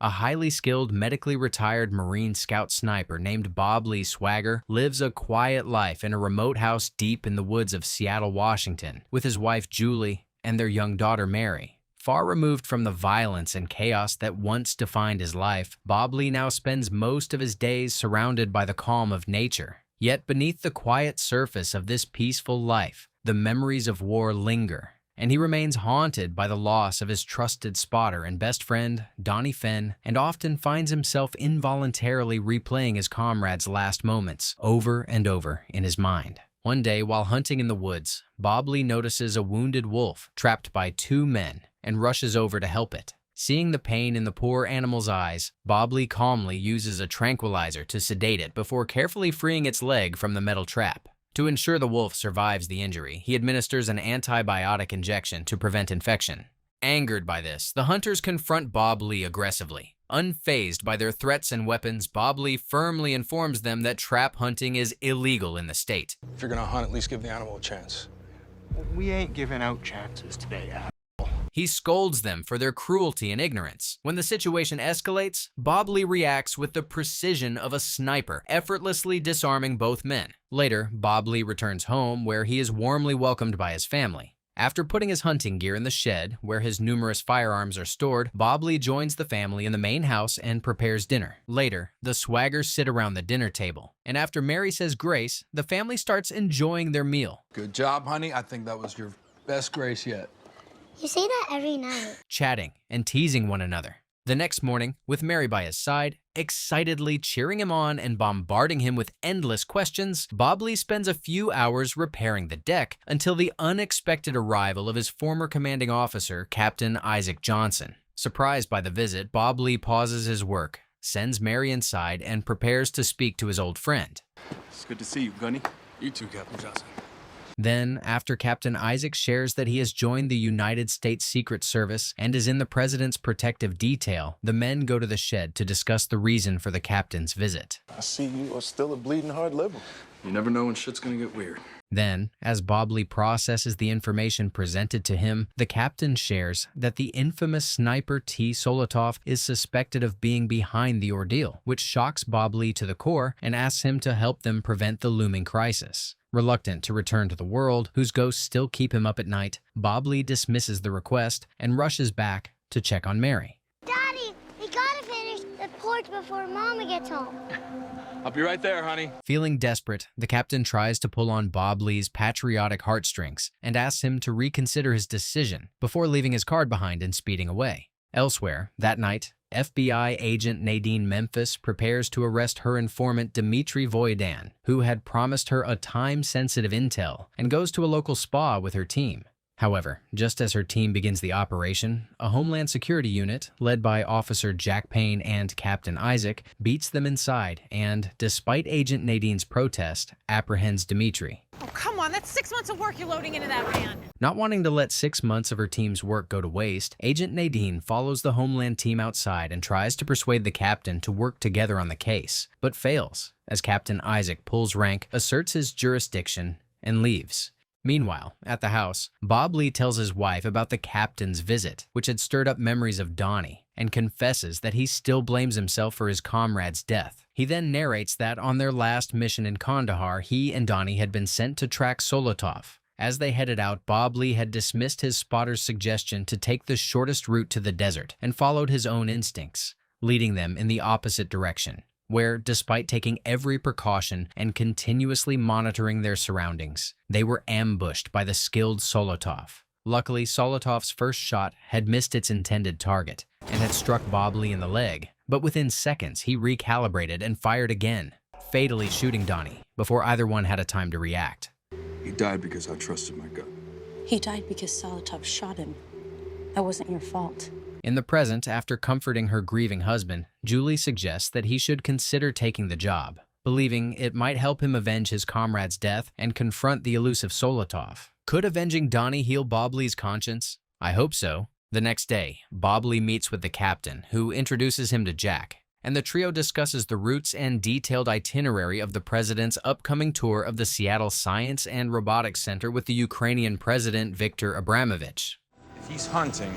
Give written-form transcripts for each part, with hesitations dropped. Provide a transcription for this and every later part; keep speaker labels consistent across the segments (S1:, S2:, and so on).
S1: A highly skilled, medically retired Marine Scout sniper named Bob Lee Swagger lives a quiet life in a remote house deep in the woods of Seattle, Washington, with his wife Julie and their young daughter Mary. Far removed from the violence and chaos that once defined his life, Bob Lee now spends most of his days surrounded by the calm of nature. Yet beneath the quiet surface of this peaceful life, the memories of war linger, and he remains haunted by the loss of his trusted spotter and best friend, Donnie Fenn, and often finds himself involuntarily replaying his comrade's last moments over and over in his mind. One day, while hunting in the woods, Bob Lee notices a wounded wolf trapped by two men and rushes over to help it. Seeing the pain in the poor animal's eyes, Bob Lee calmly uses a tranquilizer to sedate it before carefully freeing its leg from the metal trap. To ensure the wolf survives the injury, he administers an antibiotic injection to prevent infection. Angered by this, the hunters confront Bob Lee aggressively. Unfazed by their threats and weapons, Bob Lee firmly informs them that trap hunting is illegal in the state.
S2: If you're gonna hunt, at least give the animal a chance.
S3: We ain't giving out chances today, Al.
S1: He scolds them for their cruelty and ignorance. When the situation escalates, Bob Lee reacts with the precision of a sniper, effortlessly disarming both men. Later, Bob Lee returns home, where he is warmly welcomed by his family. After putting his hunting gear in the shed, where his numerous firearms are stored, Bob Lee joins the family in the main house and prepares dinner. Later, the Swaggers sit around the dinner table, and after Mary says grace, the family starts enjoying their meal.
S2: Good job, honey. I think that was your best grace yet.
S4: You say that every night.
S1: Chatting and teasing one another. The next morning, with Mary by his side, excitedly cheering him on and bombarding him with endless questions, Bob Lee spends a few hours repairing the deck until the unexpected arrival of his former commanding officer, Captain Isaac Johnson. Surprised by the visit, Bob Lee pauses his work, sends Mary inside, and prepares to speak to his old friend.
S5: It's good to see you, Gunny.
S2: You too, Captain Johnson.
S1: Then, after Captain Isaac shares that he has joined the United States Secret Service and is in the President's protective detail, the men go to the shed to discuss the reason for the captain's visit.
S5: I see you are still a bleeding hard liberal.
S2: You never know when shit's gonna get weird.
S1: Then, as Bob Lee processes the information presented to him, the captain shares that the infamous sniper T. Solotov is suspected of being behind the ordeal, which shocks Bob Lee to the core and asks him to help them prevent the looming crisis. Reluctant to return to the world, whose ghosts still keep him up at night, Bob Lee dismisses the request and rushes back to check on Mary.
S4: Daddy, we gotta finish the porch before Mama gets home.
S2: I'll be right there, honey.
S1: Feeling desperate, the captain tries to pull on Bob Lee's patriotic heartstrings and asks him to reconsider his decision before leaving his card behind and speeding away. Elsewhere, that night, FBI agent Nadine Memphis prepares to arrest her informant Dmitry Voydan, who had promised her a time-sensitive intel, and goes to a local spa with her team. However, just as her team begins the operation, a Homeland Security unit, led by Officer Jack Payne and Captain Isaac, beats them inside and, despite Agent Nadine's protest, apprehends Dmitry.
S6: Oh, come on, that's 6 months of work you're loading into that van.
S1: Not wanting to let 6 months of her team's work go to waste, Agent Nadine follows the Homeland team outside and tries to persuade the captain to work together on the case, but fails, as Captain Isaac pulls rank, asserts his jurisdiction, and leaves. Meanwhile, at the house, Bob Lee tells his wife about the captain's visit, which had stirred up memories of Donnie, and confesses that he still blames himself for his comrade's death. He then narrates that on their last mission in Kandahar, he and Donnie had been sent to track Solotov. As they headed out, Bob Lee had dismissed his spotter's suggestion to take the shortest route to the desert and followed his own instincts, leading them in the opposite direction, where, despite taking every precaution and continuously monitoring their surroundings, they were ambushed by the skilled Solotov. Luckily, Solotov's first shot had missed its intended target and had struck Bob Lee in the leg, but within seconds he recalibrated and fired again, fatally shooting Donnie before either one had a time to react.
S5: He died because I trusted my gut.
S7: He died because Solotov shot him. That wasn't your fault.
S1: In the present, after comforting her grieving husband, Julie suggests that he should consider taking the job, believing it might help him avenge his comrade's death and confront the elusive Solotov. Could avenging Donnie heal Bob Lee's conscience? I hope so. The next day, Bob Lee meets with the captain, who introduces him to Jack, and the trio discusses the routes and detailed itinerary of the president's upcoming tour of the Seattle Science and Robotics Center with the Ukrainian president Viktor Abramovich.
S8: If he's hunting,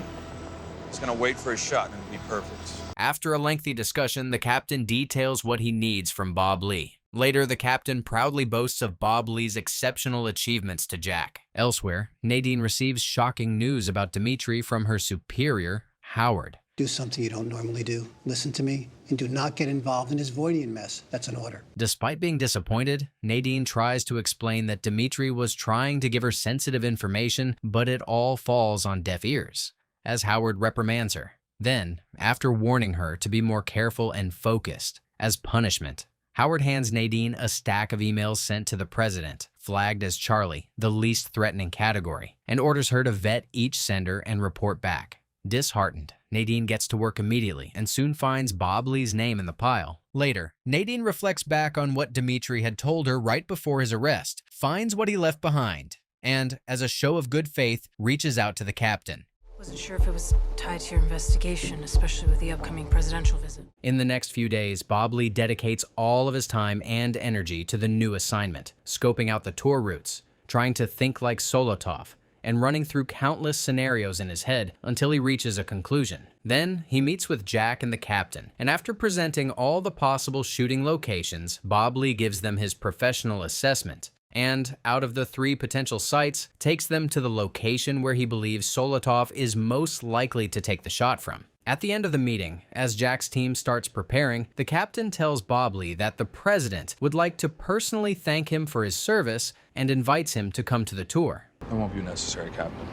S8: He's gonna wait for his shot and it'll be perfect.
S1: After a lengthy discussion, the captain details what he needs from Bob Lee. Later, the captain proudly boasts of Bob Lee's exceptional achievements to Jack. Elsewhere, Nadine receives shocking news about Dimitri from her superior, Howard.
S9: Do something you don't normally do. Listen to me, and do not get involved in his Voidian mess. That's an order.
S1: Despite being disappointed, Nadine tries to explain that Dimitri was trying to give her sensitive information, but it all falls on deaf ears, as Howard reprimands her. Then, after warning her to be more careful and focused, as punishment, Howard hands Nadine a stack of emails sent to the president, flagged as Charlie, the least threatening category, and orders her to vet each sender and report back. Disheartened, Nadine gets to work immediately and soon finds Bob Lee's name in the pile. Later, Nadine reflects back on what Dimitri had told her right before his arrest, finds what he left behind, and, as a show of good faith, reaches out to the captain.
S10: Wasn't sure if it was tied to your investigation, especially with the upcoming presidential visit.
S1: In the next few days, Bob Lee dedicates all of his time and energy to the new assignment, scoping out the tour routes, trying to think like Solotov, and running through countless scenarios in his head until he reaches a conclusion. Then, he meets with Jack and the captain, and after presenting all the possible shooting locations, Bob Lee gives them his professional assessment, and, out of the 3 potential sites, takes them to the location where he believes Solotov is most likely to take the shot from. At the end of the meeting, as Jack's team starts preparing, the captain tells Bob Lee that the president would like to personally thank him for his service and invites him to come to the tour.
S2: It won't be necessary, Captain.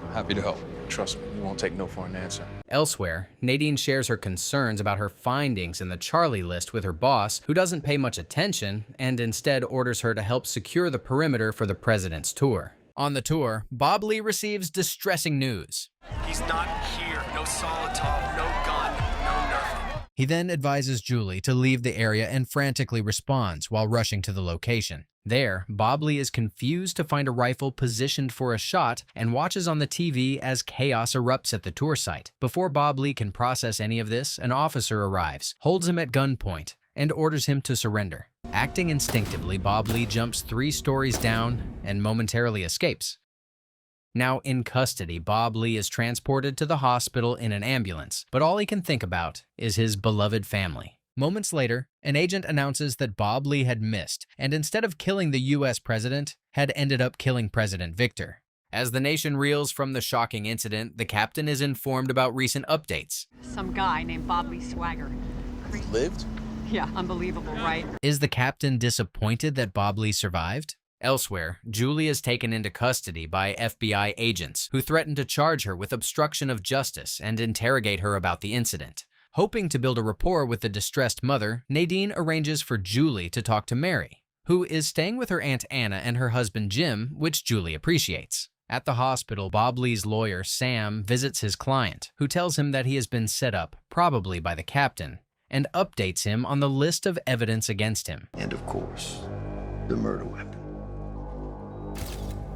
S2: I'm happy to help.
S5: Trust me, you won't take no for an answer.
S1: Elsewhere, Nadine shares her concerns about her findings in the Charlie list with her boss, who doesn't pay much attention and instead orders her to help secure the perimeter for the president's tour. On the tour, Bob Lee receives distressing news.
S3: He's not here. No Solotov, no gun, no nothing.
S1: He then advises Julie to leave the area and frantically responds while rushing to the location. There, Bob Lee is confused to find a rifle positioned for a shot and watches on the TV as chaos erupts at the tour site. Before Bob Lee can process any of this, an officer arrives, holds him at gunpoint, and orders him to surrender. Acting instinctively, Bob Lee jumps 3 stories down and momentarily escapes. Now in custody, Bob Lee is transported to the hospital in an ambulance, but all he can think about is his beloved family. Moments later, an agent announces that Bob Lee had missed, and instead of killing the US president, had ended up killing President Victor. As the nation reels from the shocking incident, the captain is informed about recent updates.
S11: Some guy named Bob Lee Swagger.
S5: He lived?
S11: Yeah, unbelievable, right?
S1: Is the captain disappointed that Bob Lee survived? Elsewhere, Julie is taken into custody by FBI agents who threaten to charge her with obstruction of justice and interrogate her about the incident. Hoping to build a rapport with the distressed mother, Nadine arranges for Julie to talk to Mary, who is staying with her Aunt Anna and her husband Jim, which Julie appreciates. At the hospital, Bob Lee's lawyer, Sam, visits his client, who tells him that he has been set up, probably by the captain, and updates him on the list of evidence against him.
S5: And of course, the murder weapon.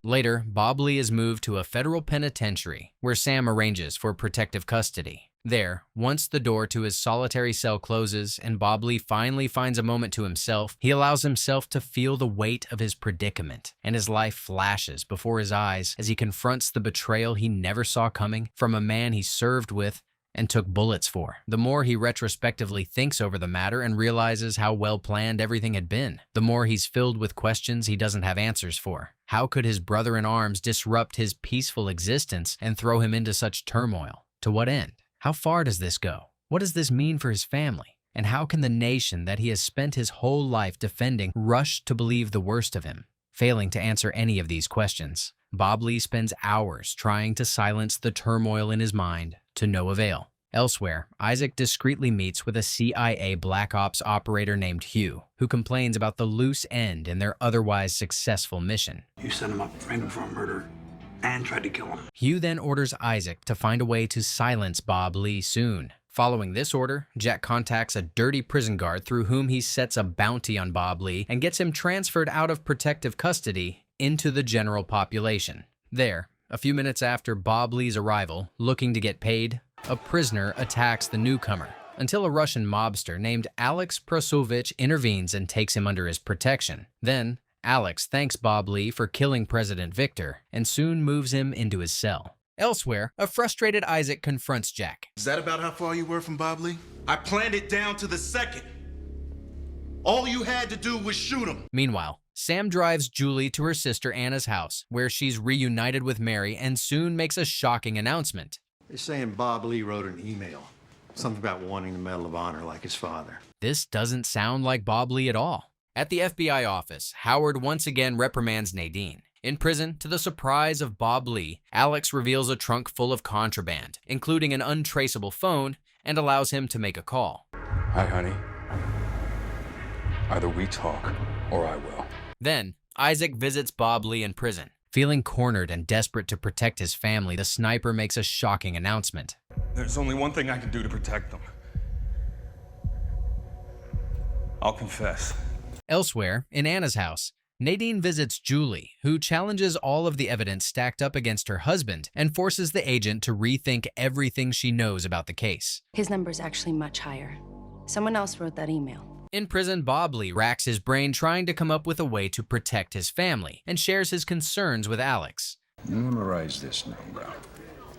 S1: Later, Bob Lee is moved to a federal penitentiary, where Sam arranges for protective custody. There, once the door to his solitary cell closes and Bob Lee finally finds a moment to himself, he allows himself to feel the weight of his predicament, and his life flashes before his eyes as he confronts the betrayal he never saw coming from a man he served with and took bullets for. The more he retrospectively thinks over the matter and realizes how well planned everything had been, the more he's filled with questions he doesn't have answers for. How could his brother-in-arms disrupt his peaceful existence and throw him into such turmoil? To what end? How far does this go? What does this mean for his family? And how can the nation that he has spent his whole life defending rush to believe the worst of him? Failing to answer any of these questions, Bob Lee spends hours trying to silence the turmoil in his mind, to no avail. Elsewhere, Isaac discreetly meets with a CIA Black Ops operator named Hugh, who complains about the loose end in their otherwise successful mission.
S9: You set him up, framed him for a murder, and tried to kill him.
S1: Hugh then orders Isaac to find a way to silence Bob Lee soon. Following this order, Jack contacts a dirty prison guard through whom he sets a bounty on Bob Lee and gets him transferred out of protective custody into the general population. There, a few minutes after Bob Lee's arrival, looking to get paid, a prisoner attacks the newcomer, until a Russian mobster named Alex Prosovich intervenes and takes him under his protection. Then, Alex thanks Bob Lee for killing President Victor and soon moves him into his cell. Elsewhere, a frustrated Isaac confronts Jack.
S12: Is that about how far you were from Bob Lee? I planned it down to the second. All you had to do was shoot him.
S1: Meanwhile, Sam drives Julie to her sister Anna's house, where she's reunited with Mary and soon makes a shocking announcement.
S13: They're saying Bob Lee wrote an email. Something about wanting the Medal of Honor like his father.
S1: This doesn't sound like Bob Lee at all. At the FBI office, Howard once again reprimands Nadine. In prison, to the surprise of Bob Lee, Alex reveals a trunk full of contraband, including an untraceable phone, and allows him to make a call.
S2: Hi, honey. Either we talk, or I will.
S1: Then, Isaac visits Bob Lee in prison. Feeling cornered and desperate to protect his family, the sniper makes a shocking announcement.
S8: There's only one thing I can do to protect them. I'll confess.
S1: Elsewhere, in Anna's house, Nadine visits Julie, who challenges all of the evidence stacked up against her husband and forces the agent to rethink everything she knows about the case.
S7: His number's actually much higher. Someone else wrote that email.
S1: In prison, Bob Lee racks his brain trying to come up with a way to protect his family and shares his concerns with Alex.
S5: Memorize this number,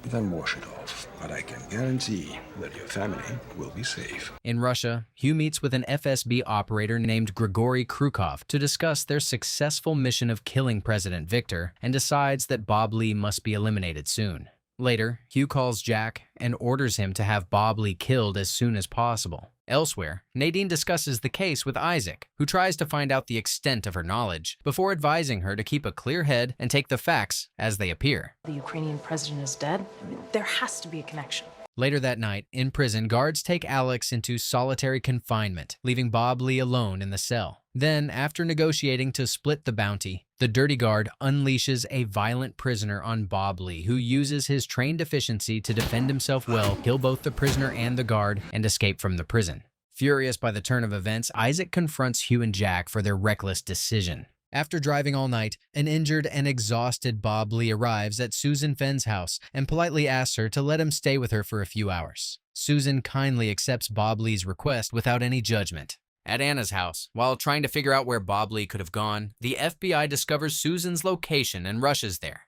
S5: then wash it off. But I can guarantee that your family will be safe.
S1: In Russia, Hugh meets with an FSB operator named Grigory Krukov to discuss their successful mission of killing President Victor and decides that Bob Lee must be eliminated soon. Later, Hugh calls Jack and orders him to have Bob Lee killed as soon as possible. Elsewhere, Nadine discusses the case with Isaac, who tries to find out the extent of her knowledge before advising her to keep a clear head and take the facts as they appear.
S10: The Ukrainian president is dead. There has to be a connection.
S1: Later that night, in prison, guards take Alex into solitary confinement, leaving Bob Lee alone in the cell. Then, after negotiating to split the bounty, the dirty guard unleashes a violent prisoner on Bob Lee, who uses his trained efficiency to defend himself well, kill both the prisoner and the guard, and escape from the prison. Furious by the turn of events, Isaac confronts Hugh and Jack for their reckless decision. After driving all night, an injured and exhausted Bob Lee arrives at Susan Fenn's house and politely asks her to let him stay with her for a few hours. Susan kindly accepts Bob Lee's request without any judgment. At Anna's house, while trying to figure out where Bob Lee could have gone, the FBI discovers Susan's location and rushes there.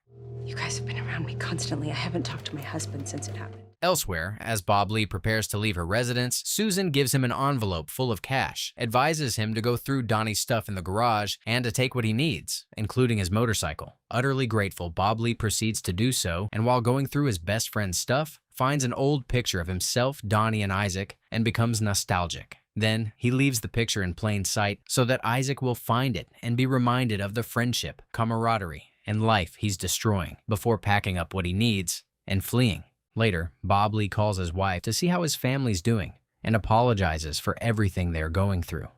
S7: You guys have been around me constantly. I haven't talked to my husband since it happened.
S1: Elsewhere, as Bob Lee prepares to leave her residence, Susan gives him an envelope full of cash, advises him to go through Donnie's stuff in the garage, and to take what he needs, including his motorcycle. Utterly grateful, Bob Lee proceeds to do so, and while going through his best friend's stuff, finds an old picture of himself, Donnie, and Isaac, and becomes nostalgic. Then, he leaves the picture in plain sight so that Isaac will find it and be reminded of the friendship, camaraderie, and life he's destroying before packing up what he needs and fleeing. Later, Bob Lee calls his wife to see how his family's doing and apologizes for everything they're going through.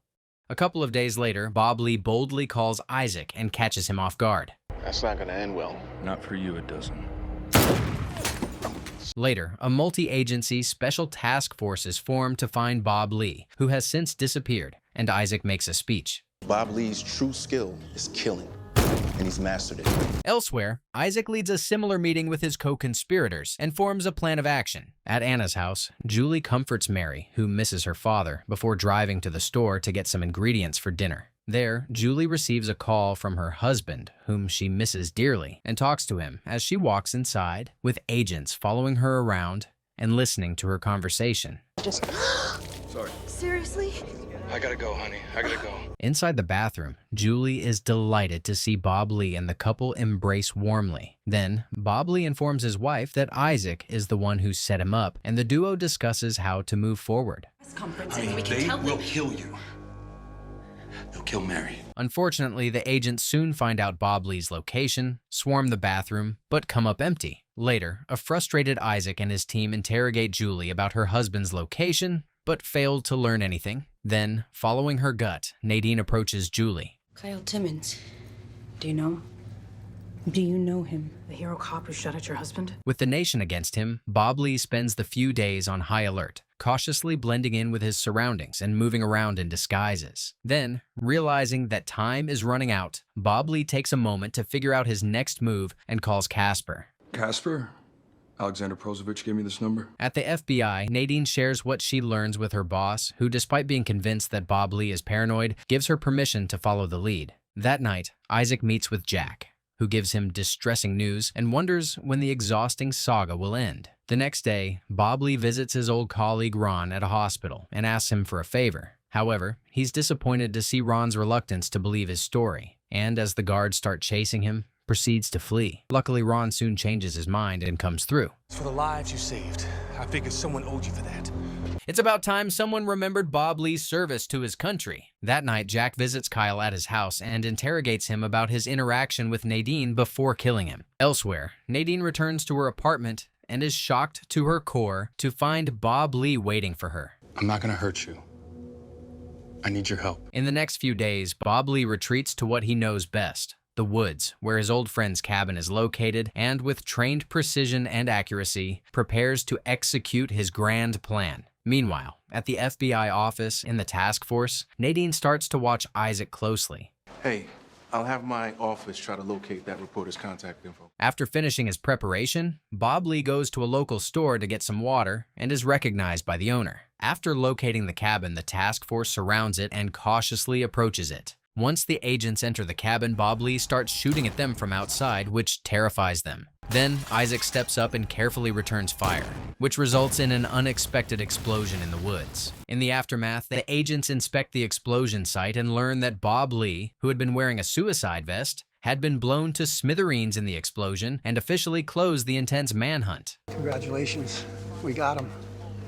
S1: A couple of days later, Bob Lee boldly calls Isaac and catches him off guard.
S5: That's not gonna end well.
S2: Not for you, it doesn't.
S1: Later, a multi-agency special task force is formed to find Bob Lee, who has since disappeared, and Isaac makes a speech.
S5: Bob Lee's true skill is killing, and he's mastered it.
S1: Elsewhere, Isaac leads a similar meeting with his co-conspirators and forms a plan of action. At Anna's house, Julie comforts Mary, who misses her father, before driving to the store to get some ingredients for dinner. There, Julie receives a call from her husband, whom she misses dearly, and talks to him as she walks inside, with agents following her around and listening to her conversation.
S2: Sorry.
S4: Seriously?
S2: I gotta go, honey. I gotta go.
S1: Inside the bathroom, Julie is delighted to see Bob Lee and the couple embrace warmly. Then, Bob Lee informs his wife that Isaac is the one who set him up, and the duo discusses how to move forward.
S12: Honey, they will kill you. They'll kill Mary.
S1: Unfortunately, the agents soon find out Bob Lee's location, swarm the bathroom, but come up empty. Later, a frustrated Isaac and his team interrogate Julie about her husband's location, but failed to learn anything. Then, following her gut, Nadine approaches Julie.
S7: Kyle Timmons. Do you know him? Do you know him?
S10: The hero cop who shot at your husband?
S1: With the nation against him, Bob Lee spends the few days on high alert, cautiously blending in with his surroundings and moving around in disguises. Then, realizing that time is running out, Bob Lee takes a moment to figure out his next move and calls Casper.
S2: Casper? Alexander Prosovich gave me this number.
S1: At the FBI, Nadine shares what she learns with her boss, who, despite being convinced that Bob Lee is paranoid, gives her permission to follow the lead. That night, Isaac meets with Jack, who gives him distressing news and wonders when the exhausting saga will end. The next day, Bob Lee visits his old colleague Ron at a hospital and asks him for a favor. However, he's disappointed to see Ron's reluctance to believe his story, and as the guards start chasing him, proceeds to flee. Luckily, Ron soon changes his mind and comes through.
S3: For the lives you saved, I figured someone owed you for that.
S1: It's about time someone remembered Bob Lee's service to his country. That night, Jack visits Kyle at his house and interrogates him about his interaction with Nadine before killing him. Elsewhere, Nadine returns to her apartment and is shocked to her core to find Bob Lee waiting for her.
S2: I'm not gonna hurt you. I need your help.
S1: In the next few days, Bob Lee retreats to what he knows best, the woods, where his old friend's cabin is located, and with trained precision and accuracy, prepares to execute his grand plan. Meanwhile, at the FBI office in the task force, Nadine starts to watch Isaac closely.
S12: Hey, I'll have my office try to locate that reporter's contact info.
S1: After finishing his preparation, Bob Lee goes to a local store to get some water and is recognized by the owner. After locating the cabin, the task force surrounds it and cautiously approaches it. Once the agents enter the cabin, Bob Lee starts shooting at them from outside, which terrifies them. Then, Isaac steps up and carefully returns fire, which results in an unexpected explosion in the woods. In the aftermath, the agents inspect the explosion site and learn that Bob Lee, who had been wearing a suicide vest, had been blown to smithereens in the explosion and officially closed the intense manhunt.
S9: Congratulations, we got him.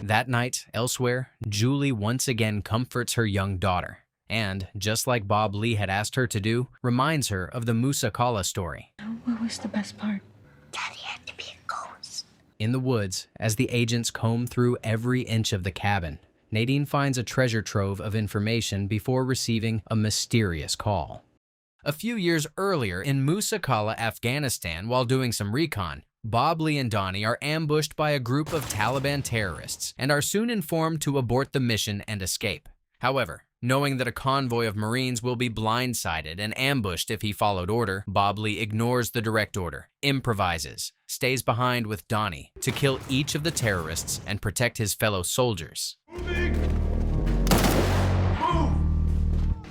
S1: That night, elsewhere, Julie once again comforts her young daughter. And, just like Bob Lee had asked her to do, reminds her of the Musa Kala story.
S7: What was the best part?
S4: Daddy had to be a ghost.
S1: In the woods, as the agents comb through every inch of the cabin, Nadine finds a treasure trove of information before receiving a mysterious call. A few years earlier, in Musa Kala, Afghanistan, while doing some recon, Bob Lee and Donnie are ambushed by a group of Taliban terrorists and are soon informed to abort the mission and escape. However, knowing that a convoy of Marines will be blindsided and ambushed if he followed order, Bob Lee ignores the direct order, improvises, stays behind with Donnie to kill each of the terrorists and protect his fellow soldiers.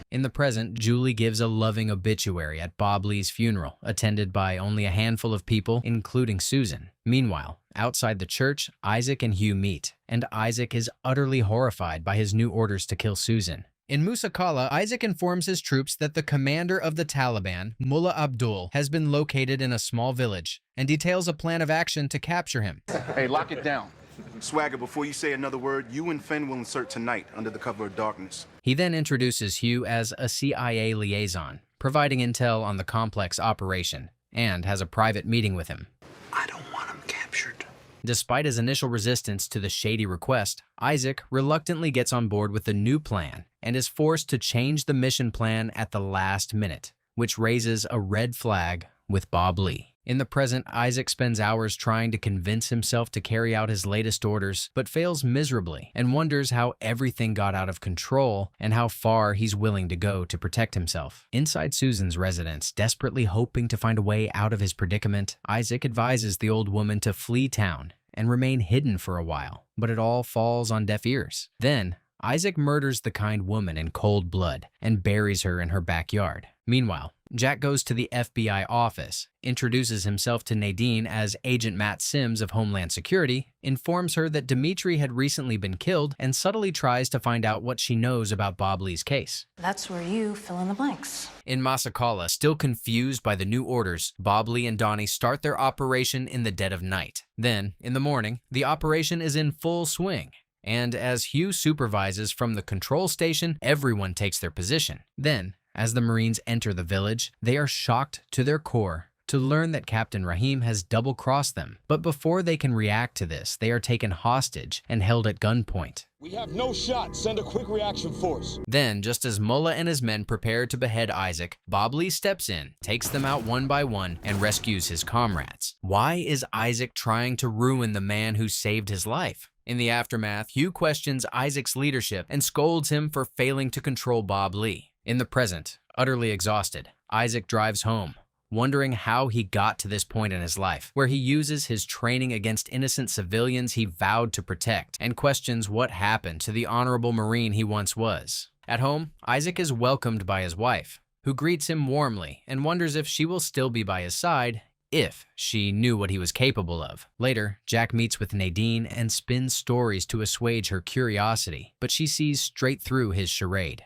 S1: In the present, Julie gives a loving obituary at Bob Lee's funeral, attended by only a handful of people, including Susan. Meanwhile, outside the church, Isaac and Hugh meet, and Isaac is utterly horrified by his new orders to kill Susan. In Musa Kala, Isaac informs his troops that the commander of the Taliban, Mullah Abdul, has been located in a small village and details a plan of action to capture him.
S12: Hey, lock it down. Swagger, before you say another word, you and Fenn will insert tonight under the cover of darkness.
S1: He then introduces Hugh as a CIA liaison, providing intel on the complex operation, and has a private meeting with him.
S9: I don't want him captured.
S1: Despite his initial resistance to the shady request, Isaac reluctantly gets on board with the new plan and is forced to change the mission plan at the last minute, which raises a red flag with Bob Lee. In the present, Isaac spends hours trying to convince himself to carry out his latest orders, but fails miserably and wonders how everything got out of control and how far he's willing to go to protect himself. Inside Susan's residence, desperately hoping to find a way out of his predicament, Isaac advises the old woman to flee town and remain hidden for a while, but it all falls on deaf ears. Then, Isaac murders the kind woman in cold blood and buries her in her backyard. Meanwhile, Jack goes to the FBI office, introduces himself to Nadine as Agent Matt Sims of Homeland Security, informs her that Dimitri had recently been killed, and subtly tries to find out what she knows about Bob Lee's case.
S7: That's where you fill in the blanks.
S1: In Masakala, still confused by the new orders, Bob Lee and Donnie start their operation in the dead of night. Then, in the morning, the operation is in full swing. And as Hugh supervises from the control station, everyone takes their position. Then, as the Marines enter the village, they are shocked to their core to learn that Captain Rahim has double-crossed them. But before they can react to this, they are taken hostage and held at gunpoint.
S14: We have no shot. Send a quick reaction force.
S1: Then, just as Mullah and his men prepare to behead Isaac, Bob Lee steps in, takes them out one by one, and rescues his comrades. Why is Isaac trying to ruin the man who saved his life? In the aftermath, Hugh questions Isaac's leadership and scolds him for failing to control Bob Lee. In the present, utterly exhausted, Isaac drives home, wondering how he got to this point in his life, where he uses his training against innocent civilians he vowed to protect, and questions what happened to the honorable Marine he once was. At home, Isaac is welcomed by his wife, who greets him warmly and wonders if she will still be by his side if she knew what he was capable of. Later, Jack meets with Nadine and spins stories to assuage her curiosity, but she sees straight through his charade.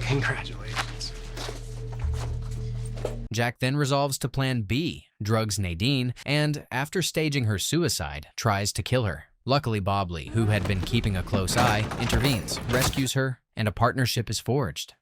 S15: Congratulations.
S1: Jack then resolves to plan B, drugs Nadine, and after staging her suicide, tries to kill her. Luckily, Bobley, who had been keeping a close eye, intervenes, rescues her, and a partnership is forged.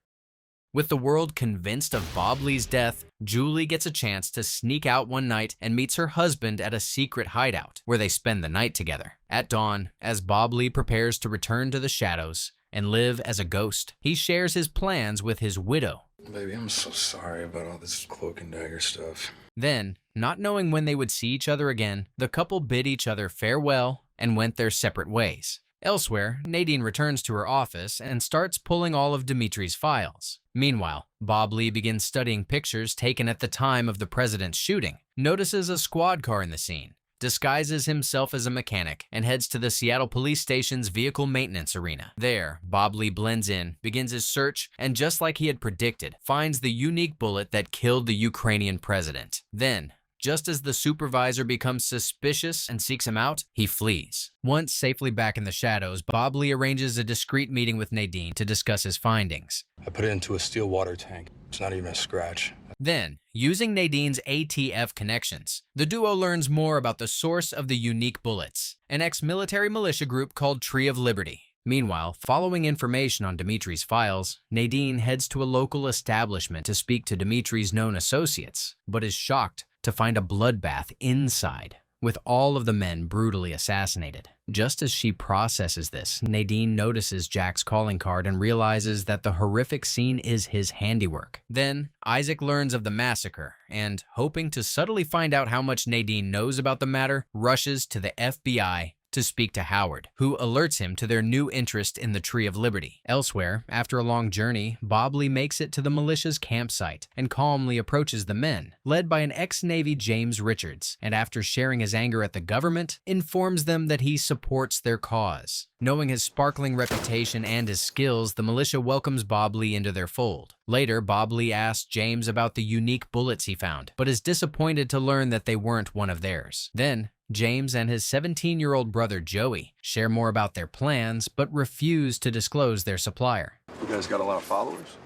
S1: With the world convinced of Bobley's death, Julie gets a chance to sneak out one night and meets her husband at a secret hideout, where they spend the night together. At dawn, as Bobley prepares to return to the shadows and live as a ghost, he shares his plans with his widow.
S2: Baby, I'm so sorry about all this cloak and dagger stuff.
S1: Then, not knowing when they would see each other again, the couple bid each other farewell and went their separate ways. Elsewhere, Nadine returns to her office and starts pulling all of Dimitri's files. Meanwhile, Bobley begins studying pictures taken at the time of the president's shooting, notices a squad car in the scene, disguises himself as a mechanic, and heads to the Seattle police station's vehicle maintenance arena. There, Bobley blends in, begins his search, and just like he had predicted, finds the unique bullet that killed the Ukrainian president. Then, just as the supervisor becomes suspicious and seeks him out, he flees. Once safely back in the shadows, Bobley arranges a discreet meeting with Nadine to discuss his findings.
S2: I put it into a steel water tank. It's not even a scratch.
S1: Then, using Nadine's ATF connections, the duo learns more about the source of the unique bullets, an ex-military militia group called Tree of Liberty. Meanwhile, following information on Dimitri's files, Nadine heads to a local establishment to speak to Dimitri's known associates, but is shocked to find a bloodbath inside, with all of the men brutally assassinated. Just as she processes this, Nadine notices Jack's calling card and realizes that the horrific scene is his handiwork. Then, Isaac learns of the massacre and, hoping to subtly find out how much Nadine knows about the matter, rushes to the FBI to speak to Howard, who alerts him to their new interest in the Tree of Liberty. Elsewhere, after a long journey, Bobley makes it to the militia's campsite and calmly approaches the men, led by an ex-Navy James Richards, and after sharing his anger at the government, informs them that he supports their cause. Knowing his sparkling reputation and his skills, the militia welcomes Bobley into their fold. Later, Bobley asks James about the unique bullets he found, but is disappointed to learn that they weren't one of theirs. Then, James and his 17-year-old brother Joey share more about their plans, but refuse to disclose their supplier.
S2: You guys got a lot of followers?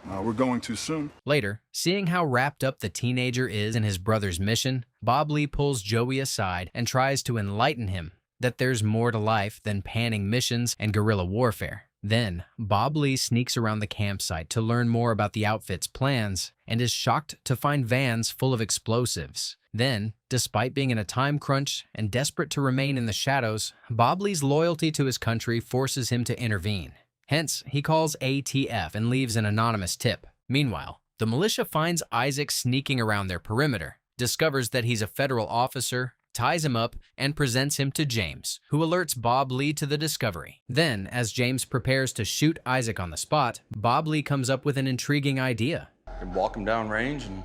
S14: We're going too soon.
S1: Later, seeing how wrapped up the teenager is in his brother's mission, Bobley pulls Joey aside and tries to enlighten him that there's more to life than panning missions and guerrilla warfare. Then, Bobley sneaks around the campsite to learn more about the outfit's plans and is shocked to find vans full of explosives. Then, despite being in a time crunch and desperate to remain in the shadows, Bobley's loyalty to his country forces him to intervene. Hence, he calls ATF and leaves an anonymous tip. Meanwhile, the militia finds Isaac sneaking around their perimeter, discovers that he's a federal officer, ties him up, and presents him to James, who alerts Bobley to the discovery. Then, as James prepares to shoot Isaac on the spot, Bobley comes up with an intriguing idea.
S2: And walk him down range and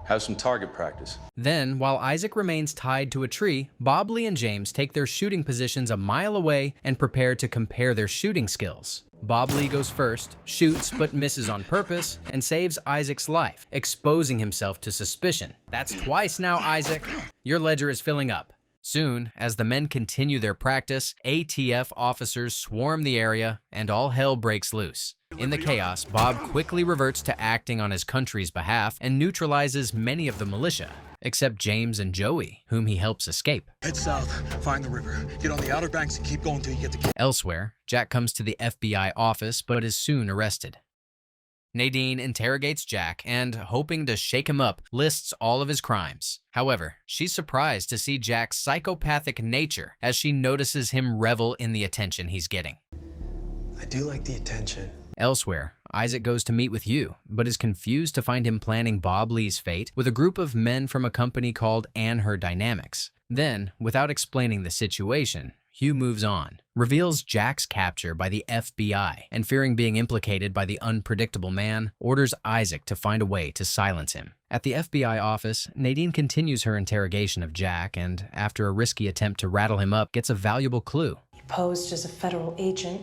S2: have some target practice.
S1: Then, while Isaac remains tied to a tree, Bobley and James take their shooting positions a mile away and prepare to compare their shooting skills. Bobley goes first, shoots but misses on purpose, and saves Isaac's life, exposing himself to suspicion. That's twice now, Isaac. Your ledger is filling up. Soon, as the men continue their practice, ATF officers swarm the area and all hell breaks loose. In the chaos, Bob quickly reverts to acting on his country's behalf and neutralizes many of the militia, except James and Joey, whom he helps escape.
S14: Head south, find the river, get on the Outer Banks and keep going till you get to...
S1: Elsewhere, Jack comes to the FBI office but is soon arrested. Nadine interrogates Jack and, hoping to shake him up, lists all of his crimes. However, she's surprised to see Jack's psychopathic nature as she notices him revel in the attention he's getting.
S15: I do like the attention.
S1: Elsewhere, Isaac goes to meet with Hugh, but is confused to find him planning Bobley's fate with a group of men from a company called Anher Dynamics. Then, without explaining the situation, Hugh moves on, reveals Jack's capture by the FBI, and fearing being implicated by the unpredictable man, orders Isaac to find a way to silence him. At the FBI office, Nadine continues her interrogation of Jack and, after a risky attempt to rattle him up, gets a valuable clue.
S7: He posed as a federal agent,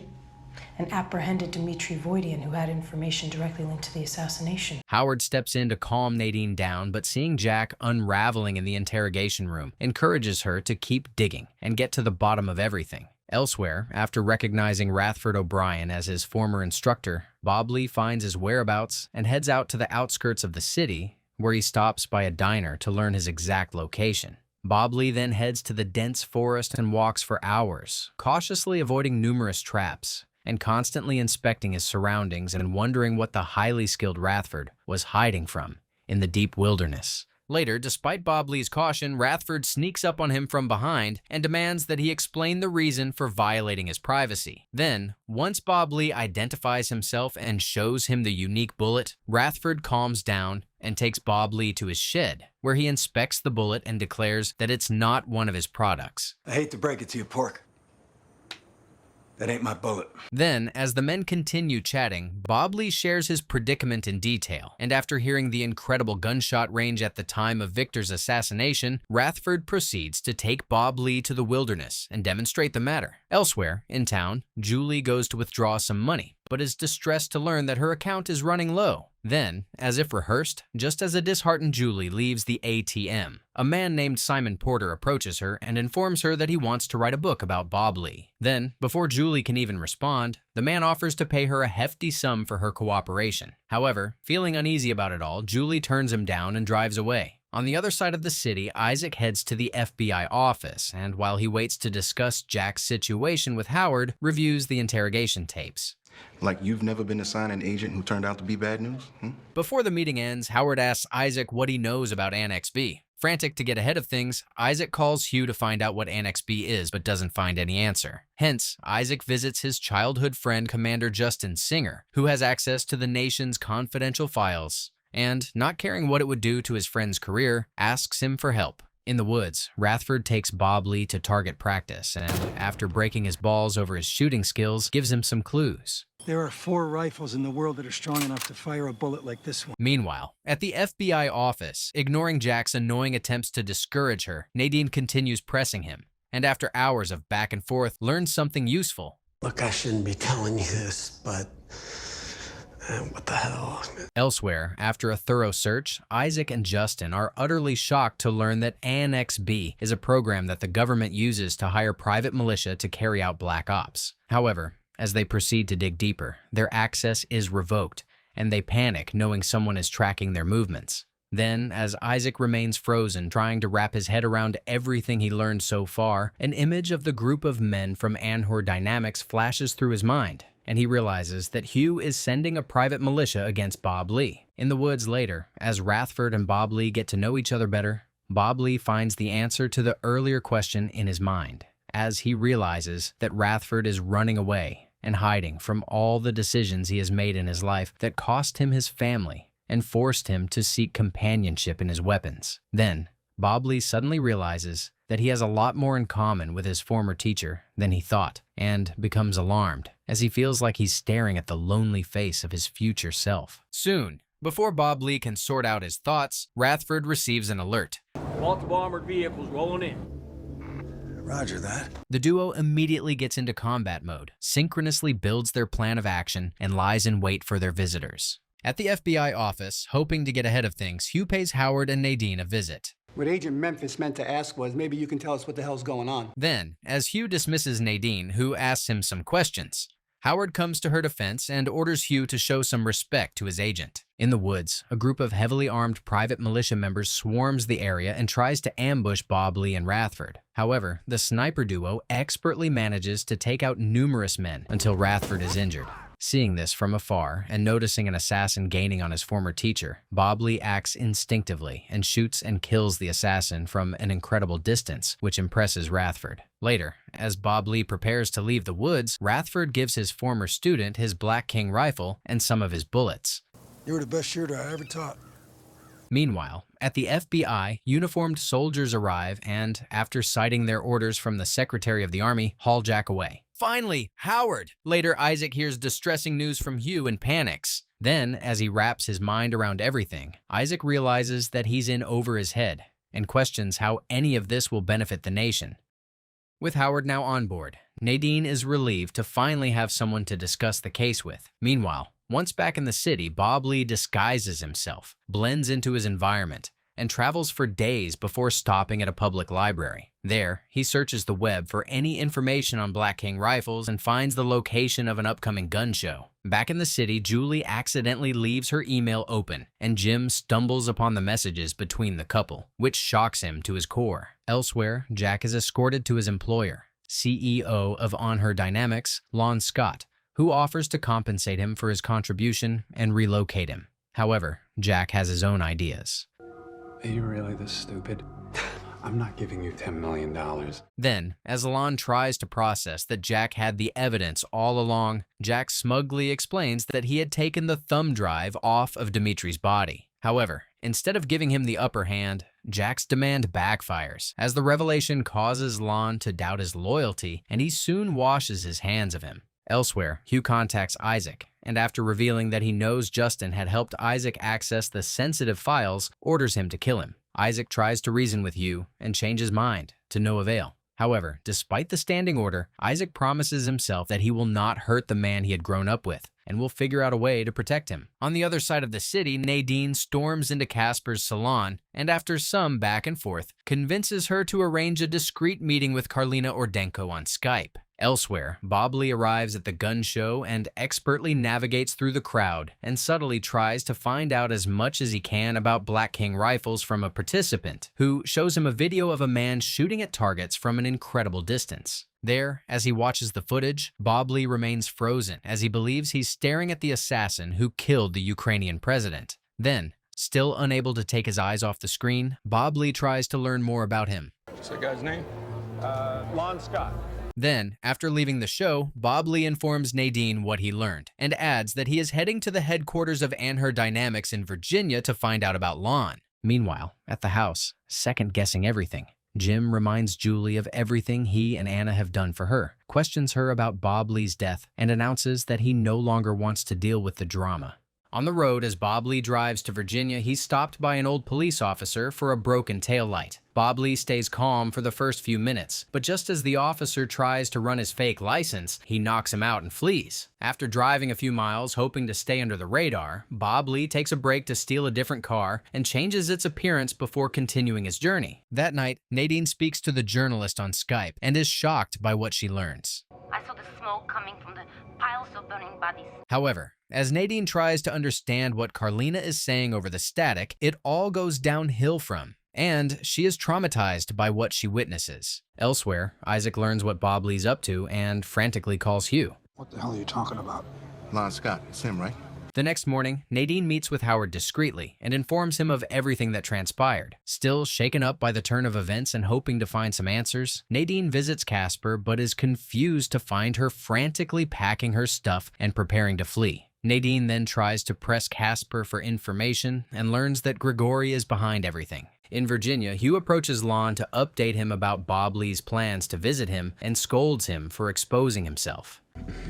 S10: and apprehended Dmitry Voidian, who had information directly linked to the assassination.
S1: Howard steps in to calm Nadine down, but seeing Jack unraveling in the interrogation room encourages her to keep digging and get to the bottom of everything. Elsewhere, after recognizing Rathford O'Brien as his former instructor, Bob Lee finds his whereabouts and heads out to the outskirts of the city, where he stops by a diner to learn his exact location. Bob Lee then heads to the dense forest and walks for hours, cautiously avoiding numerous traps and constantly inspecting his surroundings and wondering what the highly skilled Rathford was hiding from in the deep wilderness. Later, despite Bob Lee's caution, Rathford sneaks up on him from behind and demands that he explain the reason for violating his privacy. Then, once Bob Lee identifies himself and shows him the unique bullet, Rathford calms down and takes Bob Lee to his shed, where he inspects the bullet and declares that it's not one of his products.
S14: I hate to break it to you, Pork. That ain't my bullet.
S1: Then, as the men continue chatting, Bob Lee shares his predicament in detail, and after hearing the incredible gunshot range at the time of Victor's assassination, Rathford proceeds to take Bob Lee to the wilderness and demonstrate the matter. Elsewhere, in town, Julie goes to withdraw some money, but is distressed to learn that her account is running low. Then, as if rehearsed, just as a disheartened Julie leaves the ATM, a man named Simon Porter approaches her and informs her that he wants to write a book about Bob Lee. Then, before Julie can even respond, the man offers to pay her a hefty sum for her cooperation. However, feeling uneasy about it all, Julie turns him down and drives away. On the other side of the city, Isaac heads to the FBI office, and while he waits to discuss Jack's situation with Howard, reviews the interrogation tapes.
S5: Like you've never been assigned an agent who turned out to be bad news?
S1: Before the meeting ends, Howard asks Isaac what he knows about Annex B. Frantic to get ahead of things, Isaac calls Hugh to find out what Annex B is, but doesn't find any answer. Hence, Isaac visits his childhood friend, Commander Justin Singer, who has access to the nation's confidential files, and, not caring what it would do to his friend's career, asks him for help. In the woods, Rathford takes Bob Lee to target practice, and after breaking his balls over his shooting skills, gives him some clues.
S9: There are 4 rifles in the world that are strong enough to fire a bullet like this one.
S1: Meanwhile, at the FBI office, ignoring Jack's annoying attempts to discourage her, Nadine continues pressing him, and after hours of back and forth, learns something useful.
S15: Look, I shouldn't be telling you this, but what the hell?
S1: Elsewhere, after a thorough search, Isaac and Justin are utterly shocked to learn that Annex B is a program that the government uses to hire private militia to carry out black ops. However, as they proceed to dig deeper, their access is revoked, and they panic knowing someone is tracking their movements. Then, as Isaac remains frozen, trying to wrap his head around everything he learned so far, an image of the group of men from Anhor Dynamics flashes through his mind, and he realizes that Hugh is sending a private militia against Bob Lee. In the woods later, as Rathford and Bob Lee get to know each other better, Bob Lee finds the answer to the earlier question in his mind, as he realizes that Rathford is running away and hiding from all the decisions he has made in his life that cost him his family and forced him to seek companionship in his weapons. Then, Bob Lee suddenly realizes that he has a lot more in common with his former teacher than he thought, and becomes alarmed as he feels like he's staring at the lonely face of his future self. Soon, before Bob Lee can sort out his thoughts, Rathford receives an alert.
S16: Multiple armored vehicles rolling in.
S14: Roger that.
S1: The duo immediately gets into combat mode, synchronously builds their plan of action, and lies in wait for their visitors. At the FBI office, hoping to get ahead of things, Hugh pays Howard and Nadine a visit.
S9: What Agent Memphis meant to ask was, maybe you can tell us what the hell's going on.
S1: Then, as Hugh dismisses Nadine, who asks him some questions, Howard comes to her defense and orders Hugh to show some respect to his agent. In the woods, a group of heavily armed private militia members swarms the area and tries to ambush Bob Lee and Rathford. However, the sniper duo expertly manages to take out numerous men until Rathford is injured. Seeing this from afar and noticing an assassin gaining on his former teacher, Bob Lee acts instinctively and shoots and kills the assassin from an incredible distance, which impresses Rathford. Later, as Bob Lee prepares to leave the woods, Rathford gives his former student his Black King rifle and some of his bullets.
S14: You were the best shooter I ever taught.
S1: Meanwhile, at the FBI, uniformed soldiers arrive and, after citing their orders from the Secretary of the Army, haul Jack away. Finally, Howard! Later, Isaac hears distressing news from Hugh and panics. Then, as he wraps his mind around everything, Isaac realizes that he's in over his head and questions how any of this will benefit the nation. With Howard now on board, Nadine is relieved to finally have someone to discuss the case with. Meanwhile, once back in the city, Bob Lee disguises himself, blends into his environment, and travels for days before stopping at a public library. There, he searches the web for any information on Black King rifles and finds the location of an upcoming gun show. Back in the city, Julie accidentally leaves her email open, and Jim stumbles upon the messages between the couple, which shocks him to his core. Elsewhere, Jack is escorted to his employer, CEO of On Her Dynamics, Lon Scott, who offers to compensate him for his contribution and relocate him. However, Jack has his own ideas.
S17: Are you really this stupid? I'm not giving you $10 million.
S1: Then, as Lon tries to process that Jack had the evidence all along, Jack smugly explains that he had taken the thumb drive off of Dimitri's body. However, instead of giving him the upper hand, Jack's demand backfires, as the revelation causes Lon to doubt his loyalty, and he soon washes his hands of him. Elsewhere, Hugh contacts Isaac, and after revealing that he knows Justin had helped Isaac access the sensitive files, orders him to kill him. Isaac tries to reason with Hugh and change his mind, to no avail. However, despite the standing order, Isaac promises himself that he will not hurt the man he had grown up with, and will figure out a way to protect him. On the other side of the city, Nadine storms into Casper's salon, and after some back and forth, convinces her to arrange a discreet meeting with Karlina Ordenko on Skype. Elsewhere, Bob Lee arrives at the gun show and expertly navigates through the crowd and subtly tries to find out as much as he can about Black King rifles from a participant, who shows him a video of a man shooting at targets from an incredible distance. There, as he watches the footage, Bob Lee remains frozen as he believes he's staring at the assassin who killed the Ukrainian president. Then, still unable to take his eyes off the screen, Bob Lee tries to learn more about him.
S14: What's that guy's name?
S17: Lon Scott.
S1: Then, after leaving the show, Bob Lee informs Nadine what he learned and adds that he is heading to the headquarters of On Her Dynamics in Virginia to find out about Lon. Meanwhile, at the house, second-guessing everything, Jim reminds Julie of everything he and Anna have done for her, questions her about Bob Lee's death, and announces that he no longer wants to deal with the drama. On the road, as Bob Lee drives to Virginia, he's stopped by an old police officer for a broken taillight. Bob Lee stays calm for the first few minutes, but just as the officer tries to run his fake license, he knocks him out and flees. After driving a few miles, hoping to stay under the radar, Bob Lee takes a break to steal a different car and changes its appearance before continuing his journey. That night, Nadine speaks to the journalist on Skype and is shocked by what she learns.
S18: I saw the smoke coming from the piles of burning bodies.
S1: However, as Nadine tries to understand what Karlina is saying over the static, it all goes downhill from, and she is traumatized by what she witnesses. Elsewhere, Isaac learns what Bob Lee's up to and frantically calls Hugh.
S14: What the hell are you talking about?
S12: Lon Scott, it's him, right?
S1: The next morning, Nadine meets with Howard discreetly and informs him of everything that transpired. Still shaken up by the turn of events and hoping to find some answers, Nadine visits Casper but is confused to find her frantically packing her stuff and preparing to flee. Nadine then tries to press Casper for information and learns that Grigori is behind everything. In Virginia, Hugh approaches Lon to update him about Bob Lee's plans to visit him and scolds him for exposing himself.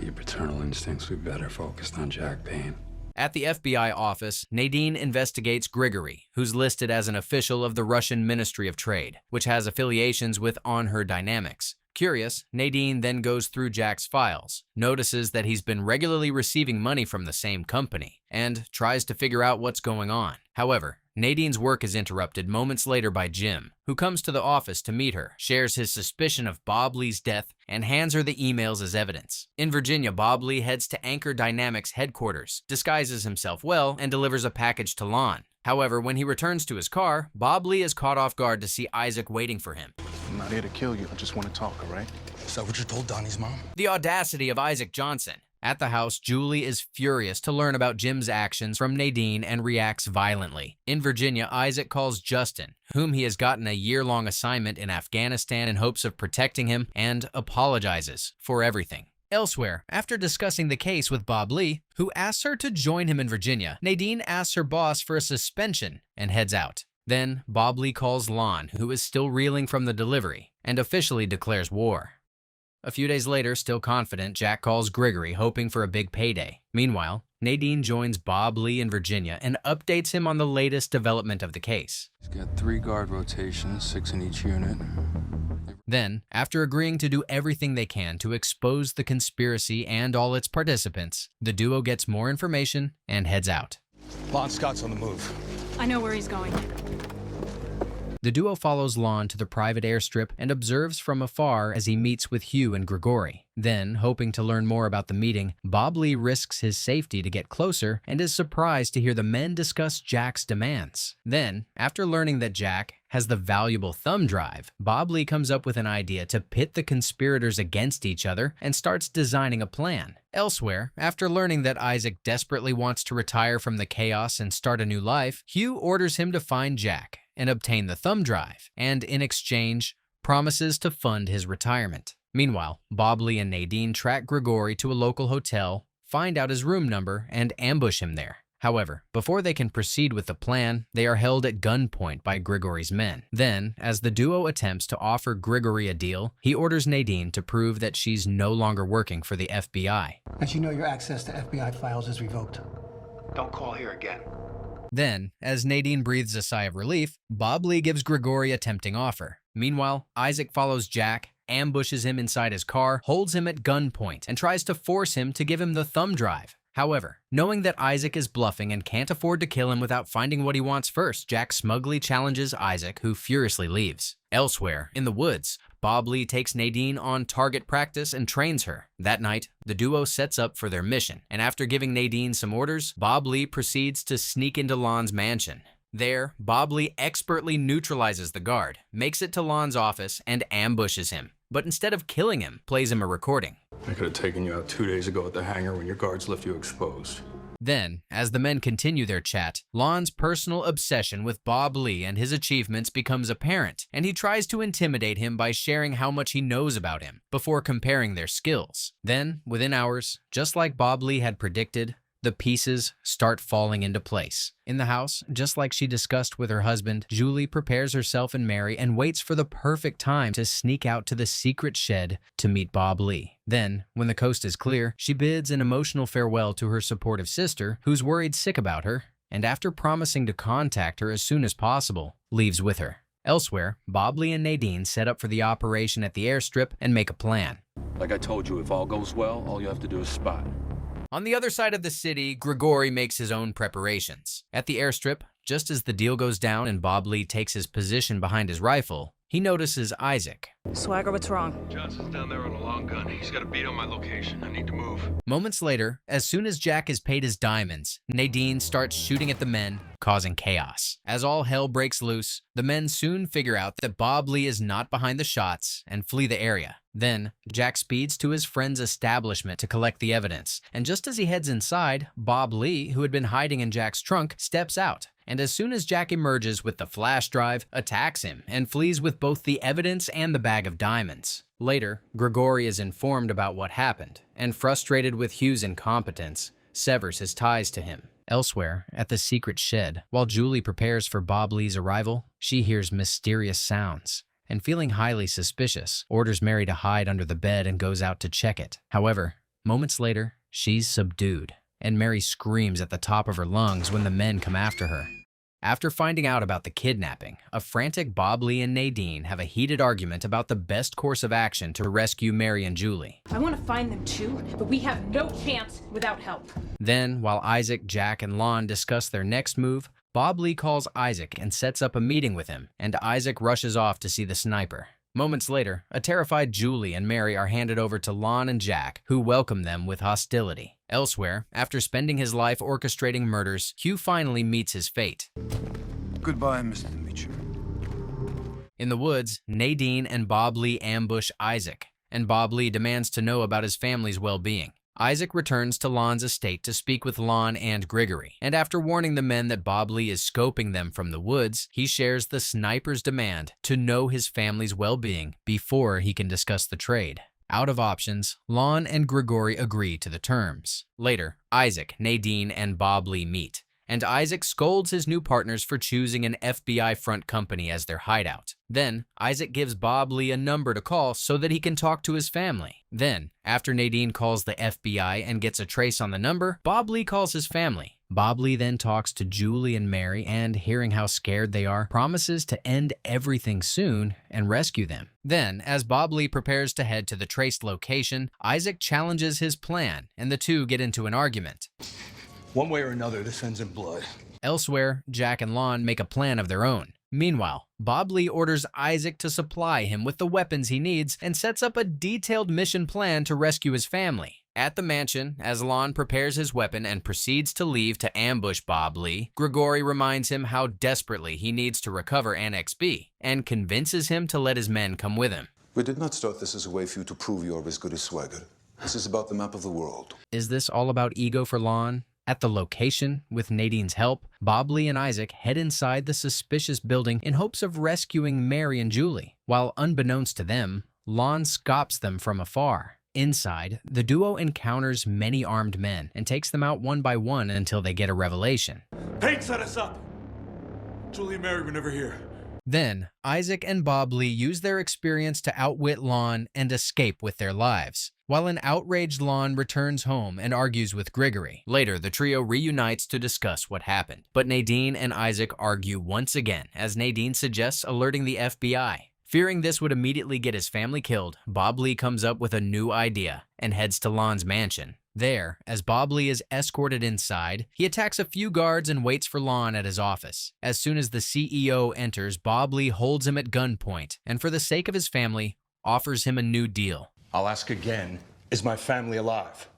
S17: Your paternal instincts would be better focused on Jack Payne.
S1: At the FBI office, Nadine investigates Grigori, who's listed as an official of the Russian Ministry of Trade, which has affiliations with On Her Dynamics. Curious, Nadine then goes through Jack's files, notices that he's been regularly receiving money from the same company, and tries to figure out what's going on. However, Nadine's work is interrupted moments later by Jim, who comes to the office to meet her, shares his suspicion of Bob Lee's death, and hands her the emails as evidence. In Virginia, Bob Lee heads to Anchor Dynamics headquarters, disguises himself well, and delivers a package to Lon. However, when he returns to his car, Bob Lee is caught off guard to see Isaac waiting for him.
S14: I'm not here to kill you. I just want to talk, all right? Is that what you told Donnie's mom?
S1: The audacity of Isaac Johnson. At the house, Julie is furious to learn about Jim's actions from Nadine and reacts violently. In Virginia, Isaac calls Justin, whom he has gotten a year-long assignment in Afghanistan in hopes of protecting him, and apologizes for everything. Elsewhere, after discussing the case with Bob Lee, who asks her to join him in Virginia, Nadine asks her boss for a suspension and heads out. Then, Bob Lee calls Lon, who is still reeling from the delivery, and officially declares war. A few days later, still confident, Jack calls Grigori, hoping for a big payday. Meanwhile, Nadine joins Bob Lee in Virginia and updates him on the latest development of the case.
S2: He's got 3 guard rotations, 6 in each unit.
S1: Then, after agreeing to do everything they can to expose the conspiracy and all its participants, the duo gets more information and heads out.
S14: Lon Scott's on the move.
S10: I know where he's going.
S1: The duo follows Lon to the private airstrip and observes from afar as he meets with Hugh and Grigori. Then, hoping to learn more about the meeting, Bob Lee risks his safety to get closer and is surprised to hear the men discuss Jack's demands. Then, after learning that Jack has the valuable thumb drive, Bob Lee comes up with an idea to pit the conspirators against each other and starts designing a plan. Elsewhere, after learning that Isaac desperately wants to retire from the chaos and start a new life, Hugh orders him to find Jack and obtain the thumb drive, and in exchange, promises to fund his retirement. Meanwhile, Bob Lee and Nadine track Grigori to a local hotel, find out his room number, and ambush him there. However, before they can proceed with the plan, they are held at gunpoint by Grigori's men. Then, as the duo attempts to offer Grigori a deal, he orders Nadine to prove that she's no longer working for the FBI.
S9: As you know, your access to FBI files is revoked.
S13: Don't call here again.
S1: Then, as Nadine breathes a sigh of relief, Bob Lee gives Grigori a tempting offer. Meanwhile, Isaac follows Jack, ambushes him inside his car, holds him at gunpoint, and tries to force him to give him the thumb drive. However, knowing that Isaac is bluffing and can't afford to kill him without finding what he wants first, Jack smugly challenges Isaac, who furiously leaves. Elsewhere, in the woods, Bob Lee takes Nadine on target practice and trains her. That night, the duo sets up for their mission, and after giving Nadine some orders, Bob Lee proceeds to sneak into Lon's mansion. There, Bob Lee expertly neutralizes the guard, makes it to Lon's office, and ambushes him. But instead of killing him, plays him a recording.
S2: I could have taken you out 2 days ago at the hangar when your guards left you exposed.
S1: Then, as the men continue their chat, Lon's personal obsession with Bob Lee and his achievements becomes apparent, and he tries to intimidate him by sharing how much he knows about him, before comparing their skills. Then, within hours, just like Bob Lee had predicted, the pieces start falling into place. In the house, just like she discussed with her husband, Julie prepares herself and Mary and waits for the perfect time to sneak out to the secret shed to meet Bob Lee. Then, when the coast is clear, she bids an emotional farewell to her supportive sister, who's worried sick about her, and after promising to contact her as soon as possible, leaves with her. Elsewhere, Bob Lee and Nadine set up for the operation at the airstrip and make a plan.
S14: Like I told you, if all goes well, all you have to do is spot.
S1: On the other side of the city, Grigori makes his own preparations. At the airstrip, just as the deal goes down and Bob Lee takes his position behind his rifle, he notices Isaac.
S10: Swagger, what's wrong?
S8: Johnson's down there on a long gun. He's got a beat on my location. I need to move.
S1: Moments later, as soon as Jack is paid his diamonds, Nadine starts shooting at the men, causing chaos. As all hell breaks loose, the men soon figure out that Bob Lee is not behind the shots and flee the area. Then, Jack speeds to his friend's establishment to collect the evidence, and just as he heads inside, Bob Lee, who had been hiding in Jack's trunk, steps out. And as soon as Jack emerges with the flash drive, attacks him and flees with both the evidence and the bag of diamonds. Later, Grigori is informed about what happened, and frustrated with Hugh's incompetence, severs his ties to him. Elsewhere, at the secret shed, while Julie prepares for Bob Lee's arrival, she hears mysterious sounds, and feeling highly suspicious, orders Mary to hide under the bed and goes out to check it. However, moments later, she's subdued, and Mary screams at the top of her lungs when the men come after her. After finding out about the kidnapping, a frantic Bob Lee and Nadine have a heated argument about the best course of action to rescue Mary and Julie.
S10: I want to find them too, but we have no chance without help.
S1: Then, while Isaac, Jack, and Lon discuss their next move, Bob Lee calls Isaac and sets up a meeting with him, and Isaac rushes off to see the sniper. Moments later, a terrified Julie and Mary are handed over to Lon and Jack, who welcome them with hostility. Elsewhere, after spending his life orchestrating murders, Hugh finally meets his fate.
S14: Goodbye, Mr. Mitchell.
S1: In the woods, Nadine and Bob Lee ambush Isaac, and Bob Lee demands to know about his family's well-being. Isaac returns to Lon's estate to speak with Lon and Grigori, and after warning the men that Bob Lee is scoping them from the woods, he shares the sniper's demand to know his family's well-being before he can discuss the trade. Out of options, Lon and Grigori agree to the terms. Later, Isaac, Nadine, and Bob Lee meet, and Isaac scolds his new partners for choosing an FBI front company as their hideout. Then, Isaac gives Bob Lee a number to call so that he can talk to his family. Then, after Nadine calls the FBI and gets a trace on the number, Bob Lee calls his family, Bob Lee then talks to Julie and Mary and, hearing how scared they are, promises to end everything soon and rescue them. Then, as Bob Lee prepares to head to the traced location, Isaac challenges his plan and the two get into an argument.
S14: One way or another, this ends in blood.
S1: Elsewhere, Jack and Lon make a plan of their own. Meanwhile, Bob Lee orders Isaac to supply him with the weapons he needs and sets up a detailed mission plan to rescue his family. At the mansion, as Lon prepares his weapon and proceeds to leave to ambush Bob Lee, Grigori reminds him how desperately he needs to recover Annex B and convinces him to let his men come with him.
S19: We did not start this as a way for you to prove you are as good as Swagger. This is about the map of the world.
S1: Is this all about ego for Lon? At the location, with Nadine's help, Bob Lee and Isaac head inside the suspicious building in hopes of rescuing Mary and Julie. While unbeknownst to them, Lon scops them from afar. Inside, the duo encounters many armed men and takes them out one by one until they get a revelation.
S14: Payne set us up. Julie and Mary were never here.
S1: Then, Isaac and Bob Lee use their experience to outwit Lon and escape with their lives, while an outraged Lon returns home and argues with Grigori. Later, the trio reunites to discuss what happened, but Nadine and Isaac argue once again as Nadine suggests alerting the FBI. Fearing this would immediately get his family killed, Bob Lee comes up with a new idea and heads to Lon's mansion. There, as Bob Lee is escorted inside, he attacks a few guards and waits for Lon at his office. As soon as the CEO enters, Bob Lee holds him at gunpoint and, for the sake of his family, offers him a new deal.
S14: I'll ask again, is my family alive?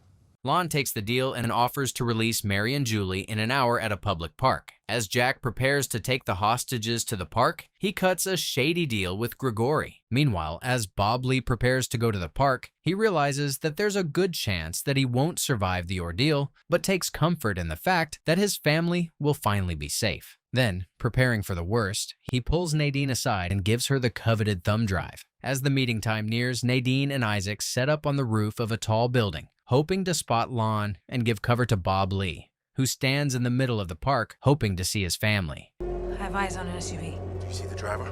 S1: Lon takes the deal and offers to release Mary and Julie in an hour at a public park. As Jack prepares to take the hostages to the park, he cuts a shady deal with Grigori. Meanwhile, as Bob Lee prepares to go to the park, he realizes that there's a good chance that he won't survive the ordeal, but takes comfort in the fact that his family will finally be safe. Then, preparing for the worst, he pulls Nadine aside and gives her the coveted thumb drive. As the meeting time nears, Nadine and Isaac set up on the roof of a tall building, hoping to spot Lon and give cover to Bob Lee, who stands in the middle of the park, hoping to see his family.
S10: I have eyes on an SUV.
S14: Do you see the driver?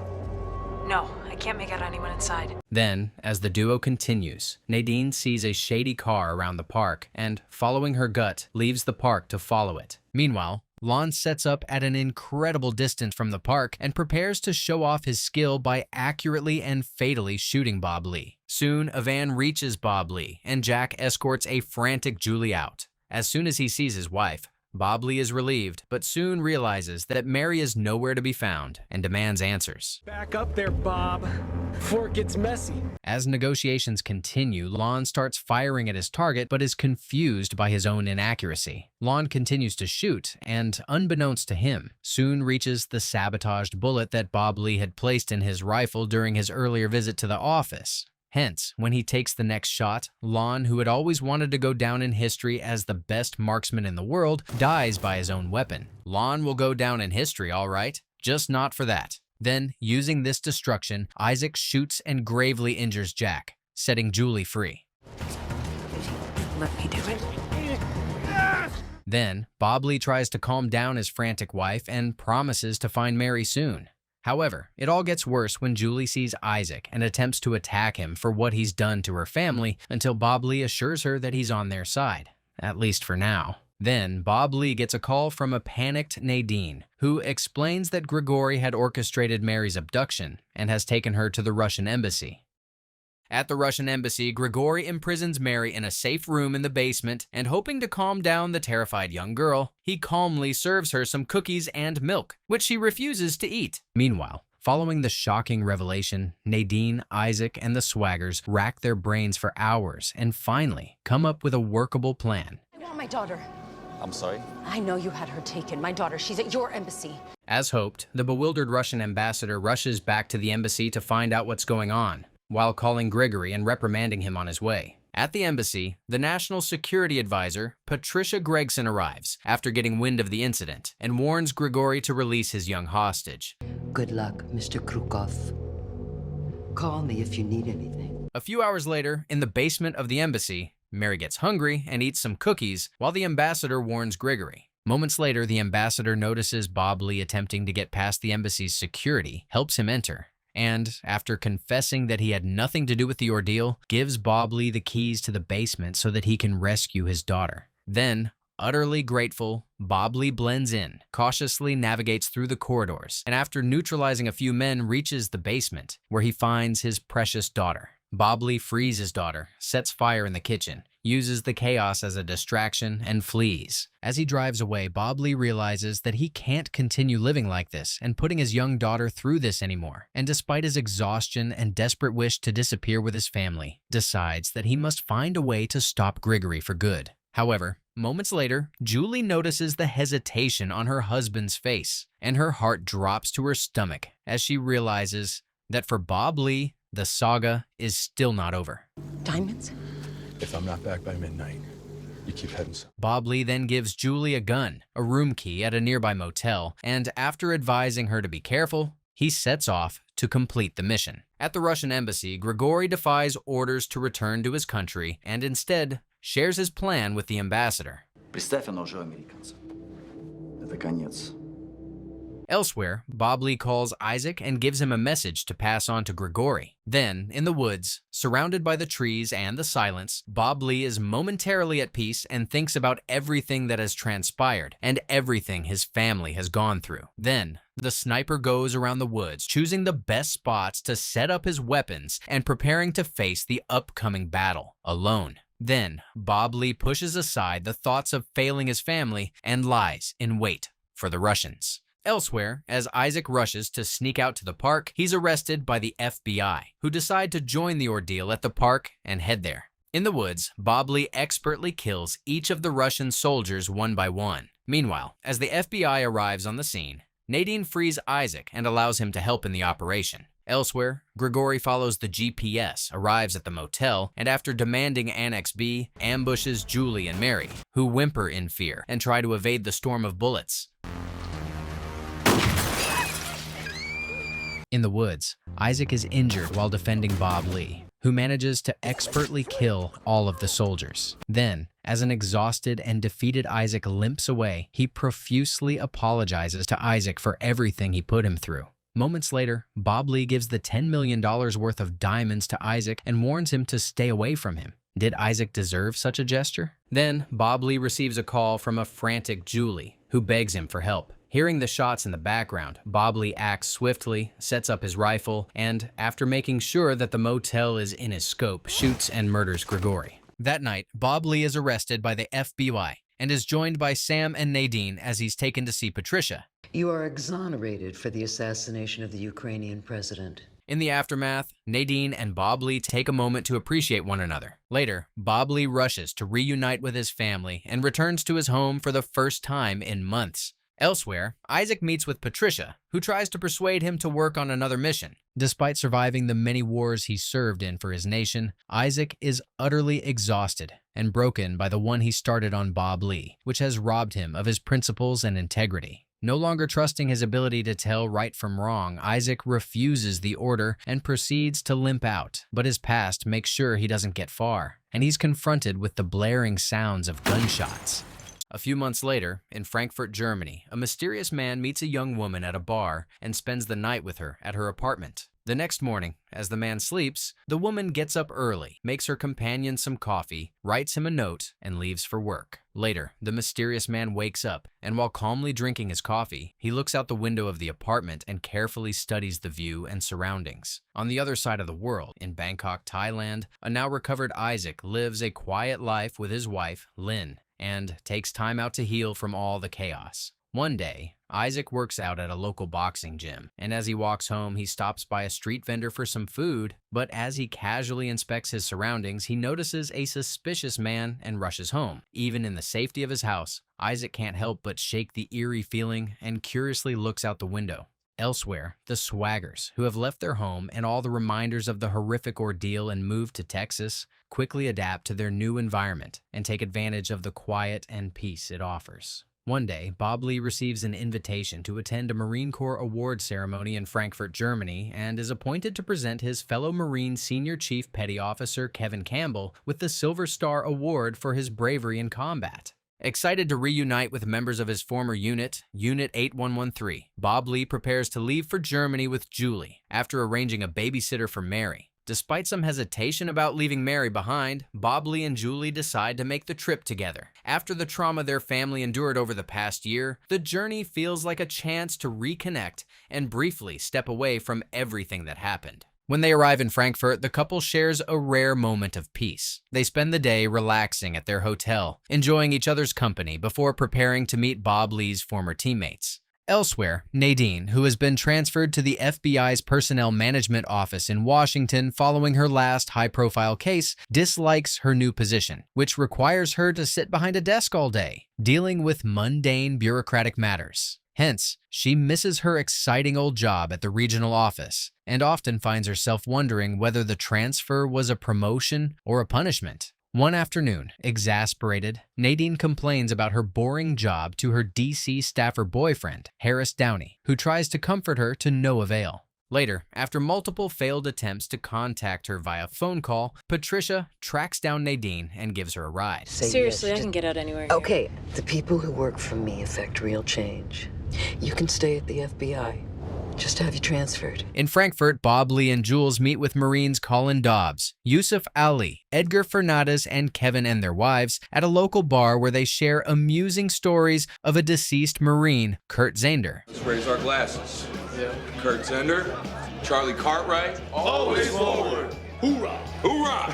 S10: No, I can't make out anyone inside.
S1: Then, as the duo continues, Nadine sees a shady car around the park and, following her gut, leaves the park to follow it. Meanwhile, Lon sets up at an incredible distance from the park and prepares to show off his skill by accurately and fatally shooting Bob Lee. Soon, a van reaches Bob Lee, and Jack escorts a frantic Julie out. As soon as he sees his wife, Bob Lee is relieved, but soon realizes that Mary is nowhere to be found and demands answers.
S16: Back up there, Bob, before it gets messy.
S1: As negotiations continue, Lon starts firing at his target, but is confused by his own inaccuracy. Lon continues to shoot, and unbeknownst to him, soon reaches the sabotaged bullet that Bob Lee had placed in his rifle during his earlier visit to the office. Hence, when he takes the next shot, Lon, who had always wanted to go down in history as the best marksman in the world, dies by his own weapon. Lon will go down in history, all right, just not for that. Then, using this destruction, Isaac shoots and gravely injures Jack, setting Julie free.
S10: Let me do it.
S1: Then, Bob Lee tries to calm down his frantic wife and promises to find Mary soon. However, it all gets worse when Julie sees Isaac and attempts to attack him for what he's done to her family until Bob Lee assures her that he's on their side, at least for now. Then, Bob Lee gets a call from a panicked Nadine, who explains that Grigori had orchestrated Mary's abduction and has taken her to the Russian embassy. At the Russian embassy, Grigori imprisons Mary in a safe room in the basement, and hoping to calm down the terrified young girl, he calmly serves her some cookies and milk, which she refuses to eat. Meanwhile, following the shocking revelation, Nadine, Isaac, and the Swaggers rack their brains for hours and finally come up with a workable plan.
S20: I want my daughter.
S21: I'm sorry?
S20: I know you had her taken. My daughter, she's at your embassy.
S1: As hoped, the bewildered Russian ambassador rushes back to the embassy to find out what's going on, while calling Grigori and reprimanding him on his way. At the embassy, the National Security Advisor, Patricia Gregson, arrives after getting wind of the incident and warns Grigori to release his young hostage.
S22: Good luck, Mr. Krukov. Call me if you need anything.
S1: A few hours later, in the basement of the embassy, Mary gets hungry and eats some cookies while the ambassador warns Grigori. Moments later, the ambassador notices Bob Lee attempting to get past the embassy's security, helps him enter, and, after confessing that he had nothing to do with the ordeal, gives Bob Lee the keys to the basement so that he can rescue his daughter. Then, Utterly grateful, Bob Lee blends in, cautiously navigates through the corridors, and after neutralizing a few men, reaches the basement, where he finds his precious daughter. Bob Lee frees his daughter, sets fire in the kitchen, uses the chaos as a distraction, and flees. As he drives away, Bob Lee realizes that he can't continue living like this and putting his young daughter through this anymore, and despite his exhaustion and desperate wish to disappear with his family, decides that he must find a way to stop Grigory for good. However, moments later, Julie notices the hesitation on her husband's face, and her heart drops to her stomach as she realizes that for Bob Lee, the saga is still not over.
S20: Diamonds?
S2: If I'm not back by midnight, you keep heading south.
S1: Bob Lee then gives Julie a gun, a room key at a nearby motel, and after advising her to be careful, he sets off to complete the mission. At the Russian embassy, Grigory defies orders to return to his country and instead shares his plan with the ambassador.
S6: Представь, оно уже американцев. Это конец.
S1: Elsewhere, Bob Lee calls Isaac and gives him a message to pass on to Grigory. Then, in the woods, surrounded by the trees and the silence, Bob Lee is momentarily at peace and thinks about everything that has transpired and everything his family has gone through. Then, the sniper goes around the woods, choosing the best spots to set up his weapons and preparing to face the upcoming battle alone. Then, Bob Lee pushes aside the thoughts of failing his family and lies in wait for the Russians. Elsewhere, as Isaac rushes to sneak out to the park, he's arrested by the FBI, who decide to join the ordeal at the park and head there. In the woods, Bob Lee expertly kills each of the Russian soldiers one by one. Meanwhile, as the FBI arrives on the scene, Nadine frees Isaac and allows him to help in the operation. Elsewhere, Grigory follows the GPS, arrives at the motel, and after demanding Annex B, ambushes Julie and Mary, who whimper in fear and try to evade the storm of bullets. In the woods, Isaac is injured while defending Bob Lee, who manages to expertly kill all of the soldiers. Then, as an exhausted and defeated Isaac limps away, he profusely apologizes to Isaac for everything he put him through. Moments later, Bob Lee gives the $10 million worth of diamonds to Isaac and warns him to stay away from him. Did Isaac deserve such a gesture? Then, Bob Lee receives a call from a frantic Julie, who begs him for help. Hearing the shots in the background, Bob Lee acts swiftly, sets up his rifle, and, after making sure that the motel is in his scope, shoots and murders Grigory. That night, Bob Lee is arrested by the FBI and is joined by Sam and Nadine as he's taken to see Patricia.
S22: You are exonerated for the assassination of the Ukrainian president.
S1: In the aftermath, Nadine and Bob Lee take a moment to appreciate one another. Later, Bob Lee rushes to reunite with his family and returns to his home for the first time in months. Elsewhere, Isaac meets with Patricia, who tries to persuade him to work on another mission. Despite surviving the many wars he served in for his nation, Isaac is utterly exhausted and broken by the one he started on Bob Lee, which has robbed him of his principles and integrity. No longer trusting his ability to tell right from wrong, Isaac refuses the order and proceeds to limp out, but his past makes sure he doesn't get far, and he's confronted with the blaring sounds of gunshots. A few months later, in Frankfurt, Germany, a mysterious man meets a young woman at a bar and spends the night with her at her apartment. The next morning, as the man sleeps, the woman gets up early, makes her companion some coffee, writes him a note, and leaves for work. Later, the mysterious man wakes up, and while calmly drinking his coffee, he looks out the window of the apartment and carefully studies the view and surroundings. On the other side of the world, in Bangkok, Thailand, a now recovered Isaac lives a quiet life with his wife, Lynn, and takes time out to heal from all the chaos. One day, Isaac works out at a local boxing gym, and as he walks home, he stops by a street vendor for some food, but as he casually inspects his surroundings, he notices a suspicious man and rushes home. Even in the safety of his house, Isaac can't help but shake the eerie feeling and curiously looks out the window. Elsewhere, the Swaggers, who have left their home and all the reminders of the horrific ordeal and moved to Texas, quickly adapt to their new environment and take advantage of the quiet and peace it offers. One day, Bob Lee receives an invitation to attend a Marine Corps award ceremony in Frankfurt, Germany, and is appointed to present his fellow Marine Senior Chief Petty Officer Kevin Campbell with the Silver Star Award for his bravery in combat. Excited to reunite with members of his former unit, Unit 8113, Bob Lee prepares to leave for Germany with Julie after arranging a babysitter for Mary. Despite some hesitation about leaving Mary behind, Bob Lee and Julie decide to make the trip together. After the trauma their family endured over the past year, the journey feels like a chance to reconnect and briefly step away from everything that happened. When they arrive in Frankfurt, the couple shares a rare moment of peace. They spend the day relaxing at their hotel, enjoying each other's company before preparing to meet Bob Lee's former teammates. Elsewhere, Nadine, who has been transferred to the FBI's Personnel Management Office in Washington following her last high-profile case, dislikes her new position, which requires her to sit behind a desk all day, dealing with mundane bureaucratic matters. Hence, she misses her exciting old job at the regional office and often finds herself wondering whether the transfer was a promotion or a punishment. One afternoon, exasperated, Nadine complains about her boring job to her DC staffer boyfriend, Harris Downey, who tries to comfort her to no avail. Later, after multiple failed attempts to contact her via phone call, Patricia tracks down Nadine and gives her a ride.
S10: Seriously, I can get out anywhere here.
S22: Okay, the people who work for me affect real change. You can stay at the FBI. Just have you transferred.
S1: In Frankfurt, Bob Lee and Jules meet with Marines Colin Dobbs, Yusuf Ali, Edgar Fernandez, and Kevin and their wives at a local bar where they share amusing stories of a deceased Marine, Kurt Zander.
S2: Let's raise our glasses. Yeah. Kurt Zender, Charlie Cartwright, always forward. Hoorah! Hoorah!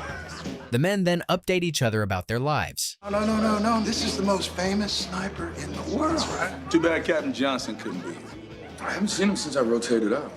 S1: The men then update each other about their lives.
S14: No. This is the most famous sniper in the world. That's right. Too bad Captain Johnson couldn't be here.
S2: I haven't seen him since I rotated up.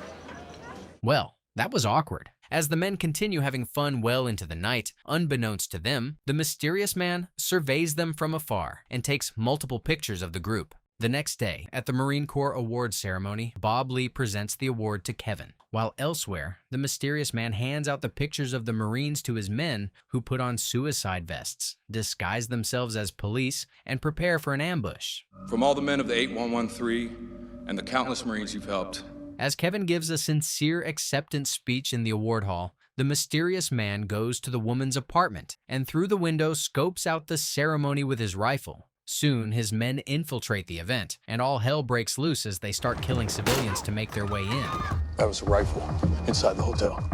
S1: Well, that was awkward. As the men continue having fun well into the night, unbeknownst to them, the mysterious man surveys them from afar and takes multiple pictures of the group. The next day, at the Marine Corps Awards ceremony, Bob Lee presents the award to Kevin, while elsewhere, the mysterious man hands out the pictures of the Marines to his men who put on suicide vests, disguise themselves as police, and prepare for an ambush.
S2: From all the men of the 8113 and the countless Marines you've helped.
S1: As Kevin gives a sincere acceptance speech in the award hall, the mysterious man goes to the woman's apartment and through the window scopes out the ceremony with his rifle. Soon, his men infiltrate the event, and all hell breaks loose as they start killing civilians to make their way in.
S14: That was a rifle inside the hotel.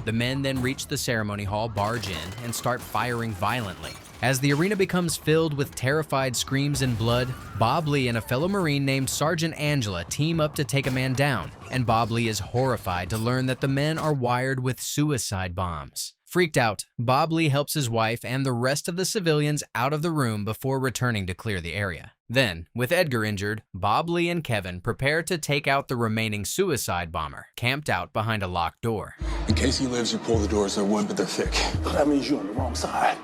S1: The men then reach the ceremony hall, barge in, and start firing violently. As the arena becomes filled with terrified screams and blood, Bob Lee and a fellow Marine named Sergeant Angela team up to take a man down, and Bob Lee is horrified to learn that the men are wired with suicide bombs. Freaked out, Bob Lee helps his wife and the rest of the civilians out of the room before returning to clear the area. Then, with Edgar injured, Bob Lee and Kevin prepare to take out the remaining suicide bomber, camped out behind a locked door.
S14: In case he lives, you pull the doors. They're wood, but they're thick. That means you're on the wrong side.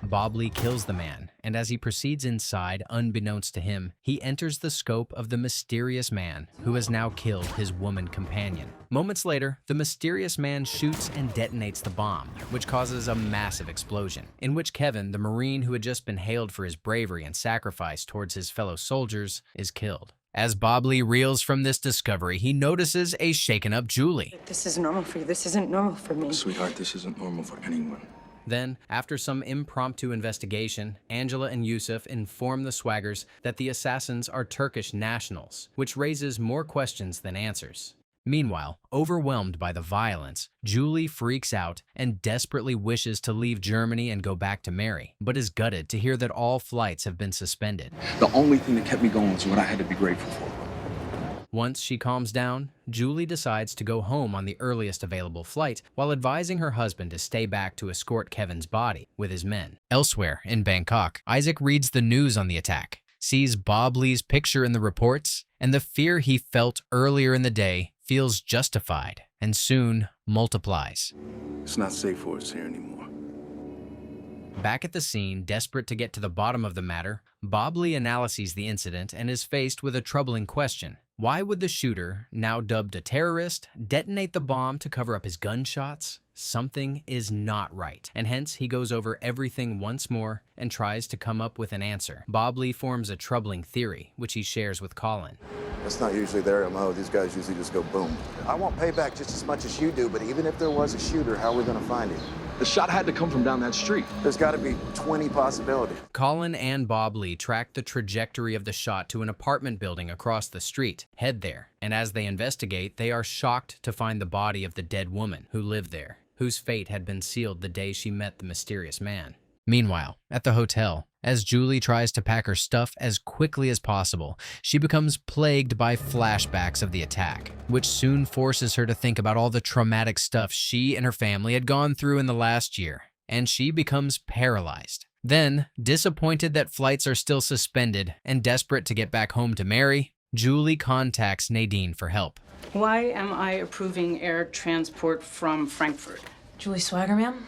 S1: Bob Lee kills the man, and as he proceeds inside, unbeknownst to him, he enters the scope of the mysterious man who has now killed his woman companion. Moments later, the mysterious man shoots and detonates the bomb, which causes a massive explosion, in which Kevin, the Marine who had just been hailed for his bravery and sacrifice towards his fellow soldiers, is killed. As Bob Lee reels from this discovery, he notices a shaken-up Julie.
S22: This is normal for you. This isn't normal for me.
S2: Sweetheart, this isn't normal for anyone.
S1: Then, after some impromptu investigation, Angela and Yusuf inform the Swaggers that the assassins are Turkish nationals, which raises more questions than answers. Meanwhile, overwhelmed by the violence, Julie freaks out and desperately wishes to leave Germany and go back to Mary, but is gutted to hear that all flights have been suspended.
S14: The only thing that kept me going was what I had to be grateful for.
S1: Once she calms down, Julie decides to go home on the earliest available flight while advising her husband to stay back to escort Kevin's body with his men. Elsewhere, in Bangkok, Isaac reads the news on the attack, sees Bob Lee's picture in the reports, and the fear he felt earlier in the day feels justified and soon multiplies.
S14: It's not safe for us here anymore.
S1: Back at the scene, desperate to get to the bottom of the matter, Bob Lee analyses the incident and is faced with a troubling question. Why would the shooter, now dubbed a terrorist, detonate the bomb to cover up his gunshots? Something is not right, and hence he goes over everything once more and tries to come up with an answer. Bob Lee forms a troubling theory, which he shares with Colin.
S6: That's not usually their MO. These guys usually just go boom. I want payback just as much as you do, but even if there was a shooter, how are we going to find him?
S14: The shot had to come from down that street.
S6: There's got to be 20 possibilities.
S1: Colin and Bob Lee track the trajectory of the shot to an apartment building across the street, head there, and as they investigate, they are shocked to find the body of the dead woman who lived there, whose fate had been sealed the day she met the mysterious man. Meanwhile, at the hotel, as Julie tries to pack her stuff as quickly as possible, she becomes plagued by flashbacks of the attack, which soon forces her to think about all the traumatic stuff she and her family had gone through in the last year, and she becomes paralyzed. Then, disappointed that flights are still suspended and desperate to get back home to Mary, Julie contacts Nadine for help.
S11: Why am I approving air transport from Frankfurt?
S10: Julie Swagger, ma'am?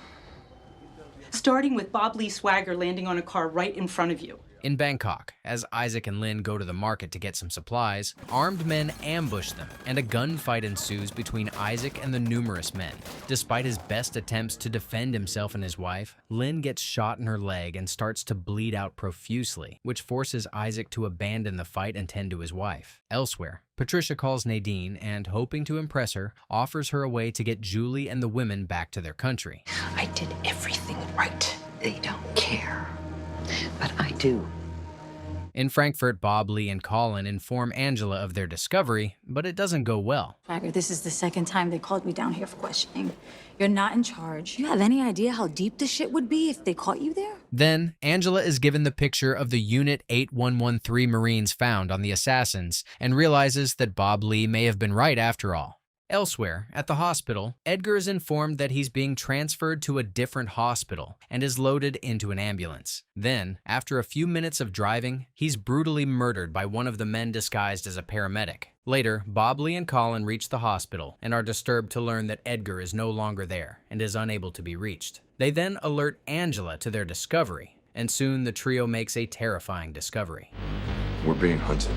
S11: Starting with Bob Lee Swagger landing on a car right in front of you.
S1: In Bangkok, as Isaac and Lynn go to the market to get some supplies, armed men ambush them, and a gunfight ensues between Isaac and the numerous men. Despite his best attempts to defend himself and his wife, Lynn gets shot in her leg and starts to bleed out profusely, which forces Isaac to abandon the fight and tend to his wife. Elsewhere, Patricia calls Nadine and, hoping to impress her, offers her a way to get Julie and the women back to their country.
S22: I did everything right. They don't care. But I do.
S1: In Frankfurt, Bob Lee and Colin inform Angela of their discovery, but it doesn't go well.
S7: Swagger, this is the second time they called me down here for questioning. You're not in charge. You have any idea how deep this shit would be if they caught you there?
S1: Then, Angela is given the picture of the Unit 8113 Marines found on the assassins and realizes that Bob Lee may have been right after all. Elsewhere, at the hospital, Edgar is informed that he's being transferred to a different hospital and is loaded into an ambulance. Then, after a few minutes of driving, he's brutally murdered by one of the men disguised as a paramedic. Later, Bob Lee and Colin reach the hospital and are disturbed to learn that Edgar is no longer there and is unable to be reached. They then alert Angela to their discovery, and soon the trio makes a terrifying discovery.
S5: We're being hunted.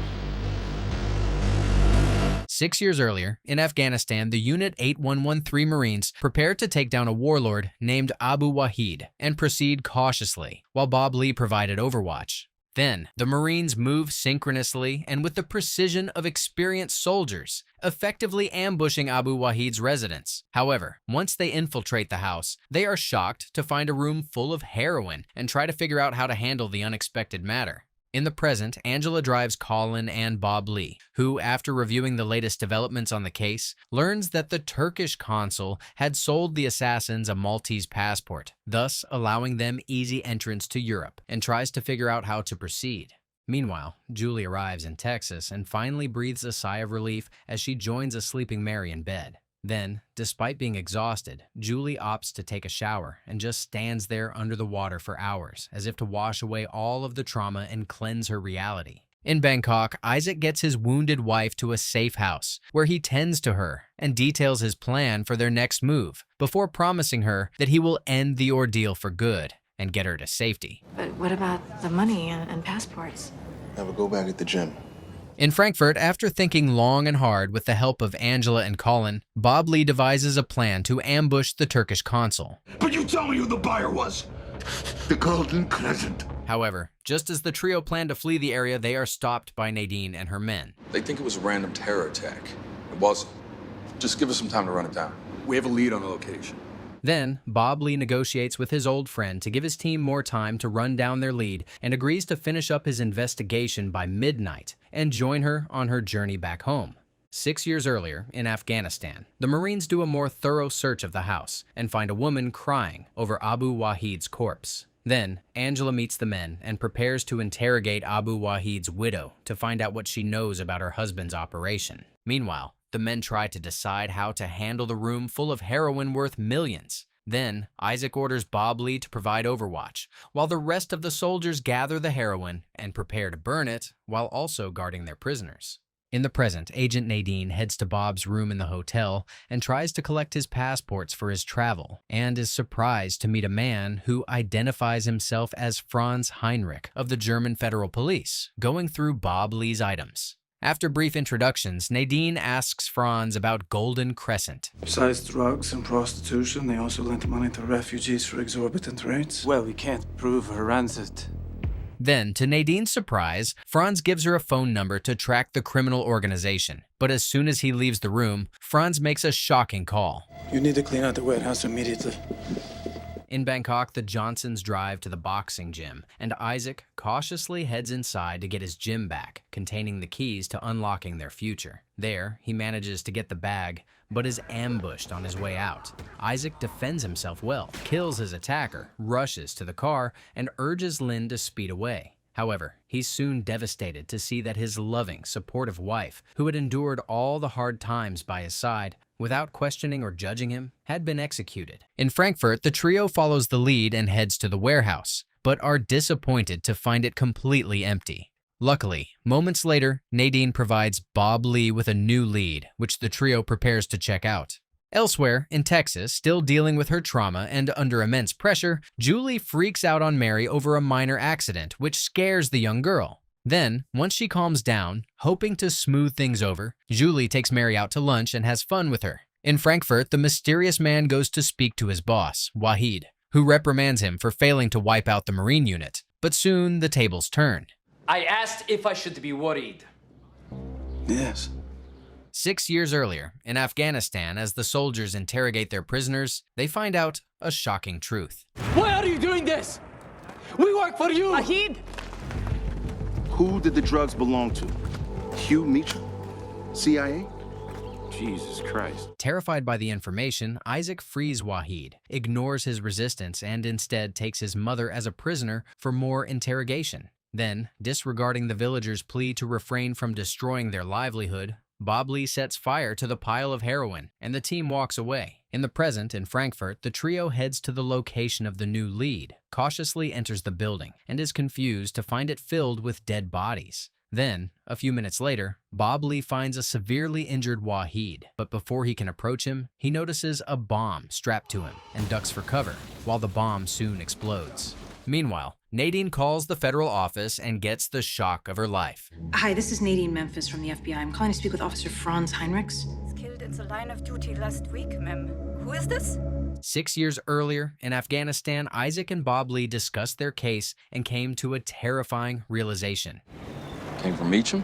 S1: 6 years earlier, in Afghanistan, the Unit 8113 Marines prepared to take down a warlord named Abu Wahid and proceed cautiously, while Bob Lee provided overwatch. Then, the Marines move synchronously and with the precision of experienced soldiers, effectively ambushing Abu Wahid's residence. However, once they infiltrate the house, they are shocked to find a room full of heroin and try to figure out how to handle the unexpected matter. In the present, Angela drives Colin and Bob Lee, who, after reviewing the latest developments on the case, learns that the Turkish consul had sold the assassins a Maltese passport, thus allowing them easy entrance to Europe, and tries to figure out how to proceed. Meanwhile, Julie arrives in Texas and finally breathes a sigh of relief as she joins a sleeping Mary in bed. Then, despite being exhausted, Julie opts to take a shower and just stands there under the water for hours, as if to wash away all of the trauma and cleanse her reality. In Bangkok, Isaac gets his wounded wife to a safe house, where he tends to her and details his plan for their next move, before promising her that he will end the ordeal for good and get her to safety.
S10: But what about the money and passports?
S14: Have a go back at the gym.
S1: In Frankfurt, after thinking long and hard with the help of Angela and Colin, Bob Lee devises a plan to ambush the Turkish consul.
S14: But you tell me who the buyer was. The Golden Crescent.
S1: However, just as the trio plan to flee the area, they are stopped by Nadine and her men.
S2: They think it was a random terror attack. It wasn't. Just give us some time to run it down.
S14: We have a lead on the location.
S1: Then, Bob Lee negotiates with his old friend to give his team more time to run down their lead and agrees to finish up his investigation by midnight and join her on her journey back home. 6 years earlier, in Afghanistan, the Marines do a more thorough search of the house and find a woman crying over Abu Wahid's corpse. Then, Angela meets the men and prepares to interrogate Abu Wahid's widow to find out what she knows about her husband's operation. Meanwhile, the men try to decide how to handle the room full of heroin worth millions. Then, Isaac orders Bob Lee to provide overwatch, while the rest of the soldiers gather the heroin and prepare to burn it, while also guarding their prisoners. In the present, Agent Nadine heads to Bob's room in the hotel and tries to collect his passports for his travel, and is surprised to meet a man who identifies himself as Franz Heinrich of the German Federal Police, going through Bob Lee's items. After brief introductions, Nadine asks Franz about Golden Crescent.
S21: Besides drugs and prostitution, they also lent money to refugees for exorbitant rates.
S23: Well, we can't prove her runs it.
S1: Then, to Nadine's surprise, Franz gives her a phone number to track the criminal organization. But as soon as he leaves the room, Franz makes a shocking call.
S21: You need to clean out the warehouse immediately.
S1: In Bangkok, the Johnsons drive to the boxing gym, and Isaac cautiously heads inside to get his gym back, containing the keys to unlocking their future. There, he manages to get the bag, but is ambushed on his way out. Isaac defends himself well, kills his attacker, rushes to the car, and urges Lynn to speed away. However, he's soon devastated to see that his loving, supportive wife, who had endured all the hard times by his side, without questioning or judging him, had been executed. In Frankfurt, the trio follows the lead and heads to the warehouse, but are disappointed to find it completely empty. Luckily, moments later, Nadine provides Bob Lee with a new lead, which the trio prepares to check out. Elsewhere, in Texas, still dealing with her trauma and under immense pressure, Julie freaks out on Mary over a minor accident, which scares the young girl. Then, once she calms down, hoping to smooth things over, Julie takes Mary out to lunch and has fun with her. In Frankfurt, the mysterious man goes to speak to his boss, Wahid, who reprimands him for failing to wipe out the Marine unit. But soon, the tables turn.
S16: I asked if I should be worried.
S21: Yes.
S1: 6 years earlier, in Afghanistan, as the soldiers interrogate their prisoners, they find out a shocking truth.
S16: Why are you doing this? We work for you!
S10: Wahid!
S12: Who did the drugs belong to? Hugh Meacham? CIA?
S21: Jesus Christ.
S1: Terrified by the information, Isaac frees Wahid, ignores his resistance, and instead takes his mother as a prisoner for more interrogation. Then, disregarding the villagers' plea to refrain from destroying their livelihood, Bob Lee sets fire to the pile of heroin, and the team walks away. In the present, in Frankfurt, the trio heads to the location of the new lead, cautiously enters the building, and is confused to find it filled with dead bodies. Then, a few minutes later, Bob Lee finds a severely injured Wahid, but before he can approach him, he notices a bomb strapped to him and ducks for cover, while the bomb soon explodes. Meanwhile, Nadine calls the federal office and gets the shock of her life.
S10: Hi, this is Nadine Memphis from the FBI. I'm calling to speak with Officer Franz Heinrichs.
S18: Killed in the line of duty last week, ma'am. Who is this?
S1: 6 years earlier, in Afghanistan, Isaac and Bob Lee discussed their case and came to a terrifying realization.
S5: Came from Meacham?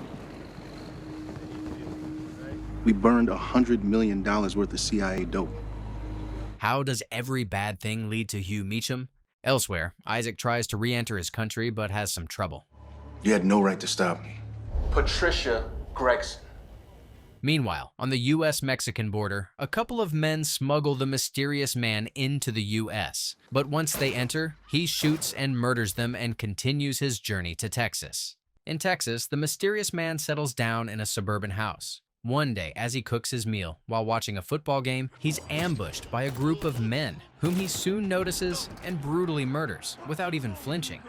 S12: We burned $100 million worth of CIA dope.
S1: How does every bad thing lead to Hugh Meacham? Elsewhere, Isaac tries to re-enter his country but has some trouble.
S12: You had no right to stop me.
S16: Patricia Gregson.
S1: Meanwhile, on the U.S.-Mexican border, a couple of men smuggle the mysterious man into the U.S. But once they enter, he shoots and murders them and continues his journey to Texas. In Texas, the mysterious man settles down in a suburban house. One day, as he cooks his meal while watching a football game, he's ambushed by a group of men, whom he soon notices and brutally murders without even flinching.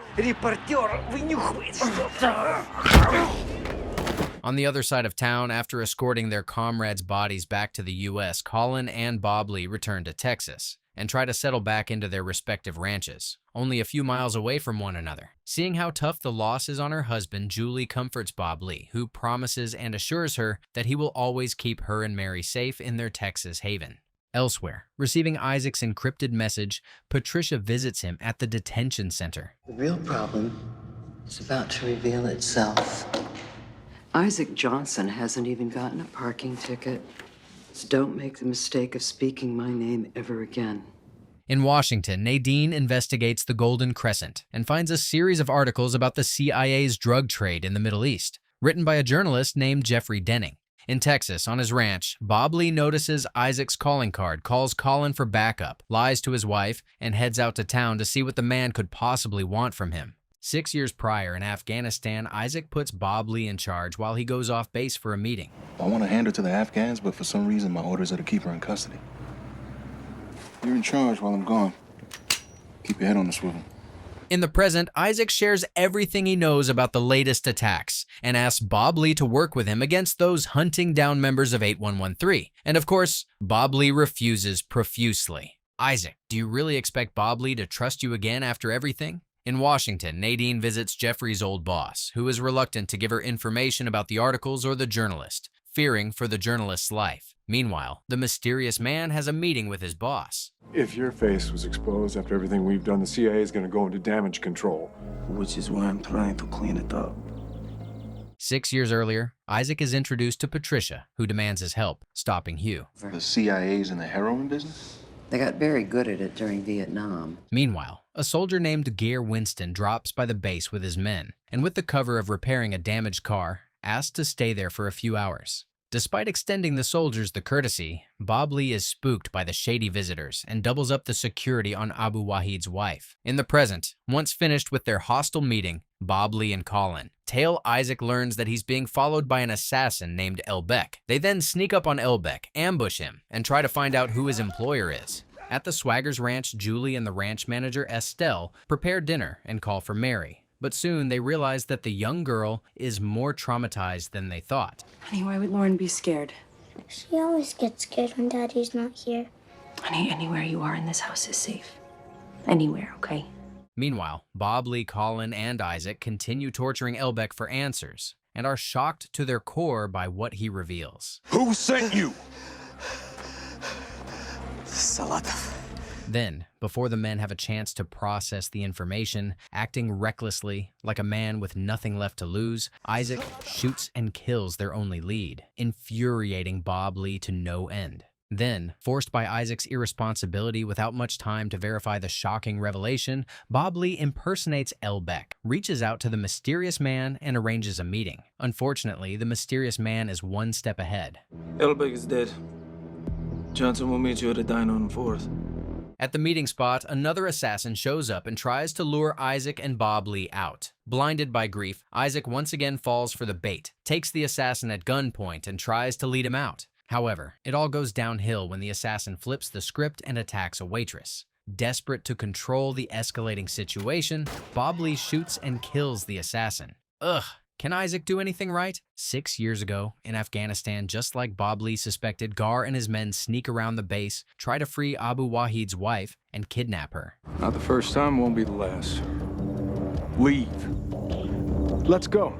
S1: On the other side of town, after escorting their comrades' bodies back to the U.S., Colin and Bob Lee return to Texas and try to settle back into their respective ranches, only a few miles away from one another. Seeing how tough the loss is on her husband, Julie comforts Bob Lee, who promises and assures her that he will always keep her and Mary safe in their Texas haven. Elsewhere, receiving Isaac's encrypted message, Patricia visits him at the detention center.
S22: The real problem is about to reveal itself. Isaac Johnson hasn't even gotten a parking ticket. So don't make the mistake of speaking my name ever again.
S1: In Washington, Nadine investigates the Golden Crescent and finds a series of articles about the CIA's drug trade in the Middle East, written by a journalist named Jeffrey Denning. In Texas, on his ranch, Bob Lee notices Isaac's calling card, calls Colin for backup, lies to his wife, and heads out to town to see what the man could possibly want from him. 6 years prior in Afghanistan, Isaac puts Bob Lee in charge while he goes off base for a meeting.
S12: I want to hand her to the Afghans, but for some reason my orders are to keep her in custody. You're in charge while I'm gone. Keep your head on the swivel.
S1: In the present, Isaac shares everything he knows about the latest attacks and asks Bob Lee to work with him against those hunting down members of 8113. And of course, Bob Lee refuses profusely. Isaac, do you really expect Bob Lee to trust you again after everything? In Washington, Nadine visits Jeffrey's old boss, who is reluctant to give her information about the articles or the journalist, fearing for the journalist's life. Meanwhile, the mysterious man has a meeting with his boss.
S17: If your face was exposed after everything we've done, the CIA is going to go into damage control.
S21: Which is why I'm trying to clean it up.
S1: 6 years earlier, Isaac is introduced to Patricia, who demands his help, stopping Hugh.
S12: The CIA's in the heroin business?
S22: They got very good at it during Vietnam.
S1: Meanwhile, a soldier named Gear Winston drops by the base with his men, and with the cover of repairing a damaged car, asked to stay there for a few hours. Despite extending the soldiers the courtesy, Bob Lee is spooked by the shady visitors and doubles up the security on Abu Wahid's wife. In the present, once finished with their hostile meeting, Bob Lee and Colin, Tail Isaac learns that he's being followed by an assassin named Elbeck. They then sneak up on Elbeck, ambush him, and try to find out who his employer is. At the Swaggers Ranch, Julie and the ranch manager Estelle prepare dinner and call for Mary. But soon they realize that the young girl is more traumatized than they thought.
S10: Honey, why would Lauren be scared?
S3: She always gets scared when Daddy's not here.
S10: Honey, anywhere you are in this house is safe. Anywhere, okay?
S1: Meanwhile, Bob Lee, Colin, and Isaac continue torturing Elbeck for answers and are shocked to their core by what he reveals.
S2: Who sent you?
S6: Salatov.
S1: Then, before the men have a chance to process the information, acting recklessly, like a man with nothing left to lose, Isaac shoots and kills their only lead, infuriating Bob Lee to no end. Then, forced by Isaac's irresponsibility without much time to verify the shocking revelation, Bob Lee impersonates Elbeck, reaches out to the mysterious man, and arranges a meeting. Unfortunately, the mysterious man is one step ahead.
S21: Elbeck is dead. Johnson will meet you at a diner on 4th.
S1: At the meeting spot, another assassin shows up and tries to lure Isaac and Bob Lee out. Blinded by grief, Isaac once again falls for the bait, takes the assassin at gunpoint, and tries to lead him out. However, it all goes downhill when the assassin flips the script and attacks a waitress. Desperate to control the escalating situation, Bob Lee shoots and kills the assassin. Ugh. Can Isaac do anything right? 6 years ago, in Afghanistan, just like Bob Lee suspected, Gar and his men sneak around the base, try to free Abu Wahid's wife, and kidnap her.
S14: Not the first time, won't be the last. Leave. Let's go.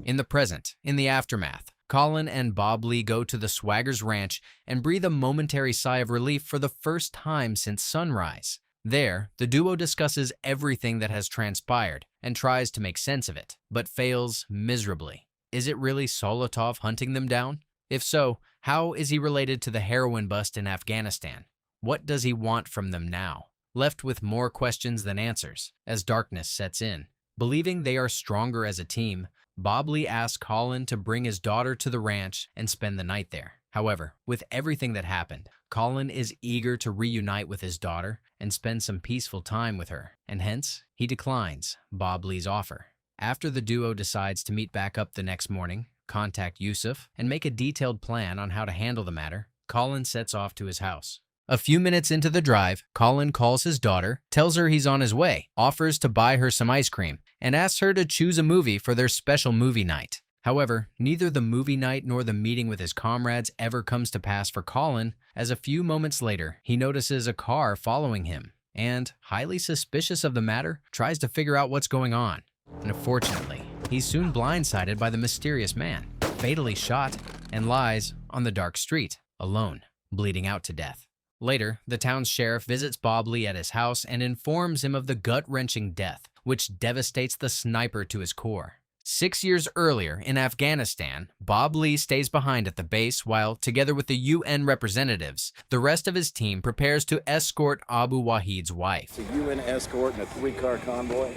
S1: In the present, in the aftermath, Colin and Bob Lee go to the Swaggers Ranch and breathe a momentary sigh of relief for the first time since sunrise. There, the duo discusses everything that has transpired and tries to make sense of it, but fails miserably. Is it really Salatov hunting them down? If so, how is he related to the heroin bust in Afghanistan? What does he want from them now? Left with more questions than answers, as darkness sets in. Believing they are stronger as a team, Bob Lee asks Colin to bring his daughter to the ranch and spend the night there. However, with everything that happened, Colin is eager to reunite with his daughter and spend some peaceful time with her, and hence, he declines Bob Lee's offer. After the duo decides to meet back up the next morning, contact Yusuf, and make a detailed plan on how to handle the matter, Colin sets off to his house. A few minutes into the drive, Colin calls his daughter, tells her he's on his way, offers to buy her some ice cream, and asks her to choose a movie for their special movie night. However, neither the movie night nor the meeting with his comrades ever comes to pass for Colin, as a few moments later, he notices a car following him, and, highly suspicious of the matter, tries to figure out what's going on. And unfortunately, he's soon blindsided by the mysterious man, fatally shot, and lies on the dark street, alone, bleeding out to death. Later, the town's sheriff visits Bob Lee at his house and informs him of the gut-wrenching death, which devastates the sniper to his core. 6 years earlier, in Afghanistan, Bob Lee stays behind at the base while, together with the UN representatives, the rest of his team prepares to escort Abu Wahid's wife.
S12: It's a UN escort and a 3-car convoy.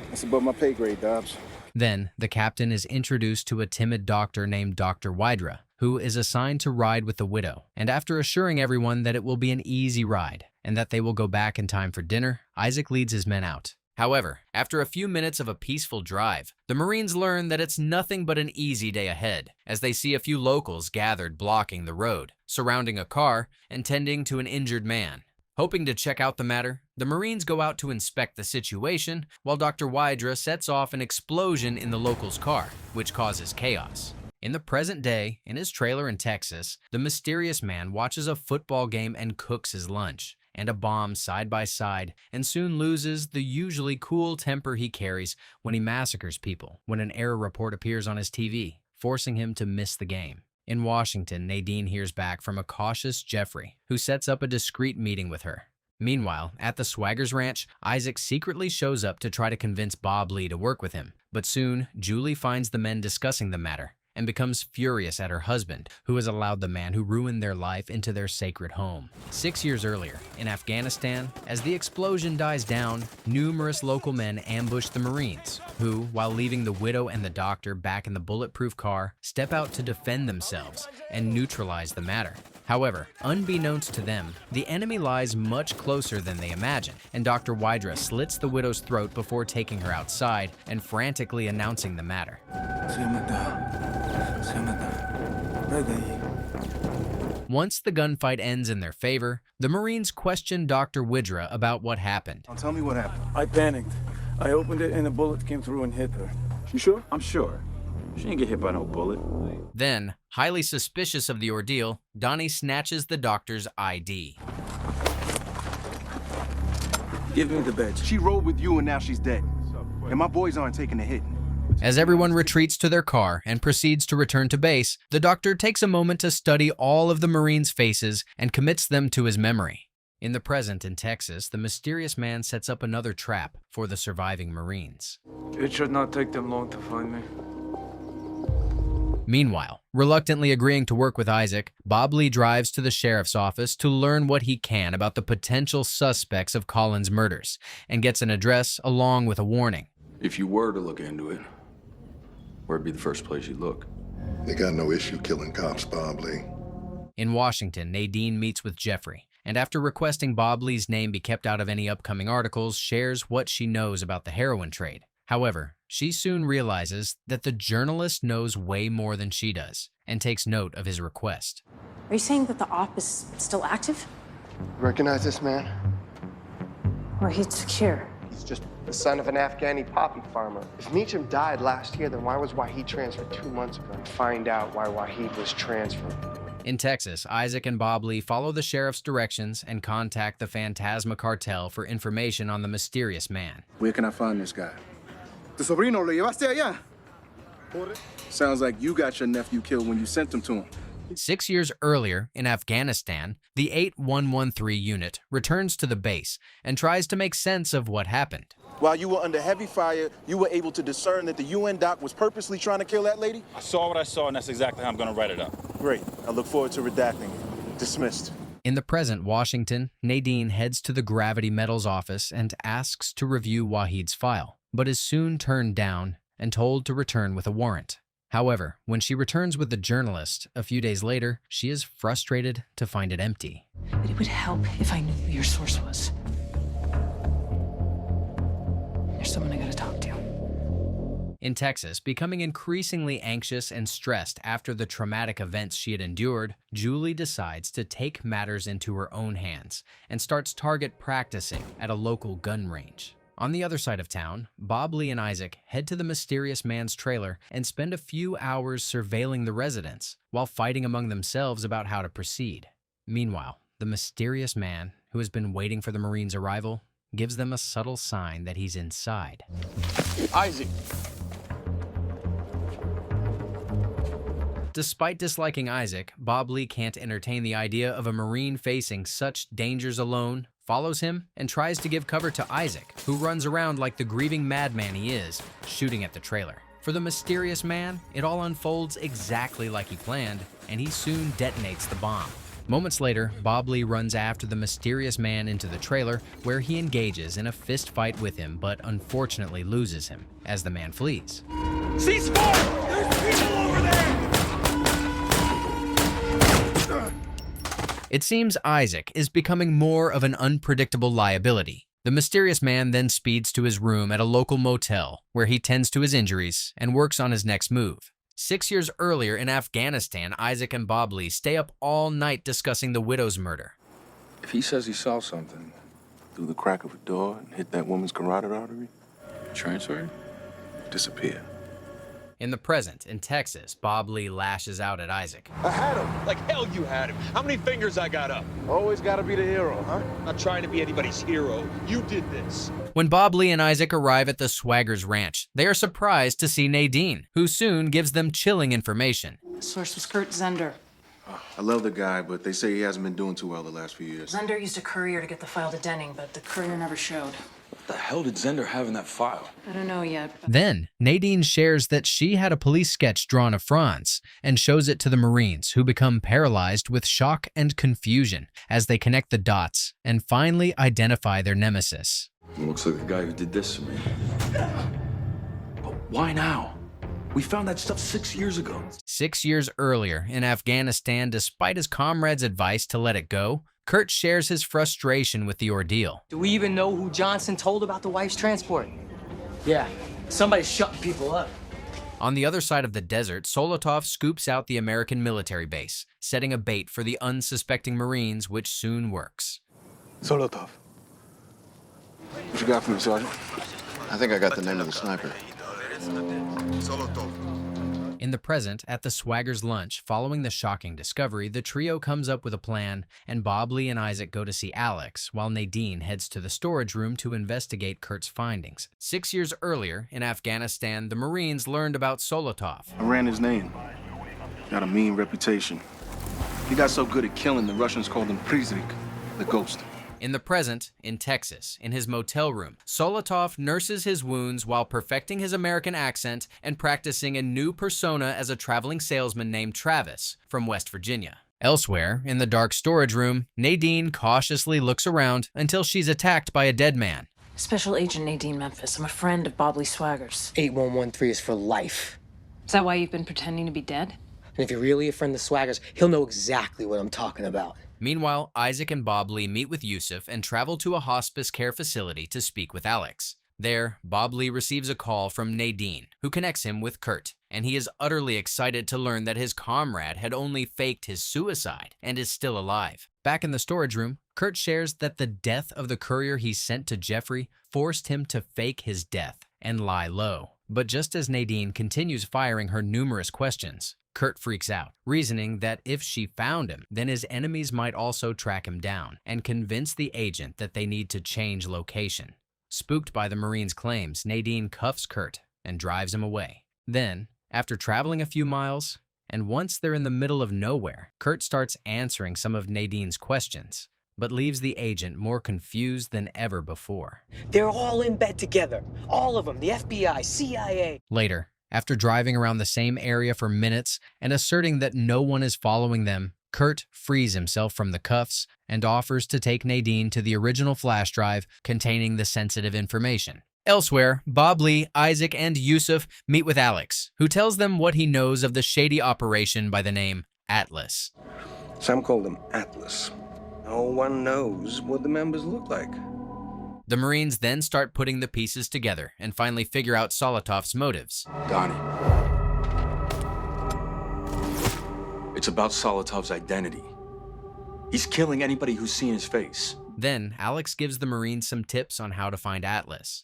S12: That's above my pay grade, Dobbs.
S1: Then, the captain is introduced to a timid doctor named Dr. Wydra, who is assigned to ride with the widow. And after assuring everyone that it will be an easy ride and that they will go back in time for dinner, Isaac leads his men out. However, after a few minutes of a peaceful drive, the Marines learn that it's nothing but an easy day ahead, as they see a few locals gathered blocking the road, surrounding a car, and tending to an injured man. Hoping to check out the matter, the Marines go out to inspect the situation, while Dr. Wydra sets off an explosion in the locals' car, which causes chaos. In the present day, in his trailer in Texas, the mysterious man watches a football game and cooks his lunch and a bomb side by side, and soon loses the usually cool temper he carries when he massacres people when an error report appears on his TV, forcing him to miss the game. In Washington, Nadine hears back from a cautious Jeffrey, who sets up a discreet meeting with her. Meanwhile, at the Swaggers Ranch, Isaac secretly shows up to try to convince Bob Lee to work with him, but soon, Julie finds the men discussing the matter and becomes furious at her husband, who has allowed the man who ruined their life into their sacred home. 6 years earlier, in Afghanistan, as the explosion dies down, numerous local men ambush the Marines, who, while leaving the widow and the doctor back in the bulletproof car, step out to defend themselves and neutralize the matter. However, unbeknownst to them, the enemy lies much closer than they imagine, and Dr. Wydra slits the widow's throat before taking her outside and frantically announcing the matter. Once the gunfight ends in their favor, the Marines question Dr. Wydra about what happened.
S12: Now tell me what happened.
S21: I panicked. I opened it and a bullet came through and hit her.
S12: You sure?
S21: I'm sure. She didn't get hit by no bullet.
S1: Then, highly suspicious of the ordeal, Donnie snatches the doctor's ID.
S21: Give me the badge.
S12: She rode with you and now she's dead. And my boys aren't taking the hit.
S1: As everyone retreats to their car and proceeds to return to base, the doctor takes a moment to study all of the Marines' faces and commits them to his memory. In the present in Texas, the mysterious man sets up another trap for the surviving Marines.
S21: It should not take them long to find me.
S1: Meanwhile, reluctantly agreeing to work with Isaac, Bob Lee drives to the sheriff's office to learn what he can about the potential suspects of Collins' murders, and gets an address along with a warning.
S5: If you were to look into it, where'd be the first place you'd look?
S4: They got no issue killing cops, Bob Lee.
S1: In Washington, Nadine meets with Jeffrey, and after requesting Bob Lee's name be kept out of any upcoming articles, shares what she knows about the heroin trade. However, she soon realizes that the journalist knows way more than she does, and takes note of his request.
S10: Are you saying that the op is still active?
S9: Recognize this man?
S10: Or he's secure?
S9: He's just the son of an Afghani poppy farmer. If Meacham died last year, then why was Wahid transferred 2 months ago? And find out why Wahid was transferred.
S1: In Texas, Isaac and Bob Lee follow the sheriff's directions and contact the Phantasma cartel for information on the mysterious man.
S12: Where can I find this guy? Tu sobrino lo llevaste allá? Sounds like you got your nephew killed when you sent him to him.
S1: 6 years earlier, in Afghanistan, the 8113 unit returns to the base and tries to make sense of what happened.
S12: While you were under heavy fire, you were able to discern that the UN doc was purposely trying to kill that lady?
S15: I saw what I saw, and that's exactly how I'm going to write it up.
S12: Great. I look forward to redacting it. Dismissed.
S1: In the present Washington, Nadine heads to the Gravity Metals office and asks to review Wahid's file, but is soon turned down and told to return with a warrant. However, when she returns with the journalist a few days later, she is frustrated to find it empty.
S10: But it would help if I knew who your source was. There's someone I gotta talk to.
S1: In Texas, becoming increasingly anxious and stressed after the traumatic events she had endured, Julie decides to take matters into her own hands and starts target practicing at a local gun range. On the other side of town, Bob Lee and Isaac head to the mysterious man's trailer and spend a few hours surveilling the residence while fighting among themselves about how to proceed. Meanwhile, the mysterious man, who has been waiting for the Marines' arrival, gives them a subtle sign that he's inside.
S14: Isaac.
S1: Despite disliking Isaac, Bob Lee can't entertain the idea of a Marine facing such dangers alone, follows him, and tries to give cover to Isaac, who runs around like the grieving madman he is, shooting at the trailer. For the mysterious man, it all unfolds exactly like he planned, and he soon detonates the bomb. Moments later, Bob Lee runs after the mysterious man into the trailer, where he engages in a fist fight with him, but unfortunately loses him, as the man flees.
S14: Cease fire! There's people over there!
S1: It seems Isaac is becoming more of an unpredictable liability. The mysterious man then speeds to his room at a local motel, where he tends to his injuries and works on his next move. 6 years earlier in Afghanistan, Isaac and Bob Lee stay up all night discussing the widow's murder.
S5: If he says he saw something
S12: Through the crack of a door and hit that woman's carotid artery?
S5: transferred,
S12: Disappear.
S1: In the present, in Texas, Bob Lee lashes out at Isaac.
S14: I had him. Like hell you had him. How many fingers I got up?
S9: Always gotta be the hero, huh?
S14: Not trying to be anybody's hero. You did this.
S1: When Bob Lee and Isaac arrive at the Swaggers Ranch, they are surprised to see Nadine, who soon gives them chilling information.
S10: The source was Kurt Zender.
S12: I love the guy, but they say he hasn't been doing too well the last few years.
S10: Zender used a courier to get the file to Denning, but the courier never showed.
S14: the hell did Zender have in that file?
S10: I don't know yet.
S1: Then, Nadine shares that she had a police sketch drawn of Franz and shows it to the Marines, who become paralyzed with shock and confusion as they connect the dots and finally identify their nemesis.
S14: It looks like the guy who did this to me. But why now? We found that stuff 6 years ago.
S1: 6 years earlier, in Afghanistan, despite his comrades' advice to let it go, Kurt shares his frustration with the ordeal.
S16: Do we even know who Johnson told about the wife's transport? Yeah, somebody's shutting people up.
S1: On the other side of the desert, Solotov scoops out the American military base, setting a bait for the unsuspecting Marines, which soon works.
S12: Solotov. What you got for me, Sergeant?
S4: I think I got the name of the sniper.
S1: In the present, at the Swagger's lunch, following the shocking discovery, the trio comes up with a plan, and Bob Lee and Isaac go to see Alex, while Nadine heads to the storage room to investigate Kurt's findings. 6 years earlier, in Afghanistan, the Marines learned about Solotov.
S12: I ran his name. Got a mean reputation. He got so good at killing, the Russians called him Prizrik, the ghost.
S1: In the present, in Texas, in his motel room, Solotov nurses his wounds while perfecting his American accent and practicing a new persona as a traveling salesman named Travis from West Virginia. Elsewhere, in the dark storage room, Nadine cautiously looks around until she's attacked by a dead man.
S10: Special Agent Nadine Memphis. I'm a friend of Bob Lee Swagger's.
S16: 8113 is for life.
S10: Is that why you've been pretending to be dead?
S16: And if you're really a friend of Swagger's, he'll know exactly what I'm talking about.
S1: Meanwhile, Isaac and Bob Lee meet with Yusuf and travel to a hospice care facility to speak with Alex. There, Bob Lee receives a call from Nadine, who connects him with Kurt, and he is utterly excited to learn that his comrade had only faked his suicide and is still alive. Back in the storage room, Kurt shares that the death of the courier he sent to Jeffrey forced him to fake his death and lie low. But just as Nadine continues firing her numerous questions, Kurt freaks out, reasoning that if she found him, then his enemies might also track him down and convince the agent that they need to change location. Spooked by the Marine's claims, Nadine cuffs Kurt and drives him away. Then, after traveling a few miles, and once they're in the middle of nowhere, Kurt starts answering some of Nadine's questions, but leaves the agent more confused than ever before.
S16: They're all in bed together. All of them. The FBI, CIA.
S1: Later, after driving around the same area for minutes and asserting that no one is following them, Kurt frees himself from the cuffs and offers to take Nadine to the original flash drive containing the sensitive information. Elsewhere, Bob Lee, Isaac, and Yusuf meet with Alex, who tells them what he knows of the shady operation by the name Atlas.
S5: Some call them Atlas. No one knows what the members look like.
S1: The Marines then start putting the pieces together and finally figure out Solotov's motives.
S14: Donnie. It's about Solotov's identity. He's killing anybody who's seen his face.
S1: Then, Alex gives the Marines some tips on how to find Atlas.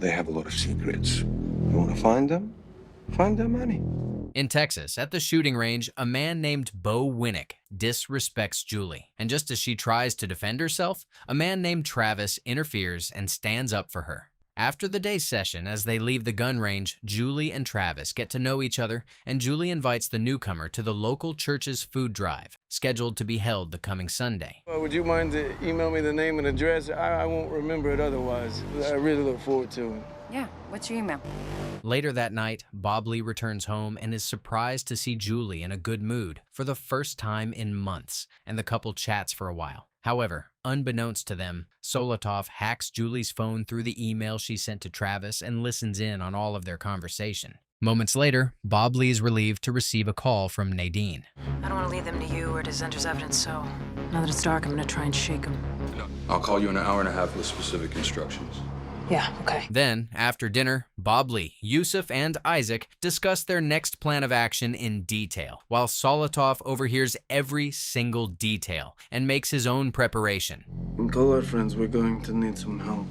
S5: They have a lot of secrets. You want to find them? Find their money.
S1: In Texas, at the shooting range, a man named Bo Winnick disrespects Julie. And just as she tries to defend herself, a man named Travis interferes and stands up for her. After the day's session, as they leave the gun range, Julie and Travis get to know each other, and Julie invites the newcomer to the local church's food drive, scheduled to be held the coming Sunday.
S21: Would you mind to email me the name and address? I won't remember it otherwise. I really look forward to it.
S10: Yeah, what's your email?
S1: Later that night, Bob Lee returns home and is surprised to see Julie in a good mood for the first time in months, and the couple chats for a while. However, unbeknownst to them, Solotov hacks Julie's phone through the email she sent to Travis and listens in on all of their conversation. Moments later, Bob Lee is relieved to receive a call from Nadine.
S10: I don't want to lead them to you or to Zender's evidence, so now that it's dark, I'm going to try and shake them.
S14: I'll call you in an hour and a half with specific instructions.
S10: Yeah, okay.
S1: Then, after dinner, Bob Lee, Yusuf, and Isaac discuss their next plan of action in detail, while Solotov overhears every single detail and makes his own preparation.
S21: Call our friends, we're going to need some help.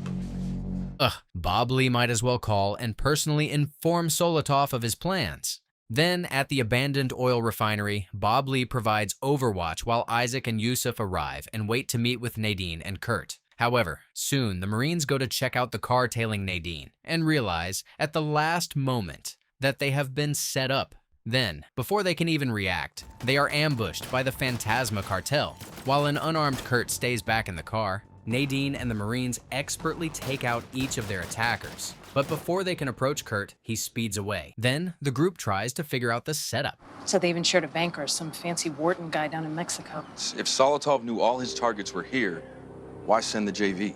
S1: Bob Lee might as well call and personally inform Solotov of his plans. Then, at the abandoned oil refinery, Bob Lee provides overwatch while Isaac and Yusuf arrive and wait to meet with Nadine and Kurt. However, soon the Marines go to check out the car tailing Nadine and realize at the last moment that they have been set up. Then, before they can even react, they are ambushed by the Phantasma cartel. While an unarmed Kurt stays back in the car, Nadine and the Marines expertly take out each of their attackers. But before they can approach Kurt, he speeds away. Then, the group tries to figure out the setup.
S10: So they even shared a banker, some fancy Wharton guy down in Mexico.
S14: If Solotov knew all his targets were here, why send the JV?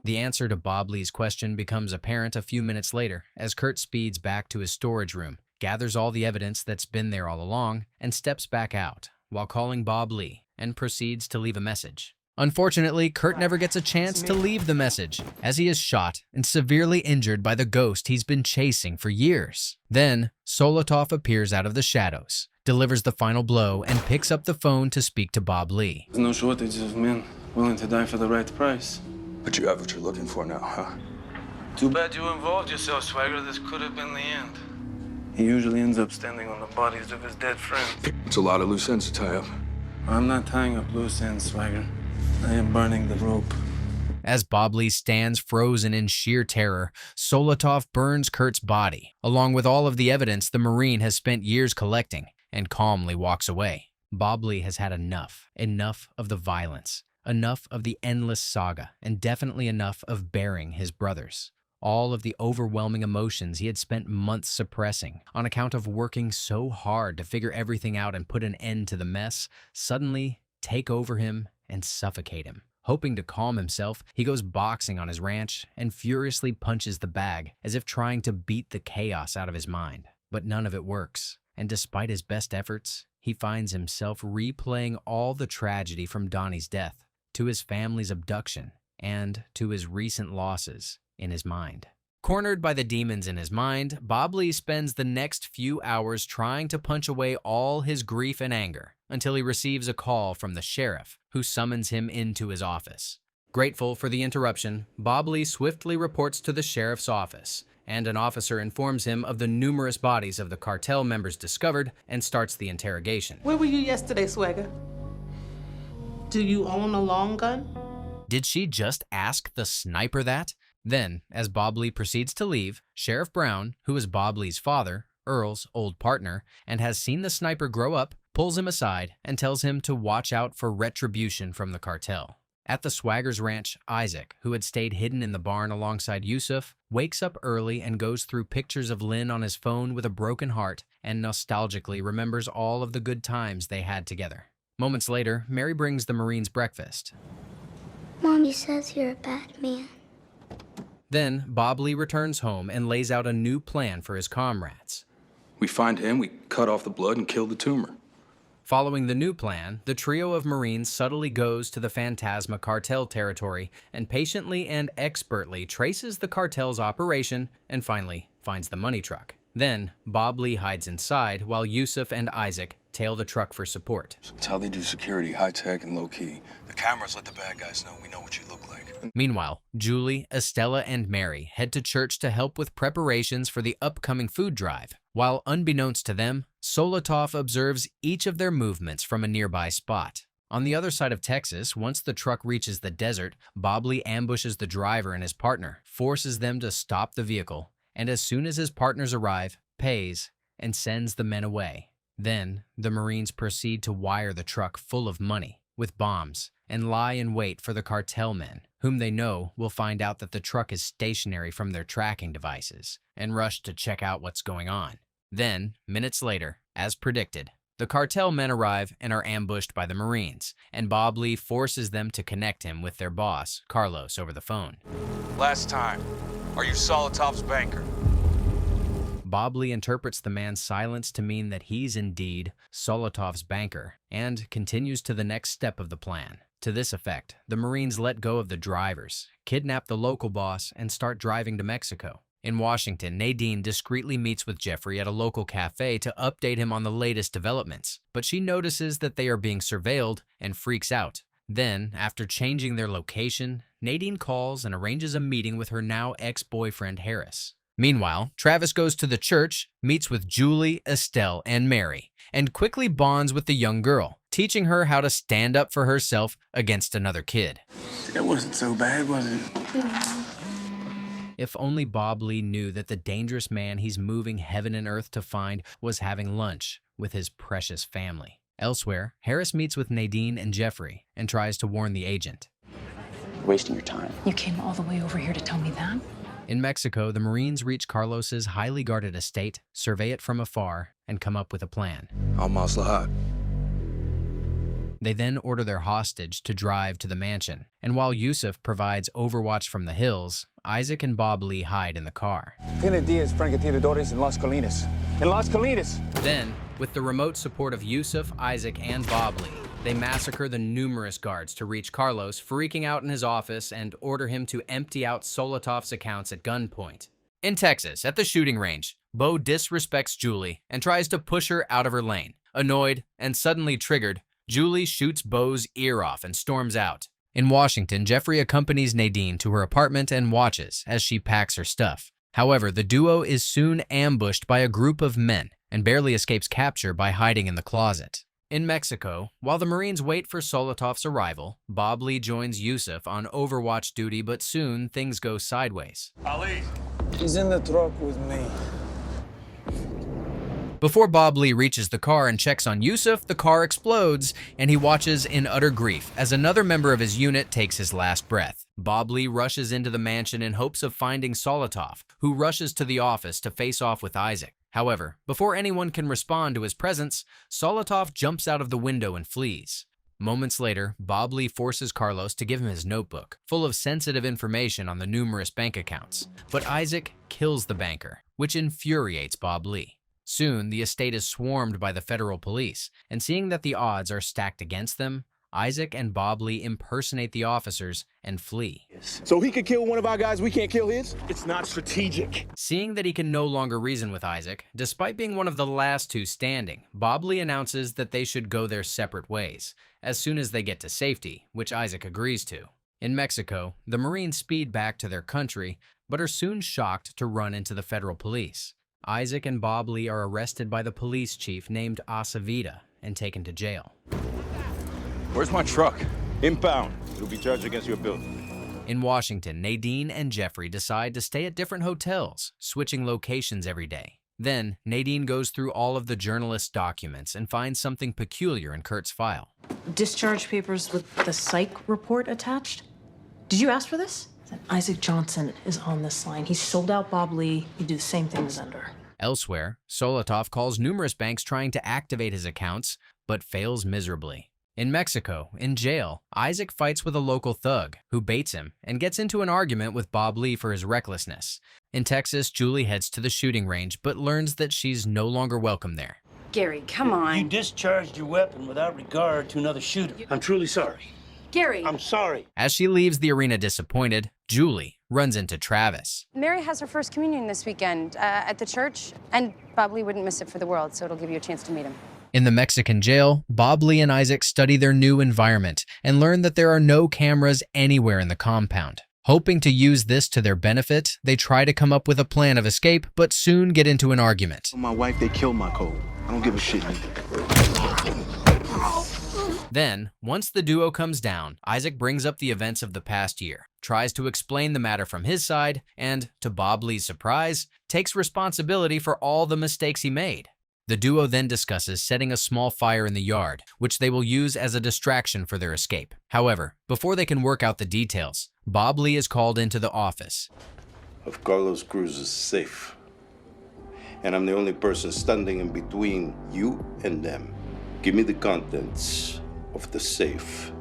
S1: The answer to Bob Lee's question becomes apparent a few minutes later as Kurt speeds back to his storage room, gathers all the evidence that's been there all along, and steps back out while calling Bob Lee and proceeds to leave a message. Unfortunately, Kurt never gets a chance to leave the message, as he is shot and severely injured by the ghost he's been chasing for years. Then, Solotov appears out of the shadows, delivers the final blow, and picks up the phone to speak to Bob Lee.
S21: There's no shortage of men willing to die for the right price.
S14: But you have what you're looking for now, huh?
S21: Too bad you involved yourself, Swagger. This could have been the end. He usually ends up standing on the bodies of his dead friends.
S14: It's a lot of loose ends to tie up.
S21: I'm not tying up loose ends, Swagger. I am burning the rope.
S1: As Bob Lee stands frozen in sheer terror, Solotov burns Kurt's body, along with all of the evidence the Marine has spent years collecting, and calmly walks away. Bob Lee has had enough of the violence, enough of the endless saga, and definitely enough of burying his brothers. All of the overwhelming emotions he had spent months suppressing on account of working so hard to figure everything out and put an end to the mess suddenly take over him and suffocate him. Hoping to calm himself, he goes boxing on his ranch and furiously punches the bag as if trying to beat the chaos out of his mind. But none of it works, and despite his best efforts, he finds himself replaying all the tragedy from Donnie's death, to his family's abduction, and to his recent losses in his mind. Cornered by the demons in his mind, Bob Lee spends the next few hours trying to punch away all his grief and anger until he receives a call from the sheriff, who summons him into his office. Grateful for the interruption, Bob Lee swiftly reports to the sheriff's office, and an officer informs him of the numerous bodies of the cartel members discovered and starts the interrogation.
S8: Where were you yesterday, Swagger? Do you own a long gun?
S1: Did she just ask the sniper that? Then, as Bob Lee proceeds to leave, Sheriff Brown, who is Bob Lee's father, Earl's old partner, and has seen the sniper grow up, pulls him aside and tells him to watch out for retribution from the cartel. At the Swagger's ranch, Isaac, who had stayed hidden in the barn alongside Yusuf, wakes up early and goes through pictures of Lynn on his phone with a broken heart and nostalgically remembers all of the good times they had together. Moments later, Mary brings the Marines breakfast.
S3: Mommy says you're a bad man.
S1: Then, Bob Lee returns home and lays out a new plan for his comrades.
S14: We find him, we cut off the blood and kill the tumor.
S1: Following the new plan, the trio of Marines subtly goes to the Phantasma cartel territory and patiently and expertly traces the cartel's operation and finally finds the money truck. Then, Bob Lee hides inside while Yusuf and Isaac tail the truck for support.
S14: It's how they do security, high-tech and low-key. The cameras let the bad guys know we know what you look like.
S1: Meanwhile, Julie, Estella, and Mary head to church to help with preparations for the upcoming food drive, while unbeknownst to them, Solotov observes each of their movements from a nearby spot. On the other side of Texas, once the truck reaches the desert, Bob Lee ambushes the driver and his partner, forces them to stop the vehicle, and as soon as his partners arrive, pays, and sends the men away. Then, the Marines proceed to wire the truck full of money, with bombs, and lie in wait for the cartel men, whom they know will find out that the truck is stationary from their tracking devices, and rush to check out what's going on. Then, minutes later, as predicted, the cartel men arrive and are ambushed by the Marines, and Bob Lee forces them to connect him with their boss, Carlos, over the phone.
S2: Last time, are you Solotov's banker?
S1: Bob Lee interprets the man's silence to mean that he's indeed Solotov's banker and continues to the next step of the plan. To this effect, the Marines let go of the drivers, kidnap the local boss, and start driving to Mexico. In Washington, Nadine discreetly meets with Jeffrey at a local cafe to update him on the latest developments, but she notices that they are being surveilled and freaks out. Then, after changing their location, Nadine calls and arranges a meeting with her now ex-boyfriend Harris. Meanwhile, Travis goes to the church, meets with Julie, Estelle, and Mary, and quickly bonds with the young girl, teaching her how to stand up for herself against another kid.
S21: It wasn't so bad, was it?
S1: If only Bob Lee knew that the dangerous man he's moving heaven and earth to find was having lunch with his precious family. Elsewhere, Harris meets with Nadine and Jeffrey and tries to warn the agent.
S6: You're wasting your time.
S10: You came all the way over here to tell me that?
S1: In Mexico, the Marines reach Carlos's highly guarded estate, survey it from afar, and come up with a plan.
S5: Al-Maslahat.
S1: They then order their hostage to drive to the mansion, and while Yusuf provides overwatch from the hills, Isaac and Bob Lee hide in the car.
S13: Tiene días francotiradores en Las Colinas. En Las Colinas!
S1: Then, with the remote support of Yusuf, Isaac, and Bob Lee, they massacre the numerous guards to reach Carlos, freaking out in his office, and order him to empty out Solotov's accounts at gunpoint. In Texas, at the shooting range, Bo disrespects Julie and tries to push her out of her lane. Annoyed and suddenly triggered, Julie shoots Bo's ear off and storms out. In Washington, Jeffrey accompanies Nadine to her apartment and watches as she packs her stuff. However, the duo is soon ambushed by a group of men and barely escapes capture by hiding in the closet. In Mexico, while the Marines wait for Solotov's arrival, Bob Lee joins Yusuf on overwatch duty, but soon things go sideways.
S13: Ali! He's in the truck with me.
S1: Before Bob Lee reaches the car and checks on Yusuf, the car explodes, and he watches in utter grief as another member of his unit takes his last breath. Bob Lee rushes into the mansion in hopes of finding Solotov, who rushes to the office to face off with Isaac. However, before anyone can respond to his presence, Solotov jumps out of the window and flees. Moments later, Bob Lee forces Carlos to give him his notebook, full of sensitive information on the numerous bank accounts. But Isaac kills the banker, which infuriates Bob Lee. Soon, the estate is swarmed by the federal police, and seeing that the odds are stacked against them, Isaac and Bob Lee impersonate the officers and flee.
S13: So he could kill one of our guys, we can't kill his? It's not strategic.
S1: Seeing that he can no longer reason with Isaac, despite being one of the last two standing, Bob Lee announces that they should go their separate ways, as soon as they get to safety, which Isaac agrees to. In Mexico, the Marines speed back to their country, but are soon shocked to run into the federal police. Isaac and Bob Lee are arrested by the police chief named Acevita and taken to jail.
S15: Where's my truck? Impound. You'll be charged against your bill.
S1: In Washington, Nadine and Jeffrey decide to stay at different hotels, switching locations every day. Then, Nadine goes through all of the journalist's documents and finds something peculiar in Kurt's file.
S10: Discharge papers with the psych report attached? Did you ask for this? Isaac Johnson is on this line. He sold out Bob Lee. He'd do the same thing to Zender.
S1: Elsewhere, Solotov calls numerous banks trying to activate his accounts, but fails miserably. In Mexico, in jail, Isaac fights with a local thug who baits him and gets into an argument with Bob Lee for his recklessness. In Texas, Julie heads to the shooting range but learns that she's no longer welcome there.
S19: Gary, come on.
S20: You discharged your weapon without regard to another shooter. I'm truly sorry.
S19: Gary.
S20: I'm sorry.
S1: As she leaves the arena disappointed, Julie runs into Travis.
S19: Mary has her first communion this weekend at the church, and Bob Lee wouldn't miss it for the world, so it'll give you a chance to meet him.
S1: In the Mexican jail, Bob Lee and Isaac study their new environment and learn that there are no cameras anywhere in the compound. Hoping to use this to their benefit, they try to come up with a plan of escape, but soon get into an argument.
S12: My wife, they killed my code. I don't give a shit.
S1: Then, once the duo comes down, Isaac brings up the events of the past year, tries to explain the matter from his side, and, to Bob Lee's surprise, takes responsibility for all the mistakes he made. The duo then discusses setting a small fire in the yard, which they will use as a distraction for their escape. However, before they can work out the details, Bob Lee is called into the office.
S24: Of Carlos Cruz's safe. And I'm the only person standing in between you and them. Give me the contents of the safe,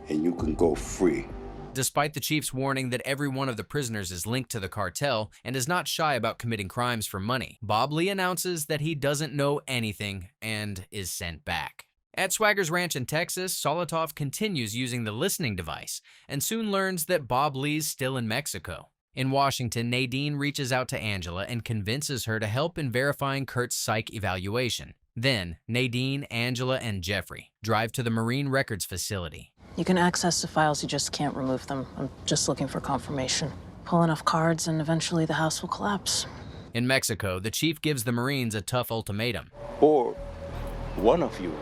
S24: and you can go free.
S1: Despite the chief's warning that every one of the prisoners is linked to the cartel and is not shy about committing crimes for money, Bob Lee announces that he doesn't know anything and is sent back. At Swagger's ranch in Texas, Solotov continues using the listening device and soon learns that Bob Lee's still in Mexico. In Washington, Nadine reaches out to Angela and convinces her to help in verifying Kurt's psych evaluation. Then, Nadine, Angela, and Jeffrey drive to the Marine Records facility.
S10: You can access the files, you just can't remove them. I'm just looking for confirmation. Pull enough cards and eventually the house will collapse.
S1: In Mexico, the chief gives the Marines a tough ultimatum.
S24: Or one of you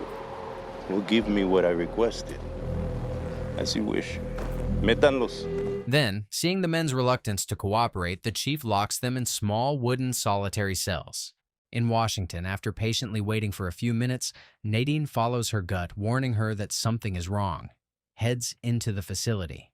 S24: will give me what I requested. As you wish. Métanlos.
S1: Then, seeing the men's reluctance to cooperate, the chief locks them in small wooden solitary cells. In Washington, after patiently waiting for a few minutes, Nadine follows her gut, warning her that something is wrong. Heads into the facility.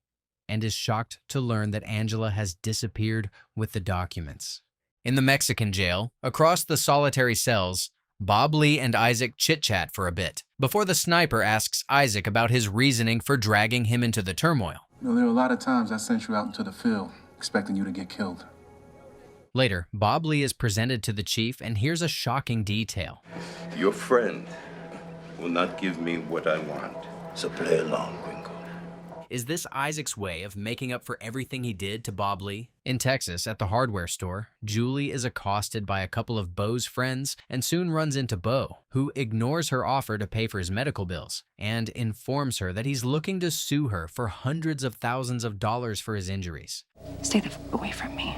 S1: and is shocked to learn that Angela has disappeared with the documents. In the Mexican jail, across the solitary cells, Bob Lee and Isaac chit-chat for a bit, before the sniper asks Isaac about his reasoning for dragging him into the turmoil.
S12: You know, there were a lot of times I sent you out into the field, expecting you to get killed.
S1: Later, Bob Lee is presented to the chief and hears a shocking detail.
S24: Your friend will not give me what I want, so play along, Gringo.
S1: Is this Isaac's way of making up for everything he did to Bob Lee? In Texas, at the hardware store, Julie is accosted by a couple of Bo's friends and soon runs into Bo, who ignores her offer to pay for his medical bills and informs her that he's looking to sue her for hundreds of thousands of dollars for his injuries.
S7: Stay the f away from me.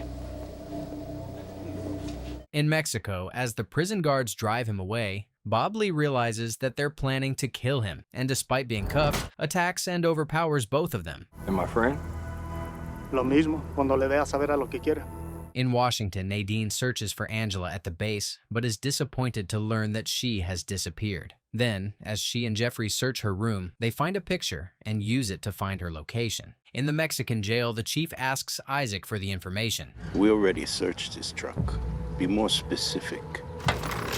S1: In Mexico, as the prison guards drive him away, Bob Lee realizes that they're planning to kill him, and despite being cuffed, attacks and overpowers both of them.
S13: And my friend?
S11: Lo mismo, cuando le dé a saber a lo que quiere.
S1: In Washington, Nadine searches for Angela at the base, but is disappointed to learn that she has disappeared. Then, as she and Jeffrey search her room, they find a picture and use it to find her location. In the Mexican jail, the chief asks Isaac for the information.
S24: We already searched this truck. Be more specific.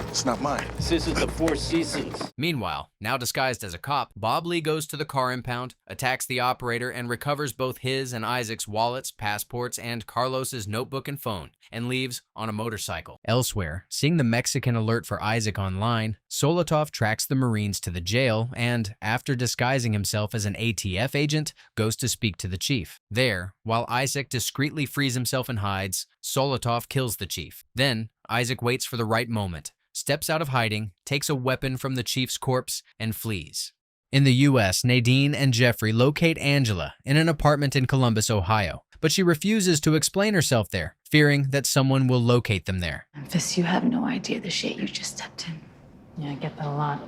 S12: It's not mine.
S20: This is the Four Seasons.
S1: Meanwhile, now disguised as a cop, Bob Lee goes to the car impound, attacks the operator, and recovers both his and Isaac's wallets, passports, and Carlos's notebook and phone, and leaves on a motorcycle. Elsewhere, seeing the Mexican alert for Isaac online, Solotov tracks the Marines to the jail and, after disguising himself as an ATF agent, goes to speak to the chief. There, while Isaac discreetly frees himself and hides, Solotov kills the chief. Then, Isaac waits for the right moment, steps out of hiding, takes a weapon from the chief's corpse, and flees. In the U.S., Nadine and Jeffrey locate Angela in an apartment in Columbus, Ohio, but she refuses to explain herself there, fearing that someone will locate them there.
S7: Memphis, you have no idea the shit you just stepped in.
S10: Yeah, I get that a lot.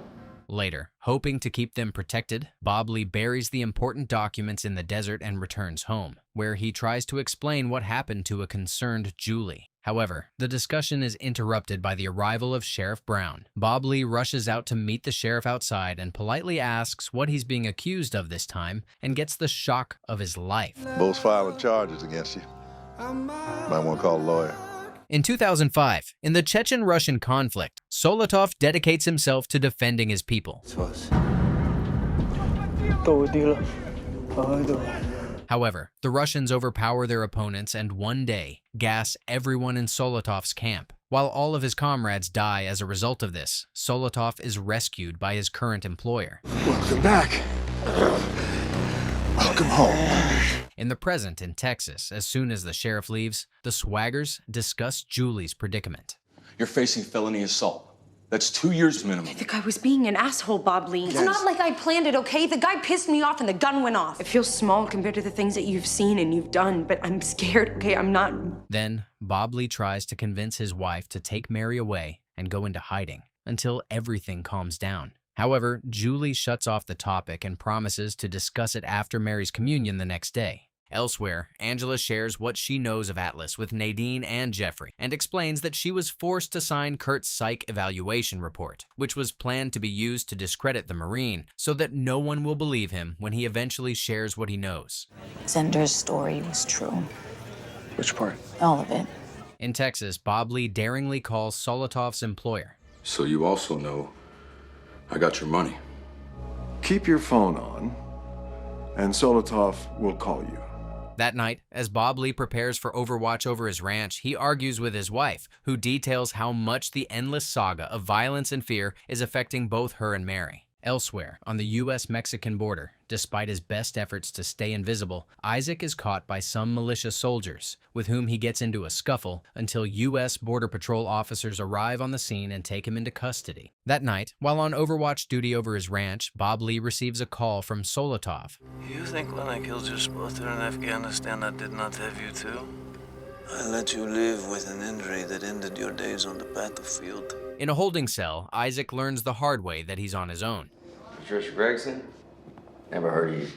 S1: Later, hoping to keep them protected, Bob Lee buries the important documents in the desert and returns home, where he tries to explain what happened to a concerned Julie. However, the discussion is interrupted by the arrival of Sheriff Brown. Bob Lee rushes out to meet the sheriff outside and politely asks what he's being accused of this time and gets the shock of his life.
S4: Both filing charges against you. Might want to call a lawyer.
S1: In 2005, in the Chechen-Russian conflict, Solotov dedicates himself to defending his people. However, the Russians overpower their opponents and one day gas everyone in Solotov's camp. While all of his comrades die as a result of this, Solotov is rescued by his current employer.
S12: Welcome back. Welcome home.
S1: In the present, in Texas, as soon as the sheriff leaves, the Swaggers discuss Julie's predicament.
S13: You're facing felony assault. That's 2 years minimum.
S19: The guy was being an asshole, Bob Lee. It's not like I planned it, okay? The guy pissed me off and the gun went off. It feels small compared to the things that you've seen and you've done, but I'm scared, okay? I'm not...
S1: Then, Bob Lee tries to convince his wife to take Mary away and go into hiding until everything calms down. However, Julie shuts off the topic and promises to discuss it after Mary's communion the next day. Elsewhere, Angela shares what she knows of Atlas with Nadine and Jeffrey and explains that she was forced to sign Kurt's psych evaluation report, which was planned to be used to discredit the Marine so that no one will believe him when he eventually shares what he knows.
S7: Zender's story was true.
S12: Which part?
S7: All of it.
S1: In Texas, Bob Lee daringly calls Solotov's employer.
S14: So you also know I got your money.
S12: Keep your phone on, and Solotov will call you.
S1: That night, as Bob Lee prepares for Overwatch over his ranch, he argues with his wife, who details how much the endless saga of violence and fear is affecting both her and Mary. Elsewhere, on the U.S.-Mexican border, despite his best efforts to stay invisible, Isaac is caught by some militia soldiers, with whom he gets into a scuffle until U.S. Border Patrol officers arrive on the scene and take him into custody. That night, while on Overwatch duty over his ranch, Bob Lee receives a call from Solotov.
S21: You think when I killed your spotter in Afghanistan, I did not have you too? I let you live with an injury that ended your days on the battlefield.
S1: In a holding cell, Isaac learns the hard way that he's on his own.
S6: Patricia Gregson? Never heard of you.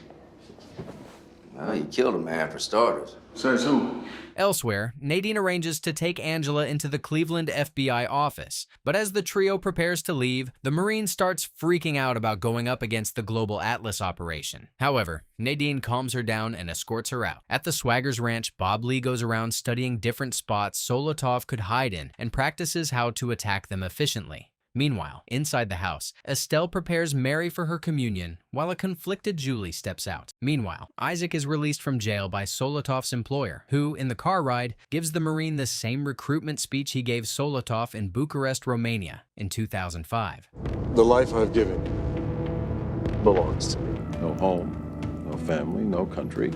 S21: Oh, you killed a man for starters.
S12: Says who?
S1: Elsewhere, Nadine arranges to take Angela into the Cleveland FBI office, but as the trio prepares to leave, the Marine starts freaking out about going up against the Global Atlas operation. However, Nadine calms her down and escorts her out. At the Swaggers Ranch, Bob Lee goes around studying different spots Solotov could hide in and practices how to attack them efficiently. Meanwhile, inside the house, Estelle prepares Mary for her communion while a conflicted Julie steps out. Meanwhile, Isaac is released from jail by Solotov's employer, who, in the car ride, gives the Marine the same recruitment speech he gave Solotov in Bucharest, Romania in 2005.
S4: The life I've given belongs to me. No home, no family, no country.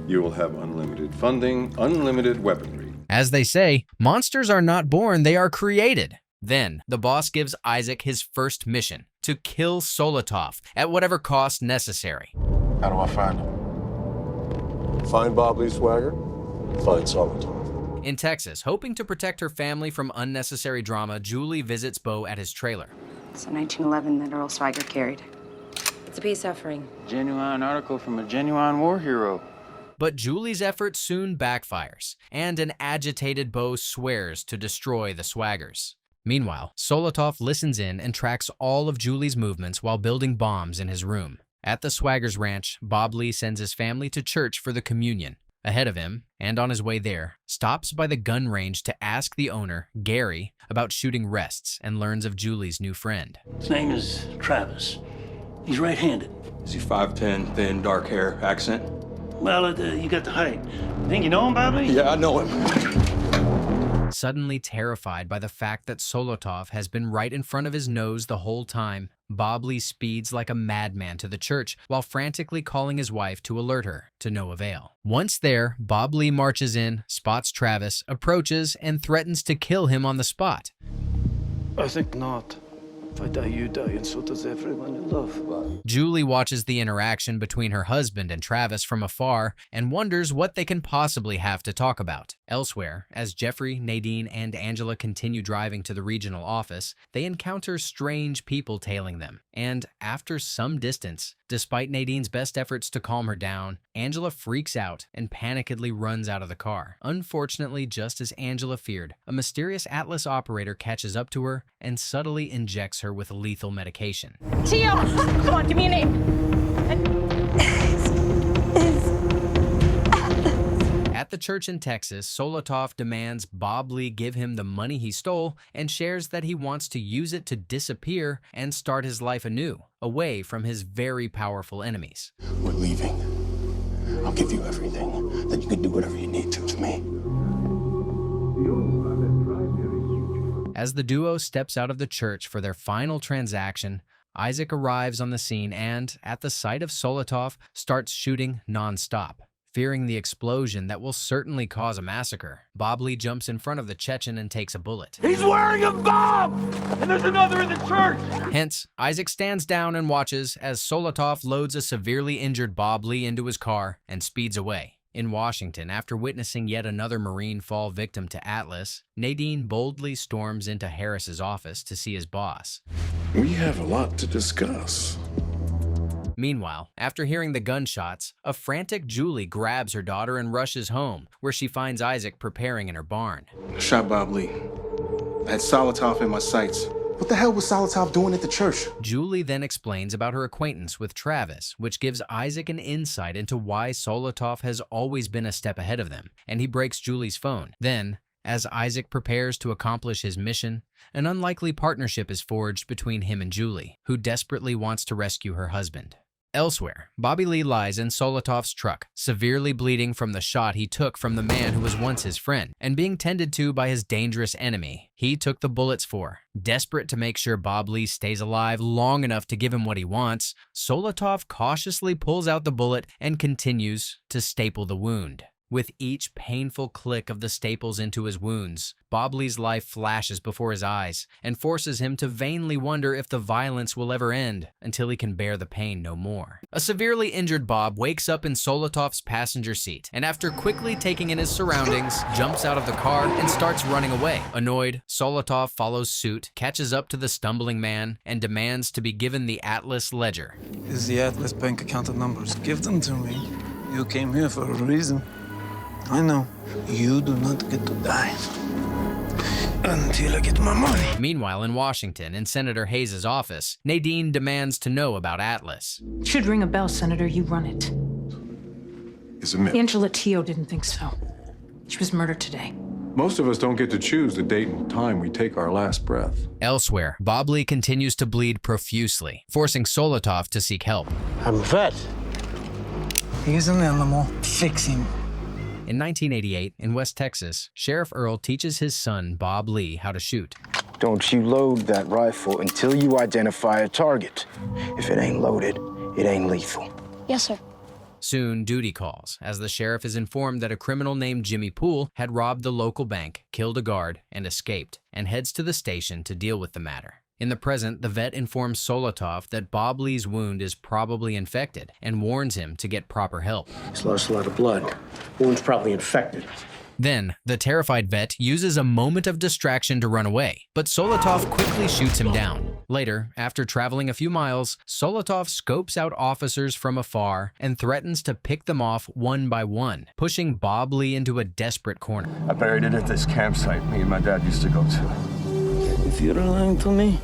S4: You will have unlimited funding, unlimited weaponry.
S1: As they say, monsters are not born, they are created. Then, the boss gives Isaac his first mission, to kill Solotov at whatever cost necessary.
S4: How do I find him? Find Bob Lee Swagger, find Solotov.
S1: In Texas, hoping to protect her family from unnecessary drama, Julie visits Bo at his trailer.
S19: It's a 1911 that Earl Swagger carried. It's a peace offering.
S20: Genuine article from a genuine war hero.
S1: But Julie's effort soon backfires, and an agitated Bo swears to destroy the Swaggers. Meanwhile, Solotov listens in and tracks all of Julie's movements while building bombs in his room. At the Swaggers Ranch, Bob Lee sends his family to church for the communion. Ahead of him, and on his way there, stops by the gun range to ask the owner, Gary, about shooting rests and learns of Julie's new friend.
S20: His name is Travis. He's right-handed.
S14: Is he 5'10", thin, dark hair, accent?
S20: Well, you got the height. Think you know him, Bob Lee?
S14: Yeah, I know him.
S1: Suddenly terrified by the fact that Solotov has been right in front of his nose the whole time, Bob Lee speeds like a madman to the church while frantically calling his wife to alert her, to no avail. Once there, Bob Lee marches in, spots Travis, approaches, and threatens to kill him on the spot.
S20: I think not. If I die, you die, and so does everyone you love.
S1: Julie watches the interaction between her husband and Travis from afar and wonders what they can possibly have to talk about. Elsewhere, as Jeffrey, Nadine, and Angela continue driving to the regional office, they encounter strange people tailing them. And after some distance, despite Nadine's best efforts to calm her down, Angela freaks out and panikedly runs out of the car. Unfortunately, just as Angela feared, a mysterious Atlas operator catches up to her and subtly injects her with lethal medication.
S19: Tio! Come on, give me a name!
S1: At the church in Texas, Solotov demands Bob Lee give him the money he stole and shares that he wants to use it to disappear and start his life anew, away from his very powerful enemies.
S12: We're leaving. I'll give you everything. Then you can do whatever you need to with me.
S1: As the duo steps out of the church for their final transaction, Isaac arrives on the scene and, at the sight of Solotov, starts shooting non-stop. Fearing the explosion that will certainly cause a massacre, Bob Lee jumps in front of the Chechen and takes a bullet.
S13: He's wearing a bomb! And there's another in the church!
S1: Hence, Isaac stands down and watches as Solotov loads a severely injured Bob Lee into his car and speeds away. In Washington, after witnessing yet another Marine fall victim to Atlas, Nadine boldly storms into Harris's office to see his boss.
S4: We have a lot to discuss.
S1: Meanwhile, after hearing the gunshots, a frantic Julie grabs her daughter and rushes home, where she finds Isaac preparing in her barn.
S12: I shot Bob Lee. I had Solotov in my sights. What the hell was Solotov doing at the church?
S1: Julie then explains about her acquaintance with Travis, which gives Isaac an insight into why Solotov has always been a step ahead of them, and he breaks Julie's phone. Then, as Isaac prepares to accomplish his mission, an unlikely partnership is forged between him and Julie, who desperately wants to rescue her husband. Elsewhere, Bobby Lee lies in Solotov's truck, severely bleeding from the shot he took from the man who was once his friend, and being tended to by his dangerous enemy he took the bullets for. Desperate to make sure Bob Lee stays alive long enough to give him what he wants, Solotov cautiously pulls out the bullet and continues to staple the wound. With each painful click of the staples into his wounds, Bob Lee's life flashes before his eyes and forces him to vainly wonder if the violence will ever end until he can bear the pain no more. A severely injured Bob wakes up in Solotov's passenger seat and, after quickly taking in his surroundings, jumps out of the car and starts running away. Annoyed, Solotov follows suit, catches up to the stumbling man, and demands to be given the Atlas ledger.
S17: Is the Atlas bank account numbers? Give them to me.
S21: You came here for a reason. I know. You do not get to die until I get my money.
S1: Meanwhile, in Washington, in Senator Hayes' office, Nadine demands to know about Atlas.
S10: Should ring a bell, Senator. You run it.
S12: It's a myth.
S10: Angela Teo didn't think so. She was murdered today.
S4: Most of us don't get to choose the date and time we take our last breath.
S1: Elsewhere, Bob Lee continues to bleed profusely, forcing Solotov to seek help.
S21: I'm a vet. He's an animal. Fix him.
S1: In 1988, in West Texas, Sheriff Earl teaches his son, Bob Lee, how to shoot.
S5: Don't you load that rifle until you identify a target. If it ain't loaded, it ain't lethal.
S3: Yes, sir.
S1: Soon, duty calls, as the sheriff is informed that a criminal named Jimmy Poole had robbed the local bank, killed a guard, and escaped, and heads to the station to deal with the matter. In the present, the vet informs Solotov that Bob Lee's wound is probably infected and warns him to get proper help.
S16: He's lost a lot of blood. Wound's probably infected.
S1: Then, the terrified vet uses a moment of distraction to run away, but Solotov quickly shoots him down. Later, after traveling a few miles, Solotov scopes out officers from afar and threatens to pick them off one by one, pushing Bob Lee into a desperate corner.
S13: I buried it at this campsite me and my dad used to go to.
S21: If you're lying to me,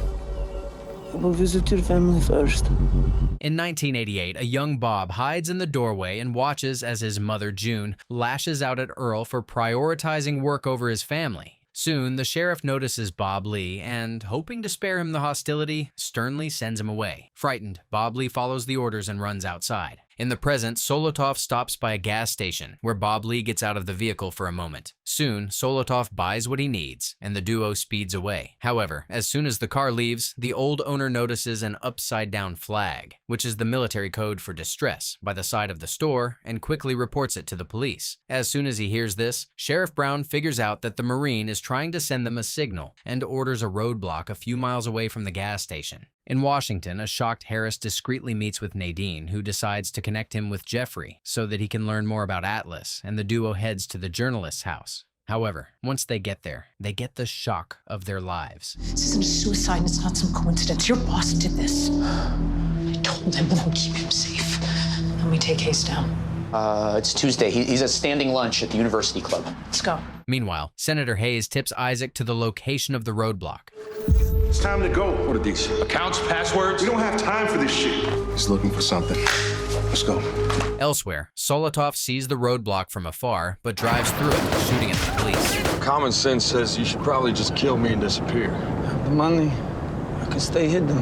S21: I will visit your family first.
S1: In 1988, a young Bob hides in the doorway and watches as his mother, June, lashes out at Earl for prioritizing work over his family. Soon, the sheriff notices Bob Lee and, hoping to spare him the hostility, sternly sends him away. Frightened, Bob Lee follows the orders and runs outside. In the present, Solotov stops by a gas station, where Bob Lee gets out of the vehicle for a moment. Soon, Solotov buys what he needs, and the duo speeds away. However, as soon as the car leaves, the old owner notices an upside-down flag, which is the military code for distress, by the side of the store, and quickly reports it to the police. As soon as he hears this, Sheriff Brown figures out that the Marine is trying to send them a signal, and orders a roadblock a few miles away from the gas station. In Washington, a shocked Harris discreetly meets with Nadine, who decides to connect him with Jeffrey so that he can learn more about Atlas, and the duo heads to the journalist's house. However, once they get there, they get the shock of their lives.
S10: This isn't a suicide, and it's not some coincidence. Your boss did this. I told him that I would keep him safe. Let me take Hayes down.
S17: It's Tuesday. He's at standing lunch at the University Club.
S10: Let's go.
S1: Meanwhile, Senator Hayes tips Isaac to the location of the roadblock.
S13: It's time to go.
S14: What are these? Accounts, passwords?
S13: We don't have time for this shit.
S12: He's looking for something. Let's go.
S1: Elsewhere, Solotov sees the roadblock from afar, but drives through it, shooting at the police.
S14: Common sense says you should probably just kill me and disappear.
S21: The money, I can stay hidden.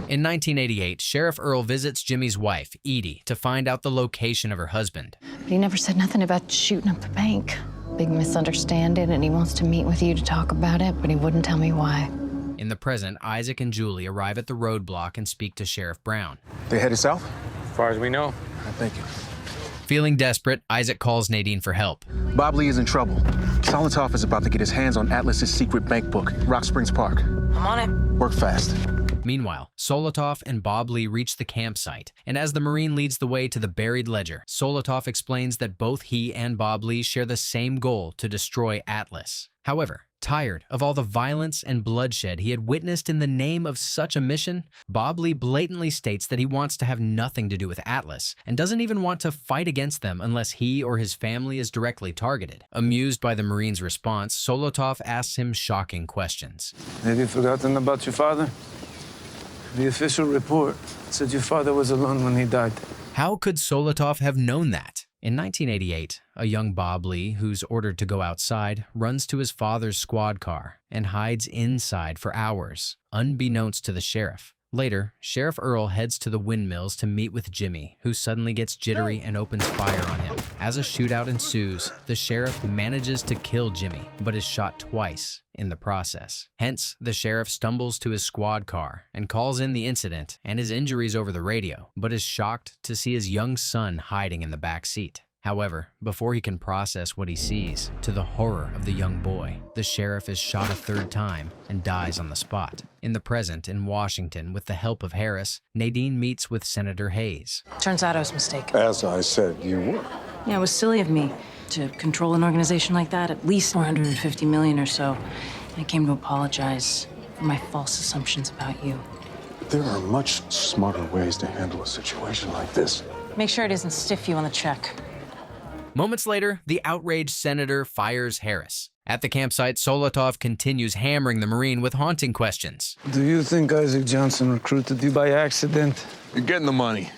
S1: In 1988, Sheriff Earl visits Jimmy's wife, Edie, to find out the location of her husband.
S7: But he never said nothing about shooting up the bank. Big misunderstanding, and he wants to meet with you to talk about it, but he wouldn't tell me why.
S1: In the present, Isaac and Julie arrive at the roadblock and speak to Sheriff Brown.
S12: They headed south?
S13: As far as we know.
S12: Thank you.
S1: Feeling desperate, Isaac calls Nadine for help.
S12: Bob Lee is in trouble. Solotov is about to get his hands on Atlas's secret bank book, Rock Springs Park.
S10: I'm on it.
S12: Work fast.
S1: Meanwhile, Solotov and Bob Lee reach the campsite, and as the Marine leads the way to the buried ledger, Solotov explains that both he and Bob Lee share the same goal to destroy Atlas. However, tired of all the violence and bloodshed he had witnessed in the name of such a mission, Bob Lee blatantly states that he wants to have nothing to do with Atlas and doesn't even want to fight against them unless he or his family is directly targeted. Amused by the Marine's response, Solotov asks him shocking questions.
S21: Have you forgotten about your father? The official report said your father was alone when he died.
S1: How could Solotov have known that? In 1988, a young Bob Lee, who's ordered to go outside, runs to his father's squad car and hides inside for hours, unbeknownst to the sheriff. Later, Sheriff Earl heads to the windmills to meet with Jimmy, who suddenly gets jittery and opens fire on him. As a shootout ensues, the sheriff manages to kill Jimmy, but is shot twice in the process. Hence, the sheriff stumbles to his squad car and calls in the incident and his injuries over the radio, but is shocked to see his young son hiding in the back seat. However, before he can process what he sees, to the horror of the young boy, the sheriff is shot a third time and dies on the spot. In the present, in Washington, with the help of Harris, Nadine meets with Senator Hayes.
S10: Turns out I was mistaken.
S4: As I said, you were.
S10: Yeah, it was silly of me to control an organization like that, at least 450 million or so. I came to apologize for my false assumptions about you.
S4: There are much smarter ways to handle a situation like this.
S10: Make sure it isn't stiffy on the check.
S1: Moments later, the outraged senator fires Harris. At the campsite, Solotov continues hammering the Marine with haunting questions.
S20: Do you think Isaac Johnson recruited you by accident?
S13: You're getting the money.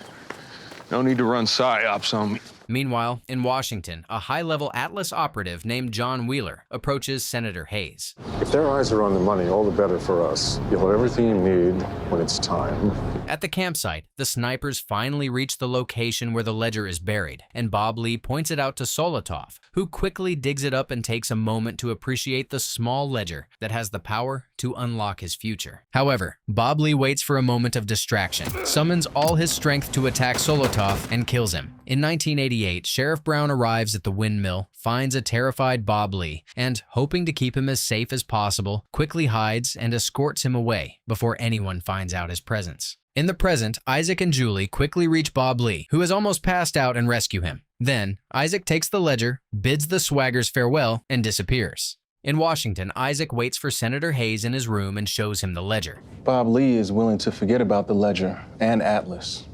S13: No need to run psyops on me.
S1: Meanwhile, in Washington, a high-level Atlas operative named John Wheeler approaches Senator Hayes.
S4: If their eyes are on the money, all the better for us. You'll have everything you need when it's time.
S1: At the campsite, the snipers finally reach the location where the ledger is buried, and Bob Lee points it out to Solotov, who quickly digs it up and takes a moment to appreciate the small ledger that has the power to unlock his future. However, Bob Lee waits for a moment of distraction, summons all his strength to attack Solotov, and kills him. In 1988, Sheriff Brown arrives at the windmill, finds a terrified Bob Lee, and, hoping to keep him as safe as possible, quickly hides and escorts him away before anyone finds out his presence. In the present, Isaac and Julie quickly reach Bob Lee, who has almost passed out, and rescue him. Then, Isaac takes the ledger, bids the swaggers farewell, and disappears. In Washington, Isaac waits for Senator Hayes in his room and shows him the ledger.
S12: Bob Lee is willing to forget about the ledger and Atlas.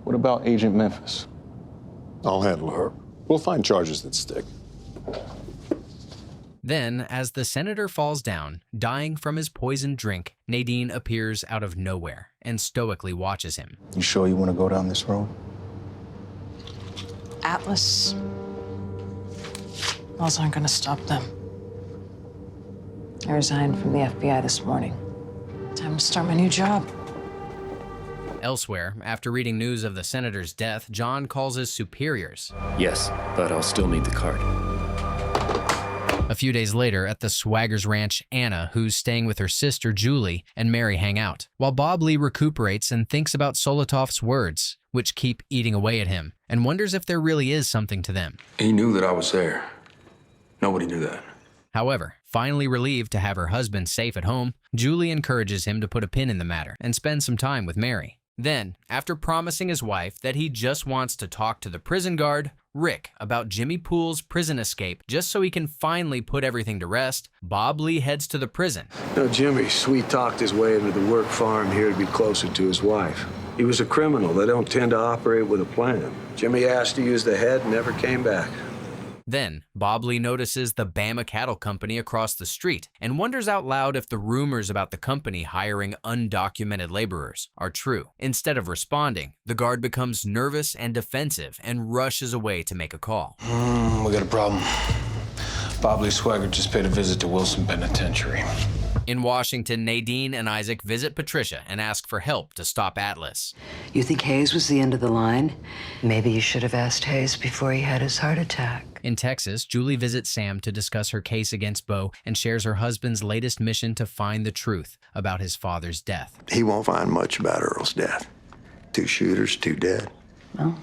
S12: What about Agent Memphis?
S4: I'll handle her. We'll find charges that stick.
S1: Then, as the senator falls down, dying from his poisoned drink, Nadine appears out of nowhere and stoically watches him.
S12: You sure you want to go down this road?
S10: Atlas. Laws aren't gonna stop them. I resigned from the FBI this morning. Time to start my new job.
S1: Elsewhere, after reading news of the senator's death, John calls his superiors.
S6: Yes, but I'll still need the card.
S1: A few days later, at the Swaggers Ranch, Anna, who's staying with her sister Julie, and Mary hang out, while Bob Lee recuperates and thinks about Solotov's words, which keep eating away at him, and wonders if there really is something to them.
S14: He knew that I was there. Nobody knew that.
S1: However, finally relieved to have her husband safe at home, Julie encourages him to put a pin in the matter and spend some time with Mary. Then, after promising his wife that he just wants to talk to the prison guard, Rick, about Jimmy Poole's prison escape just so he can finally put everything to rest, Bob Lee heads to the prison.
S5: No, Jimmy sweet-talked his way into the work farm here to be closer to his wife. He was a criminal. They don't tend to operate with a plan. Jimmy asked to use the head and never came back.
S1: Then, Bob Lee notices the Bama Cattle Company across the street and wonders out loud if the rumors about the company hiring undocumented laborers are true. Instead of responding, the guard becomes nervous and defensive and rushes away to make a call.
S5: We got a problem. Bob Lee Swagger just paid a visit to Wilson Penitentiary.
S1: In Washington, Nadine and Isaac visit Patricia and ask for help to stop Atlas.
S9: You think Hayes was the end of the line? Maybe you should have asked Hayes before he had his heart attack.
S1: In Texas, Julie visits Sam to discuss her case against Bo and shares her husband's latest mission to find the truth about his father's death.
S24: He won't find much about Earl's death. 2 shooters, 2 dead.
S9: No.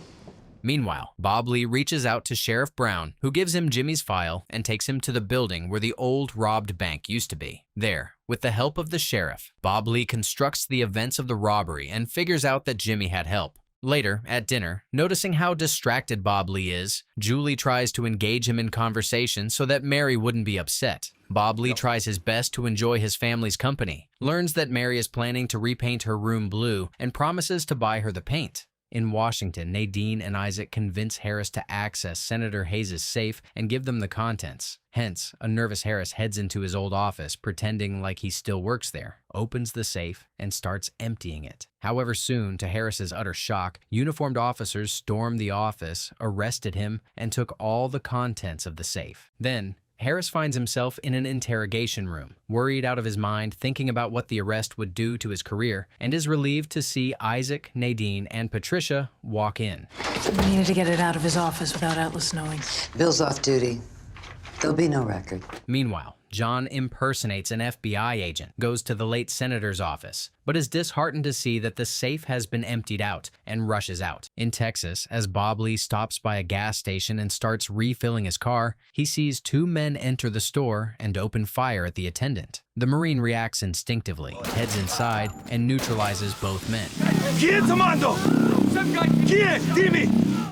S1: Meanwhile, Bob Lee reaches out to Sheriff Brown, who gives him Jimmy's file and takes him to the building where the old robbed bank used to be. There, with the help of the sheriff, Bob Lee constructs the events of the robbery and figures out that Jimmy had help. Later, at dinner, noticing how distracted Bob Lee is, Julie tries to engage him in conversation so that Mary wouldn't be upset. Bob Lee tries his best to enjoy his family's company, learns that Mary is planning to repaint her room blue, and promises to buy her the paint. In Washington, Nadine and Isaac convince Harris to access Senator Hayes' safe and give them the contents. Hence, a nervous Harris heads into his old office, pretending like he still works there, opens the safe, and starts emptying it. However, soon, to Harris's utter shock, uniformed officers stormed the office, arrested him, and took all the contents of the safe. Then, Harris finds himself in an interrogation room, worried out of his mind, thinking about what the arrest would do to his career, and is relieved to see Isaac, Nadine, and Patricia walk in.
S10: We needed to get it out of his office without Atlas knowing.
S9: Bill's off duty. There'll be no record.
S1: Meanwhile, John impersonates an FBI agent, goes to the late senator's office, but is disheartened to see that the safe has been emptied out and rushes out. In Texas, as Bob Lee stops by a gas station and starts refilling his car, he sees 2 men enter the store and open fire at the attendant. The Marine reacts instinctively, heads inside, and neutralizes both men.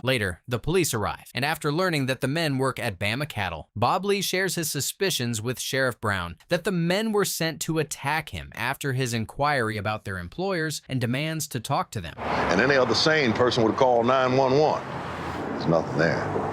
S1: Later, the police arrive, and after learning that the men work at Bama Cattle, Bob Lee shares his suspicions with Sheriff Brown that the men were sent to attack him after his inquiry about their employers and demands to talk to them.
S8: And any other sane person would have called 911. There's nothing there.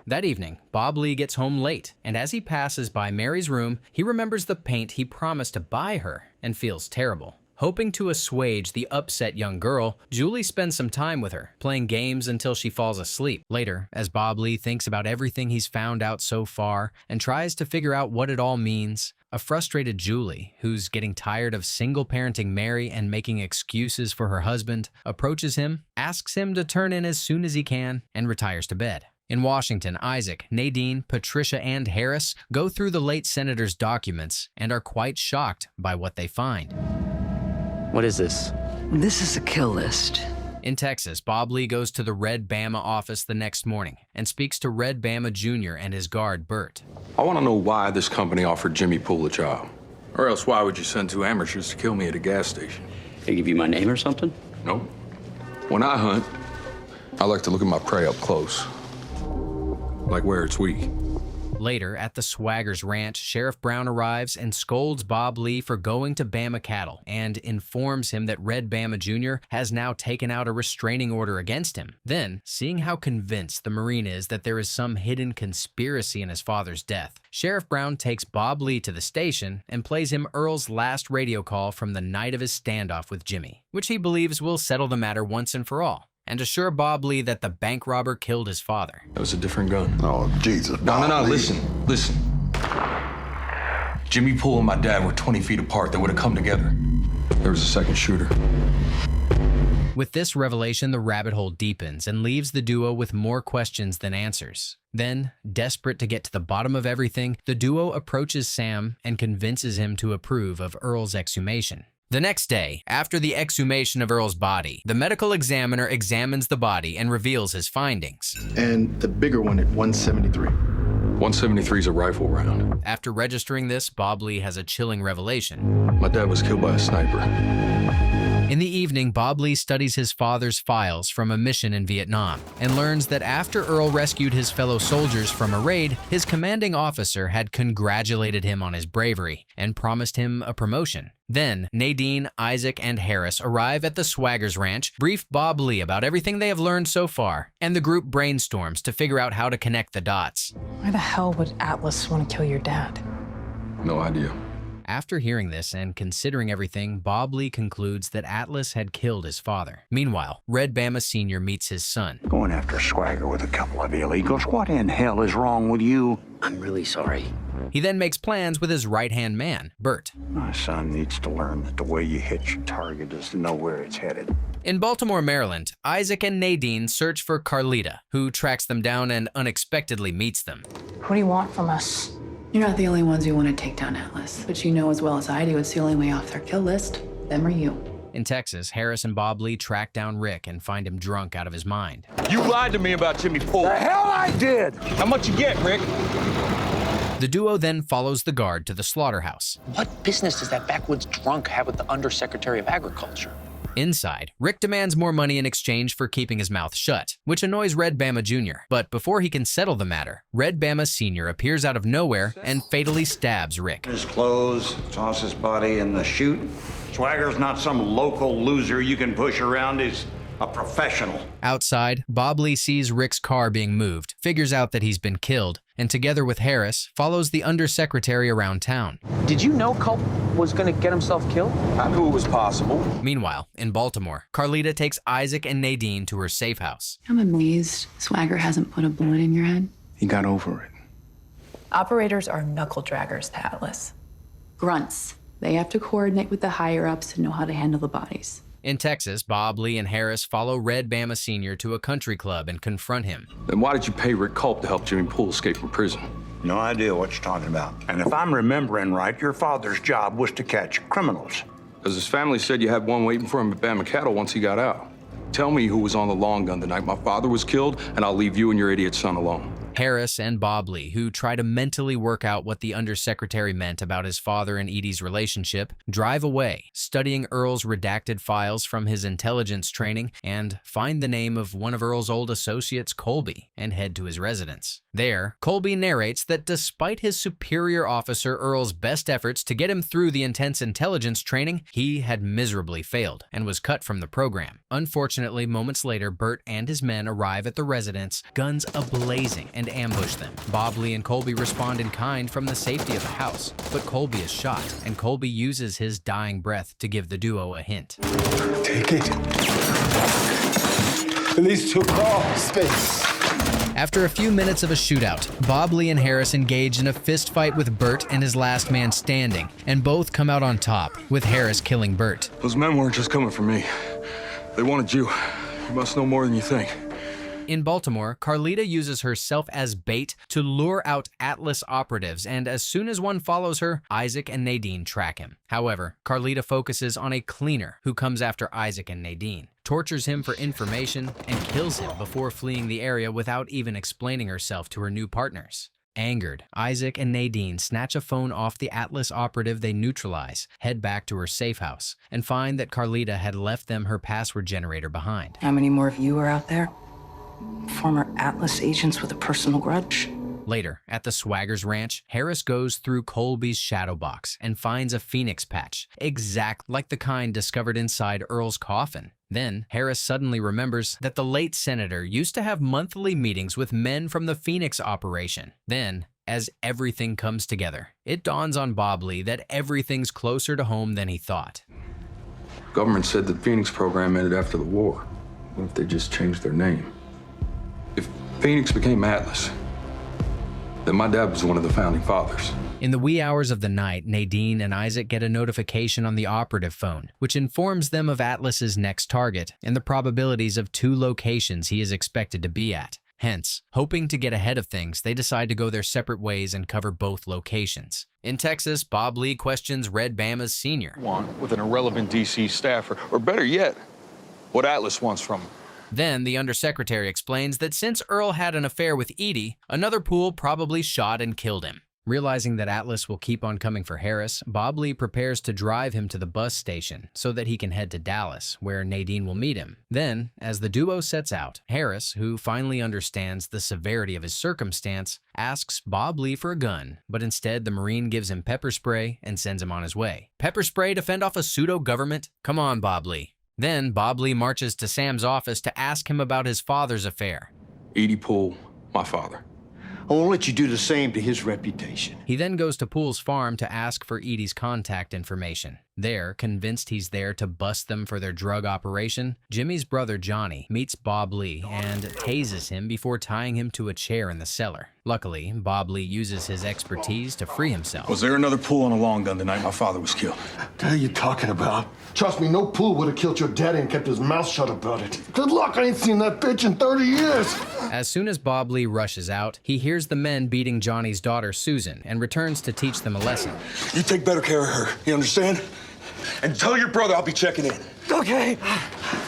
S1: That evening, Bob Lee gets home late, and as he passes by Mary's room, he remembers the paint he promised to buy her and feels terrible. Hoping to assuage the upset young girl, Julie spends some time with her, playing games until she falls asleep. Later, as Bob Lee thinks about everything he's found out so far and tries to figure out what it all means, a frustrated Julie, who's getting tired of single-parenting Mary and making excuses for her husband, approaches him, asks him to turn in as soon as he can, and retires to bed. In Washington, Isaac, Nadine, Patricia, and Harris go through the late senator's documents and are quite shocked by what they find.
S16: What is this?
S9: This is a kill list.
S1: In Texas, Bob Lee goes to the Red Bama office the next morning and speaks to Red Bama Jr. and his guard, Bert.
S2: I want to know why this company offered Jimmy Poole a job. Or else why would you send two amateurs to kill me at a gas station?
S17: They give you my name or something?
S2: Nope. When I hunt, I like to look at my prey up close. Like where it's weak.
S1: Later, at the Swaggers Ranch, Sheriff Brown arrives and scolds Bob Lee for going to Bama cattle and informs him that Red Bama Jr. has now taken out a restraining order against him. Then, seeing how convinced the Marine is that there is some hidden conspiracy in his father's death, Sheriff Brown takes Bob Lee to the station and plays him Earl's last radio call from the night of his standoff with Jimmy, which he believes will settle the matter once and for all, and assure Bob Lee that the bank robber killed his father.
S2: That was a different gun.
S8: Oh, Jesus.
S2: No, listen. Jimmy Poole and my dad were 20 feet apart. They would have come together. There was a second shooter.
S1: With this revelation, the rabbit hole deepens and leaves the duo with more questions than answers. Then, desperate to get to the bottom of everything, the duo approaches Sam and convinces him to approve of Earl's exhumation. The next day, after the exhumation of Earl's body, the medical examiner examines the body and reveals his findings.
S12: And the bigger one at 173.
S2: 173 is a rifle round.
S1: After registering this, Bob Lee has a chilling revelation.
S2: My dad was killed by a sniper.
S1: In the evening, Bob Lee studies his father's files from a mission in Vietnam and learns that after Earl rescued his fellow soldiers from a raid, his commanding officer had congratulated him on his bravery and promised him a promotion. Then, Nadine, Isaac, and Harris arrive at the Swaggers Ranch, brief Bob Lee about everything they have learned so far, and the group brainstorms to figure out how to connect the dots.
S10: Why the hell would Atlas want to kill your dad?
S2: No idea.
S1: After hearing this and considering everything, Bob Lee concludes that Atlas had killed his father. Meanwhile, Red Bama Sr. meets his son.
S18: Going after a swagger with a couple of illegals? What in hell is wrong with you?
S17: I'm really sorry.
S1: He then makes plans with his right-hand man, Bert.
S18: My son needs to learn that the way you hit your target is to know where it's headed.
S1: In Baltimore, Maryland, Isaac and Nadine search for Carlita, who tracks them down and unexpectedly meets them.
S10: What do you want from us?
S22: You're not the only ones who want to take down Atlas, but you know as well as I do it's the only way off their kill list. Them or you.
S1: In Texas, Harris and Bob Lee track down Rick and find him drunk out of his mind.
S15: You lied to me about Jimmy Poole.
S18: The hell I did!
S15: How much you get, Rick?
S1: The duo then follows the guard to the slaughterhouse.
S17: What business does that backwoods drunk have with the Undersecretary of Agriculture?
S1: Inside, Rick demands more money in exchange for keeping his mouth shut, which annoys Red Bama Jr. But before he can settle the matter, Red Bama Sr. appears out of nowhere and fatally stabs Rick.
S18: His clothes, toss his body in the chute. Swagger's not some local loser you can push around. He's a professional.
S1: Outside, Bob Lee sees Rick's car being moved, figures out that he's been killed, and together with Harris, follows the undersecretary around town.
S16: Did you know Culp was going to get himself killed?
S15: I knew it was possible.
S1: Meanwhile, in Baltimore, Carlita takes Isaac and Nadine to her safe house.
S22: I'm amazed Swagger hasn't put a bullet in your head.
S12: He got over it.
S22: Operators are knuckle draggers to Atlas. Grunts. They have to coordinate with the higher-ups and know how to handle the bodies.
S1: In Texas, Bob Lee and Harris follow Red Bama Sr. to a country club and confront him.
S2: Then why did you pay Rick Culp to help Jimmy Poole escape from prison?
S18: No idea what you're talking about. And if I'm remembering right, your father's job was to catch criminals.
S2: Because his family said you had one waiting for him at Bama Cattle once he got out. Tell me who was on the long gun the night my father was killed, and I'll leave you and your idiot son alone.
S1: Harris and Bobley, who try to mentally work out what the undersecretary meant about his father and Edie's relationship, drive away, studying Earl's redacted files from his intelligence training, and find the name of one of Earl's old associates, Colby, and head to his residence. There, Colby narrates that despite his superior officer Earl's best efforts to get him through the intense intelligence training, he had miserably failed and was cut from the program. Unfortunately, moments later, Bert and his men arrive at the residence, guns ablazing, and ambush them. Bobley and Colby respond in kind from the safety of the house, but Colby is shot, and Colby uses his dying breath to give the duo a hint.
S13: Take it. Release to crawl space.
S1: After a few minutes of a shootout, Bobley and Harris engage in a fistfight with Bert and his last man standing, and both come out on top, with Harris killing Bert.
S12: Those men weren't just coming for me. They wanted you. You must know more than you think.
S1: In Baltimore, Carlita uses herself as bait to lure out Atlas operatives, and as soon as one follows her, Isaac and Nadine track him. However, Carlita focuses on a cleaner who comes after Isaac and Nadine, tortures him for information, and kills him before fleeing the area without even explaining herself to her new partners. Angered, Isaac and Nadine snatch a phone off the Atlas operative they neutralize, head back to her safe house, and find that Carlita had left them her password generator behind.
S22: How many more of you are out there? Former Atlas agents with a personal grudge?
S1: Later, at the Swaggers Ranch, Harris goes through Colby's shadow box and finds a phoenix patch, exact like the kind discovered inside Earl's coffin. Then, Harris suddenly remembers that the late senator used to have monthly meetings with men from the Phoenix operation. Then, as everything comes together, it dawns on Bobley that everything's closer to home than he thought.
S12: Government said the Phoenix program ended after the war. What if they just changed their name? If Phoenix became Atlas, then my dad was one of the founding fathers.
S1: In the wee hours of the night, Nadine and Isaac get a notification on the operative phone, which informs them of Atlas's next target and the probabilities of 2 locations he is expected to be at. Hence, hoping to get ahead of things, they decide to go their separate ways and cover both locations. In Texas, Bobley questions Red Bama's senior.
S15: With an irrelevant DC staffer, or better yet, what Atlas wants from him.
S1: Then the undersecretary explains that since Earl had an affair with Edie, another pool probably shot and killed him. Realizing that Atlas will keep on coming for Harris, Bobley prepares to drive him to the bus station so that he can head to Dallas, where Nadine will meet him. Then, as the duo sets out, Harris, who finally understands the severity of his circumstance, asks Bobley for a gun, but instead the Marine gives him pepper spray and sends him on his way. Pepper spray to fend off a pseudo-government? Come on, Bobley. Then Bobley marches to Sam's office to ask him about his father's affair.
S12: Edie Poole, my father.
S18: I won't let you do the same to his reputation.
S1: He then goes to Poole's farm to ask for Edie's contact information. There, convinced he's there to bust them for their drug operation, Jimmy's brother Johnny meets Bobley and tases him before tying him to a chair in the cellar. Luckily, Bobley uses his expertise to free himself.
S12: Was there another Poole on a long gun the night my father was killed?
S13: What the hell are you talking about? Trust me, no Poole would have killed your daddy and kept his mouth shut about it. Good luck, I ain't seen that bitch in 30 years.
S1: As soon as Bobley rushes out, he hears the men beating Johnny's daughter Susan and returns to teach them a lesson.
S13: You take better care of her, you understand? And tell your brother I'll be checking in. Okay.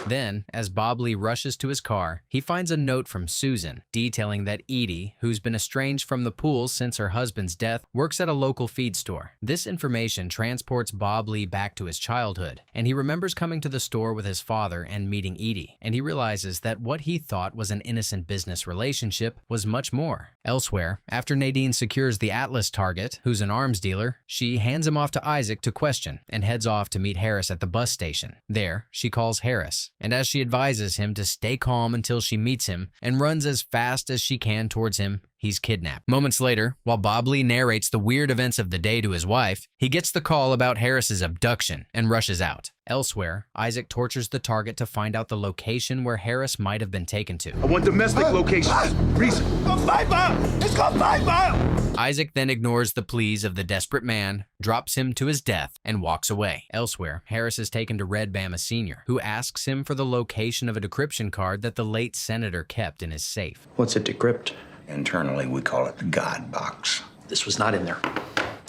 S1: Then, as Bobley rushes to his car, he finds a note from Susan detailing that Edie, who's been estranged from the Pooles since her husband's death, works at a local feed store. This information transports Bobley back to his childhood, and he remembers coming to the store with his father and meeting Edie, and he realizes that what he thought was an innocent business relationship was much more. Elsewhere, after Nadine secures the Atlas target, who's an arms dealer, she hands him off to Isaac to question and heads off to meet Harris at the bus station. There, she calls Harris, and as she advises him to stay calm until she meets him and runs as fast as she can towards him, he's kidnapped. Moments later, while Bobley narrates the weird events of the day to his wife, he gets the call about Harris's abduction and rushes out. Elsewhere, Isaac tortures the target to find out the location where Harris might have been taken to.
S13: I want domestic locations. Reason. Go 5 Mile! It's called 5 Mile!
S1: Isaac then ignores the pleas of the desperate man, drops him to his death, and walks away. Elsewhere, Harris is taken to Red Bama Sr., who asks him for the location of a decryption card that the late senator kept in his safe.
S6: What's a decrypt?
S18: Internally, we call it the God box.
S6: This was not in there.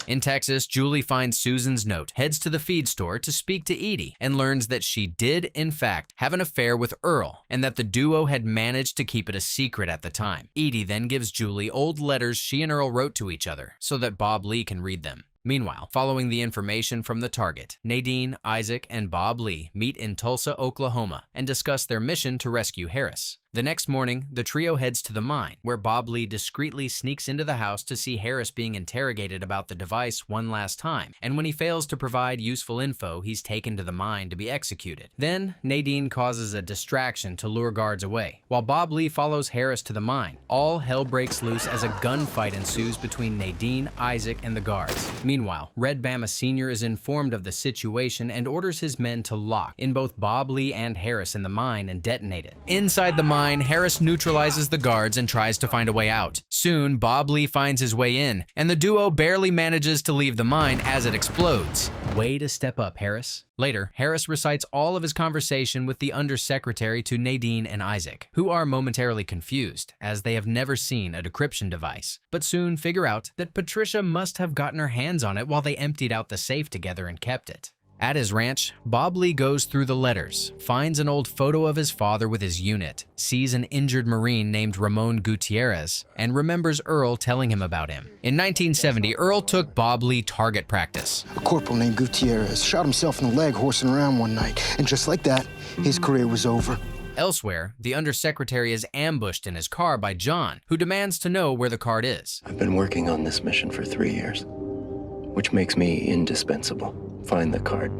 S1: In Texas, Julie finds Susan's note, heads to the feed store to speak to Edie, and learns that she did, in fact, have an affair with Earl, and that the duo had managed to keep it a secret at the time. Edie then gives Julie old letters she and Earl wrote to each other, so that Bob Lee can read them. Meanwhile, following the information from the target, Nadine, Isaac, and Bob Lee meet in Tulsa, Oklahoma, and discuss their mission to rescue Harris. The next morning, the trio heads to the mine, where Bob Lee discreetly sneaks into the house to see Harris being interrogated about the device one last time, and when he fails to provide useful info, he's taken to the mine to be executed. Then, Nadine causes a distraction to lure guards away. While Bob Lee follows Harris to the mine, all hell breaks loose as a gunfight ensues between Nadine, Isaac, and the guards. Meanwhile, Red Bama Sr. is informed of the situation and orders his men to lock in both Bob Lee and Harris in the mine and detonate it. Inside the mine, Harris neutralizes the guards and tries to find a way out. Soon, Bob Lee finds his way in, and the duo barely manages to leave the mine as it explodes. Way to step up, Harris. Later, Harris recites all of his conversation with the undersecretary to Nadine and Isaac, who are momentarily confused, as they have never seen a decryption device, but soon figure out that Patricia must have gotten her hands on it while they emptied out the safe together and kept it. At his ranch, Bob Lee goes through the letters, finds an old photo of his father with his unit, sees an injured Marine named Ramon Gutierrez, and remembers Earl telling him about him. In 1970, Earl took Bob Lee target practice.
S3: A corporal named Gutierrez shot himself in the leg horsing around one night, and just like that, his career was over.
S1: Elsewhere, the undersecretary is ambushed in his car by John, who demands to know where the card is.
S11: I've been working on this mission for 3 years, which makes me indispensable. Find the card.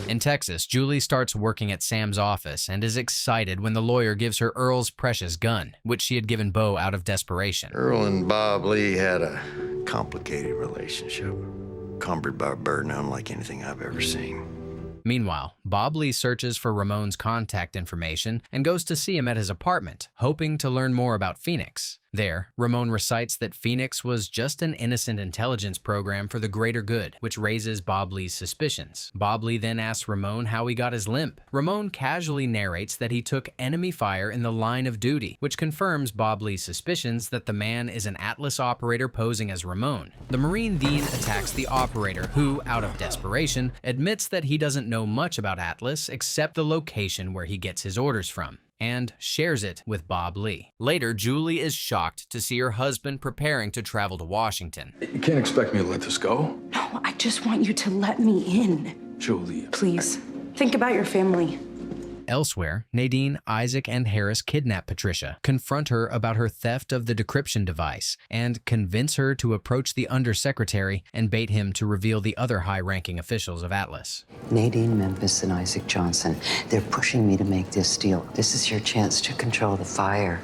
S1: In Texas, Julie starts working at Sam's office and is excited when the lawyer gives her Earl's precious gun, which she had given Bo out of desperation.
S24: Earl and Bob Lee had a complicated relationship, cumbered by a burden unlike anything I've ever seen.
S1: Meanwhile, Bob Lee searches for Ramon's contact information and goes to see him at his apartment, hoping to learn more about Phoenix. There, Ramon recites that Phoenix was just an innocent intelligence program for the greater good, which raises Bob Lee's suspicions. Bob Lee then asks Ramon how he got his limp. Ramon casually narrates that he took enemy fire in the line of duty, which confirms Bob Lee's suspicions that the man is an Atlas operator posing as Ramon. The Marine then attacks the operator, who, out of desperation, admits that he doesn't know much about Atlas except the location where he gets his orders from, and shares it with Bob Lee. Later, Julie is shocked to see her husband preparing to travel to Washington.
S12: You can't expect me to let this go.
S22: No, I just want you to let me in.
S12: Julie.
S22: Please, think about your family.
S1: Elsewhere, Nadine, Isaac, and Harris kidnap Patricia, confront her about her theft of the decryption device, and convince her to approach the undersecretary and bait him to reveal the other high-ranking officials of Atlas.
S9: Nadine Memphis and Isaac Johnson, they're pushing me to make this deal. This is your chance to control the fire.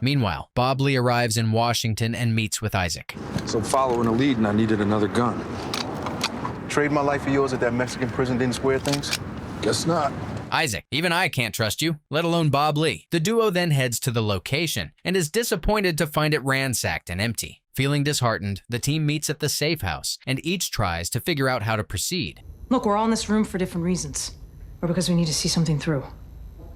S1: Meanwhile, Bob Lee arrives in Washington and meets with Isaac.
S12: So following a lead and I needed another gun.
S11: Trade my life for yours at that Mexican prison didn't square things?
S12: Guess not.
S1: Isaac, even I can't trust you, let alone Bob Lee. The duo then heads to the location and is disappointed to find it ransacked and empty. Feeling disheartened, the team meets at the safe house and each tries to figure out how to proceed.
S10: Look, we're all in this room for different reasons, or because we need to see something through.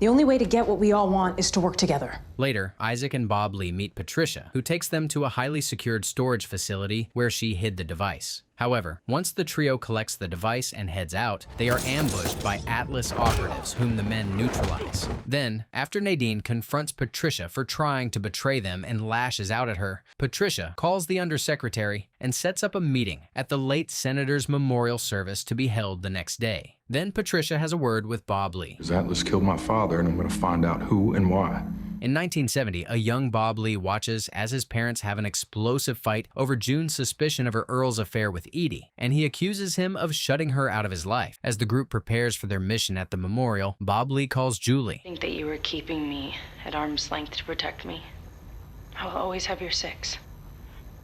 S10: The only way to get what we all want is to work together.
S1: Later, Isaac and Bob Lee meet Patricia, who takes them to a highly secured storage facility where she hid the device. However, once the trio collects the device and heads out, they are ambushed by Atlas operatives whom the men neutralize. Then, after Nadine confronts Patricia for trying to betray them and lashes out at her, Patricia calls the undersecretary and sets up a meeting at the late senator's memorial service to be held the next day. Then Patricia has a word with Bob Lee.
S12: Atlas killed my father, and I'm going to find out who and why.
S1: In 1970, a young Bob Lee watches as his parents have an explosive fight over June's suspicion of her Earl's affair with Edie, and he accuses him of shutting her out of his life. As the group prepares for their mission at the memorial, Bob Lee calls Julie.
S22: I think that you were keeping me at arm's length to protect me. I will always have your six.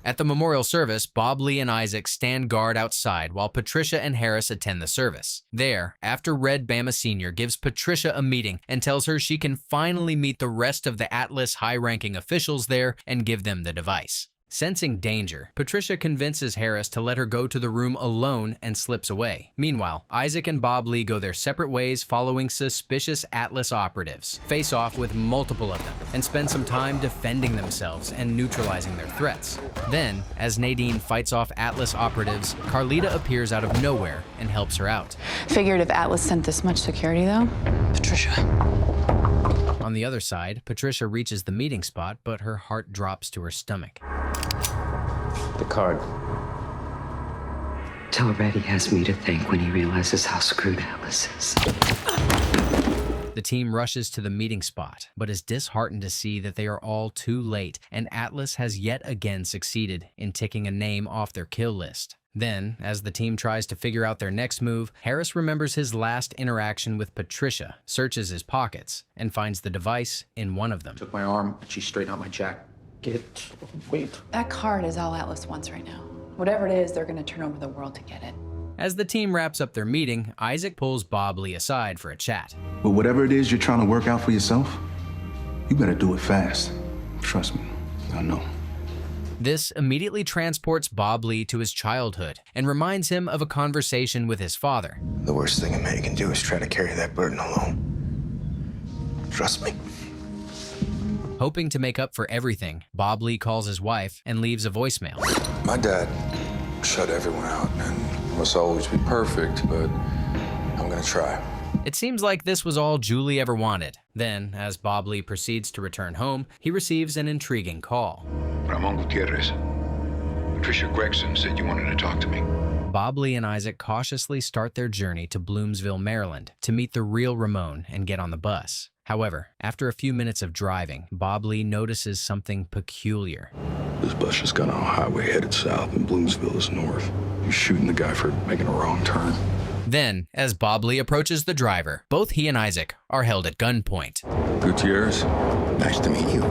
S1: At the memorial service, Bob Lee and Isaac stand guard outside while Patricia and Harris attend the service. There, after Red Bama Sr. gives Patricia a meeting and tells her she can finally meet the rest of the Atlas high-ranking officials there and give them the device. Sensing danger, Patricia convinces Harris to let her go to the room alone and slips away. Meanwhile, Isaac and Bob Lee go their separate ways following suspicious Atlas operatives, face off with multiple of them, and spend some time defending themselves and neutralizing their threats. Then, as Nadine fights off Atlas operatives, Carlita appears out of nowhere and helps her out.
S22: Figured if Atlas sent this much security, though.
S9: Patricia.
S1: On the other side, Patricia reaches the meeting spot, but her heart drops to her stomach.
S11: The card.
S9: Already has me to thank when he realizes how screwed Atlas is.
S1: The team rushes to the meeting spot, but is disheartened to see that they are all too late, and Atlas has yet again succeeded in ticking a name off their kill list. Then, as the team tries to figure out their next move, Harris remembers his last interaction with Patricia, searches his pockets, and finds the device in one of them.
S17: Took my arm, and she straightened out my jacket. Wait.
S22: That card is all Atlas wants right now. Whatever it is, they're gonna turn over the world to get it.
S1: As the team wraps up their meeting, Isaac pulls Bob Lee aside for a chat.
S7: But whatever it is you're trying to work out for yourself, you better do it fast. Trust me, I know.
S1: This immediately transports Bob Lee to his childhood and reminds him of a conversation with his father.
S3: The worst thing a man can do is try to carry that burden alone. Trust me.
S1: Hoping to make up for everything, Bob Lee calls his wife and leaves a voicemail.
S12: My dad shut everyone out and must always be perfect, but I'm gonna try.
S1: It seems like this was all Julie ever wanted. Then, as Bob Lee proceeds to return home, he receives an intriguing call.
S19: Ramon Gutierrez. Patricia Gregson said you wanted to talk to me.
S1: Bob Lee and Isaac cautiously start their journey to Bloomsville, Maryland, to meet the real Ramon and get on the bus. However, after a few minutes of driving, Bob Lee notices something peculiar.
S12: This bus just got on a highway headed south and Bloomsville is north. You're shooting the guy for making a wrong turn.
S1: Then, as Bob Lee approaches the driver, both he and Isaac are held at gunpoint.
S12: Gutierrez,
S19: nice to meet you.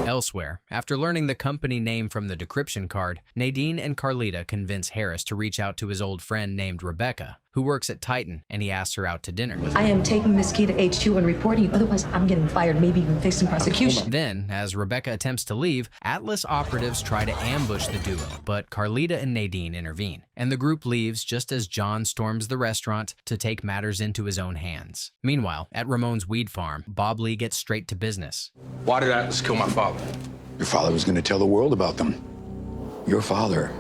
S1: Elsewhere, after learning the company name from the decryption card, Nadine and Carlita convince Harris to reach out to his old friend named Rebecca, who works at Titan, and he asks her out to dinner.
S21: I am taking this key to HQ and reporting you, otherwise I'm getting fired, maybe even facing prosecution.
S1: Then, as Rebecca attempts to leave, Atlas operatives try to ambush the duo, but Carlita and Nadine intervene, and the group leaves just as John storms the restaurant to take matters into his own hands. Meanwhile, at Ramon's weed farm, Bob Lee gets straight to business.
S12: Why did Atlas kill my father?
S19: Your father was going to tell the world about them. Your father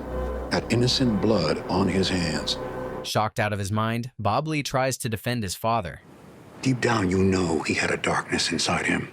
S19: had innocent blood on his hands.
S1: Shocked out of his mind, Bob Lee tries to defend his father.
S19: Deep down, you know he had a darkness inside him.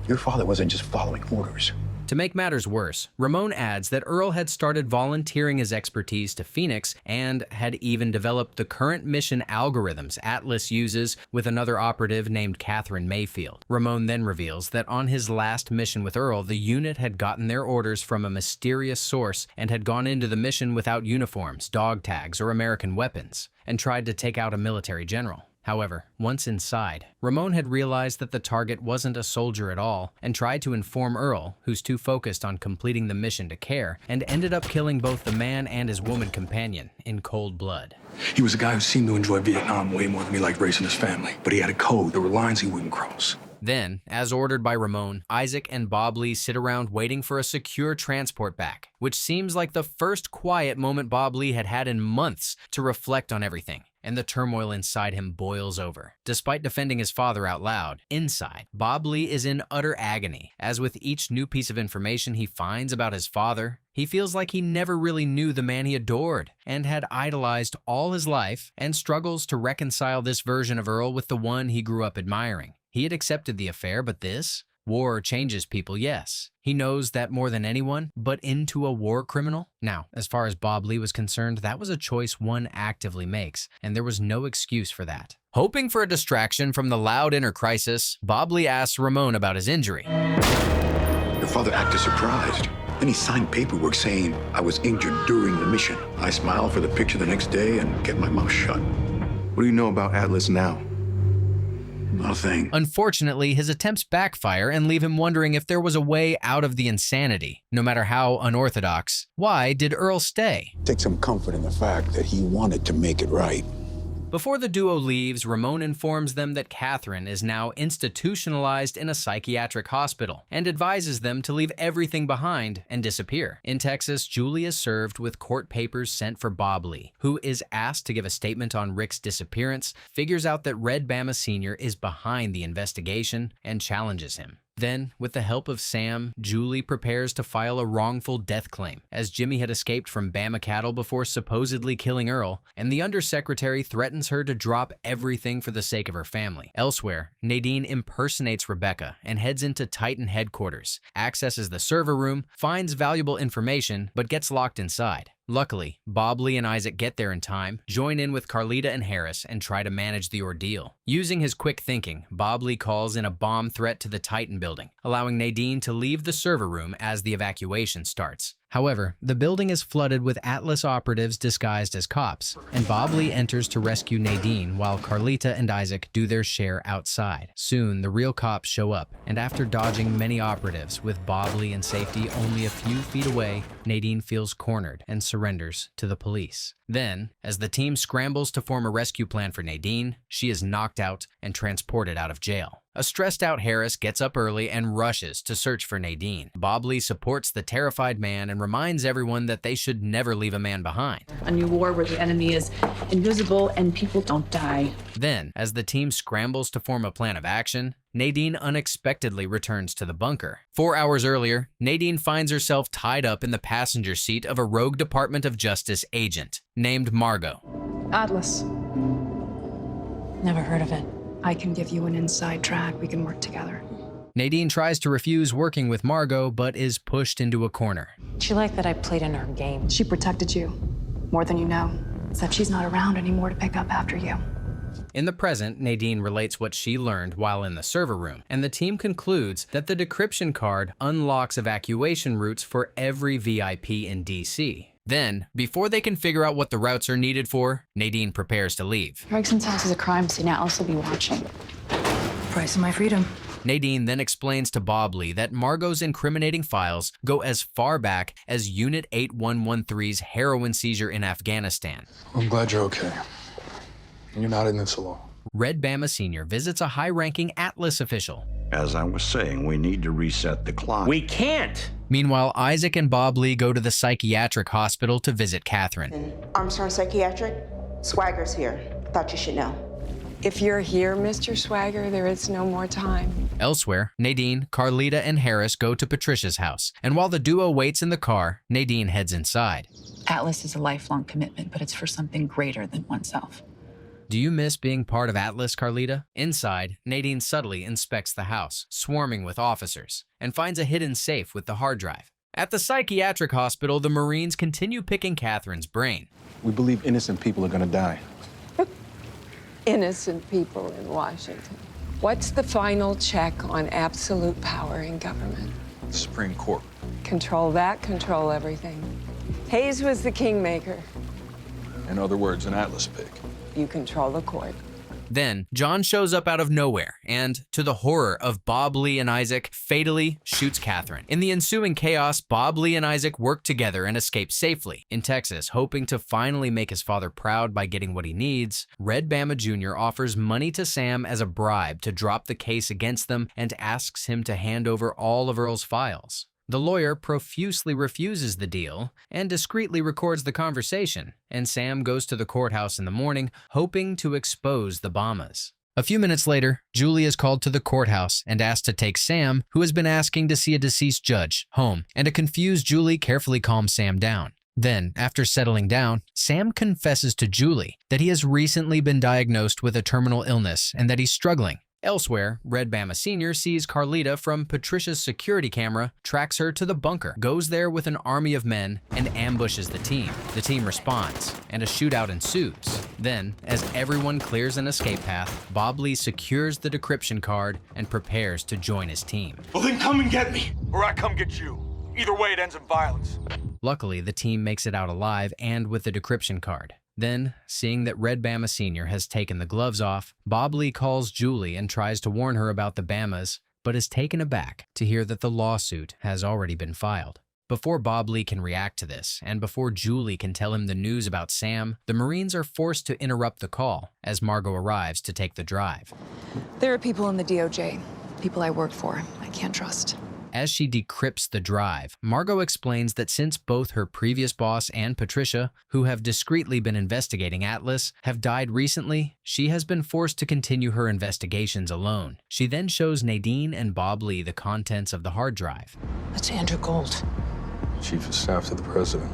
S19: Your father wasn't just following orders.
S1: To make matters worse, Ramon adds that Earl had started volunteering his expertise to Phoenix and had even developed the current mission algorithms Atlas uses with another operative named Catherine Mayfield. Ramon then reveals that on his last mission with Earl, the unit had gotten their orders from a mysterious source and had gone into the mission without uniforms, dog tags, or American weapons, and tried to take out a military general. However, once inside, Ramon had realized that the target wasn't a soldier at all and tried to inform Earl, who's too focused on completing the mission to care, and ended up killing both the man and his woman companion in cold blood.
S7: He was a guy who seemed to enjoy Vietnam way more than he liked racing his family, but he had a code. There were lines he wouldn't cross.
S1: Then, as ordered by Ramon, Isaac and Bob Lee sit around waiting for a secure transport back, which seems like the first quiet moment Bob Lee had had in months to reflect on everything, and the turmoil inside him boils over. Despite defending his father out loud, inside, Bob Lee is in utter agony, as with each new piece of information he finds about his father, he feels like he never really knew the man he adored and had idolized all his life, and struggles to reconcile this version of Earl with the one he grew up admiring. He had accepted the affair, but this? War changes people, yes. He knows that more than anyone, but into a war criminal? Now, as far as Bob Lee was concerned, that was a choice one actively makes, and there was no excuse for that. Hoping for a distraction from the loud inner crisis, Bob Lee asks Ramon about his injury.
S19: Your father acted surprised. Then he signed paperwork saying I was injured during the mission. I smiled for the picture the next day and kept my mouth shut.
S7: What do you know about Atlas now?
S19: Nothing.
S1: Unfortunately, his attempts backfire and leave him wondering if there was a way out of the insanity. No matter how unorthodox, why did Earl stay?
S19: Take some comfort in the fact that he wanted to make it right.
S1: Before the duo leaves, Ramon informs them that Catherine is now institutionalized in a psychiatric hospital and advises them to leave everything behind and disappear. In Texas, Julie is served with court papers sent for Bob Lee, who is asked to give a statement on Rick's disappearance, figures out that Red Bama Sr. is behind the investigation, and challenges him. Then, with the help of Sam, Julie prepares to file a wrongful death claim, as Jimmy had escaped from Bama cattle before supposedly killing Earl, and the undersecretary threatens her to drop everything for the sake of her family. Elsewhere, Nadine impersonates Rebecca and heads into Titan headquarters, accesses the server room, finds valuable information, but gets locked inside. Luckily, Bob Lee and Isaac get there in time, join in with Carlita and Harris, and try to manage the ordeal. Using his quick thinking, Bob Lee calls in a bomb threat to the Titan building, allowing Nadine to leave the server room as the evacuation starts. However, the building is flooded with Atlas operatives disguised as cops, and Bob Lee enters to rescue Nadine while Carlita and Isaac do their share outside. Soon, the real cops show up, and after dodging many operatives with Bob Lee in safety only a few feet away, Nadine feels cornered and surrenders to the police. Then, as the team scrambles to form a rescue plan for Nadine, she is knocked out and transported out of jail. A stressed-out Harris gets up early and rushes to search for Nadine. Bob Lee supports the terrified man and reminds everyone that they should never leave a man behind.
S22: A new war where the enemy is invisible and people don't die.
S1: Then, as the team scrambles to form a plan of action, Nadine unexpectedly returns to the bunker. 4 hours earlier, Nadine finds herself tied up in the passenger seat of a rogue Department of Justice agent named Margot.
S21: Atlas.
S10: Never heard of it.
S21: I can give you an inside track. We can work together.
S1: Nadine tries to refuse working with Margot, but is pushed into a corner.
S10: She liked that I played in her game.
S21: She protected you more than you know, except she's not around anymore to pick up after you.
S1: In the present, Nadine relates what she learned while in the server room, and the team concludes that the decryption card unlocks evacuation routes for every VIP in DC. Then, before they can figure out what the routes are needed for, Nadine prepares to leave.
S21: Gregson's house is a crime scene. Atlas will be watching.
S10: Price of my freedom.
S1: Nadine then explains to Bob Lee that Margot's incriminating files go as far back as Unit 8113's heroin seizure in Afghanistan.
S12: I'm glad you're okay. You're not in this alone.
S1: Red Bama Sr. visits a high-ranking Atlas official.
S18: As I was saying, we need to reset the clock.
S16: We can't!
S1: Meanwhile, Isaac and Bob Lee go to the psychiatric hospital to visit Catherine.
S4: Armstrong Psychiatric? Swagger's here. Thought you should know.
S14: If you're here, Mr. Swagger, there is no more time.
S1: Elsewhere, Nadine, Carlita, and Harris go to Patricia's house, and while the duo waits in the car, Nadine heads inside.
S22: Atlas is a lifelong commitment, but it's for something greater than oneself.
S1: Do you miss being part of Atlas, Carlita? Inside, Nadine subtly inspects the house, swarming with officers, and finds a hidden safe with the hard drive. At the psychiatric hospital, the Marines continue picking Catherine's brain.
S7: We believe innocent people are gonna die.
S14: Innocent people in Washington. What's the final check on absolute power in government?
S12: The Supreme Court.
S14: Control that, control everything. Hayes was the kingmaker.
S12: In other words, an Atlas pig.
S14: You control the court.
S1: Then, John shows up out of nowhere and, to the horror of Bob Lee and Isaac, fatally shoots Catherine. In the ensuing chaos, Bob Lee and Isaac work together and escape safely. In Texas, hoping to finally make his father proud by getting what he needs, Red Bama Jr. offers money to Sam as a bribe to drop the case against them and asks him to hand over all of Earl's files. The lawyer profusely refuses the deal and discreetly records the conversation, and Sam goes to the courthouse in the morning, hoping to expose the Bamas. A few minutes later, Julie is called to the courthouse and asked to take Sam, who has been asking to see a deceased judge, home, and a confused Julie carefully calms Sam down. Then, after settling down, Sam confesses to Julie that he has recently been diagnosed with a terminal illness and that he's struggling. Elsewhere, Red Bama Sr. sees Carlita from Patricia's security camera, tracks her to the bunker, goes there with an army of men, and ambushes the team. The team responds, and a shootout ensues. Then, as everyone clears an escape path, Bob Lee secures the decryption card and prepares to join his team.
S20: Well then come and get me, or I come get you. Either way, it ends in violence.
S1: Luckily, the team makes it out alive and with the decryption card. Then, seeing that Red Bama Sr. has taken the gloves off, Bob Lee calls Julie and tries to warn her about the Bamas, but is taken aback to hear that the lawsuit has already been filed. Before Bob Lee can react to this, and before Julie can tell him the news about Sam, the Marines are forced to interrupt the call as Margot arrives to take the drive.
S22: There are people in the DOJ, people I work for, I can't trust.
S1: As she decrypts the drive, Margot explains that since both her previous boss and Patricia, who have discreetly been investigating Atlas, have died recently, she has been forced to continue her investigations alone. She then shows Nadine and Bob Lee the contents of the hard drive.
S10: That's Andrew Gold.
S12: Chief of Staff to the President.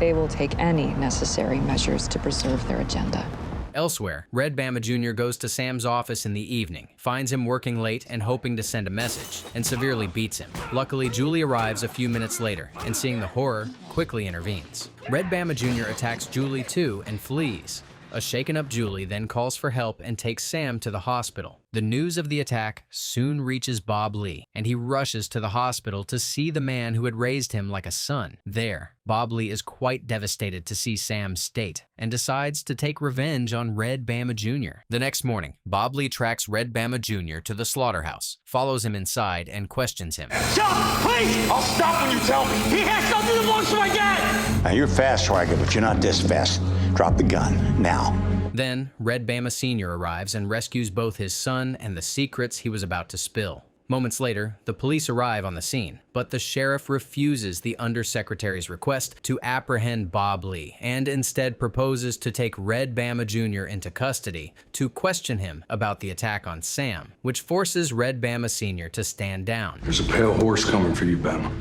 S22: They will take any necessary measures to preserve their agenda.
S1: Elsewhere, Red Bama Jr. goes to Sam's office in the evening, finds him working late and hoping to send a message, and severely beats him. Luckily, Julie arrives a few minutes later, and seeing the horror, quickly intervenes. Red Bama Jr. attacks Julie too and flees. A shaken-up Julie then calls for help and takes Sam to the hospital. The news of the attack soon reaches Bob Lee, and he rushes to the hospital to see the man who had raised him like a son. There, Bob Lee is quite devastated to see Sam's state and decides to take revenge on Red Bama Jr. The next morning, Bob Lee tracks Red Bama Jr. to the slaughterhouse, follows him inside, and questions him.
S20: Stop, please! I'll stop when you tell me. He has something that belongs to my dad!
S18: Now, you're fast, Swagger, but you're not this fast. Drop the gun, now.
S1: Then, Red Bama Sr. arrives and rescues both his son and the secrets he was about to spill. Moments later, the police arrive on the scene, but the sheriff refuses the undersecretary's request to apprehend Bob Lee and instead proposes to take Red Bama Jr. into custody to question him about the attack on Sam, which forces Red Bama Sr. to stand down.
S12: There's a pale horse coming for you, Bama.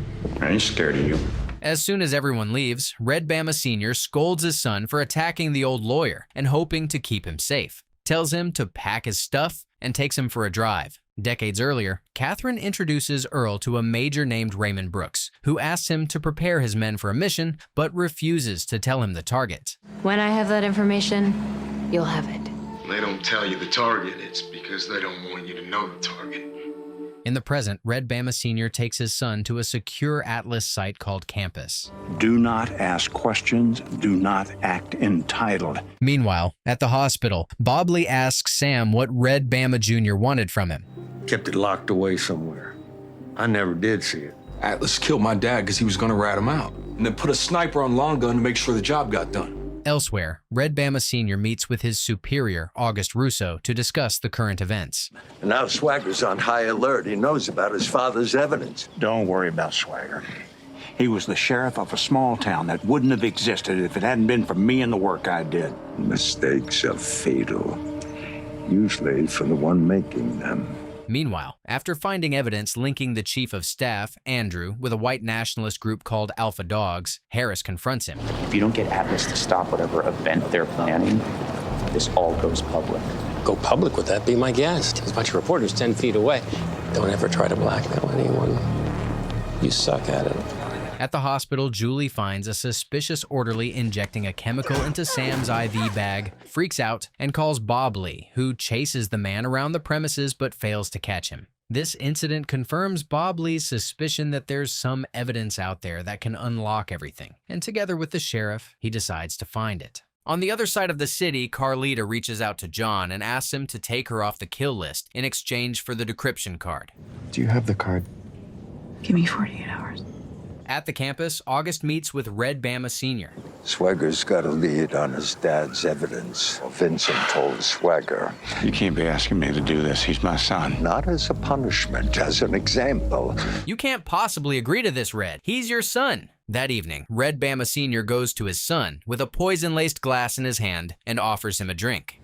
S18: I ain't scared of you.
S1: As soon as everyone leaves, Red Bama Sr. scolds his son for attacking the old lawyer and hoping to keep him safe, tells him to pack his stuff, and takes him for a drive. Decades earlier, Catherine introduces Earl to a major named Raymond Brooks, who asks him to prepare his men for a mission, but refuses to tell him the target.
S21: When I have that information, you'll have it.
S13: They don't tell you the target, it's because they don't want you to know the target.
S1: In the present, Red Bama Sr. takes his son to a secure Atlas site called Campus.
S18: Do not ask questions. Do not act entitled.
S1: Meanwhile, at the hospital, Bob Lee asks Sam what Red Bama Jr. wanted from him.
S2: Kept it locked away somewhere. I never did see it.
S12: Atlas killed my dad because he was going to rat him out, and then put a sniper on long gun to make sure the job got done.
S1: Elsewhere, Red Bama Sr. meets with his superior, August Russo, to discuss the current events.
S2: And now Swagger's on high alert. He knows about his father's evidence.
S18: Don't worry about Swagger. He was the sheriff of a small town that wouldn't have existed if it hadn't been for me and the work I did.
S2: Mistakes are fatal, usually for the one making them.
S1: Meanwhile, after finding evidence linking the chief of staff, Andrew, with a white nationalist group called Alpha Dogs, Harris confronts him.
S17: If you don't get Atlas to stop whatever event they're planning, this all goes public.
S11: Go public with that, be my guest. There's a bunch of reporters 10 feet away. Don't ever try to blackmail anyone. You suck at it.
S1: At the hospital, Julie finds a suspicious orderly injecting a chemical into Sam's IV bag, freaks out, and calls Bob Lee, who chases the man around the premises but fails to catch him. This incident confirms Bob Lee's suspicion that there's some evidence out there that can unlock everything, and together with the sheriff, he decides to find it. On the other side of the city, Carlita reaches out to John and asks him to take her off the kill list in exchange for the decryption card.
S3: Do you have the card?
S22: Give me 48 hours.
S1: At the campus, August meets with Red Bama Sr.
S2: Swagger's got a lead on his dad's evidence. Vincent told Swagger.
S18: You can't be asking me to do this. He's my son.
S2: Not as a punishment, as an example.
S1: You can't possibly agree to this, Red. He's your son. That evening, Red Bama Sr. goes to his son with a poison-laced glass in his hand and offers him a drink.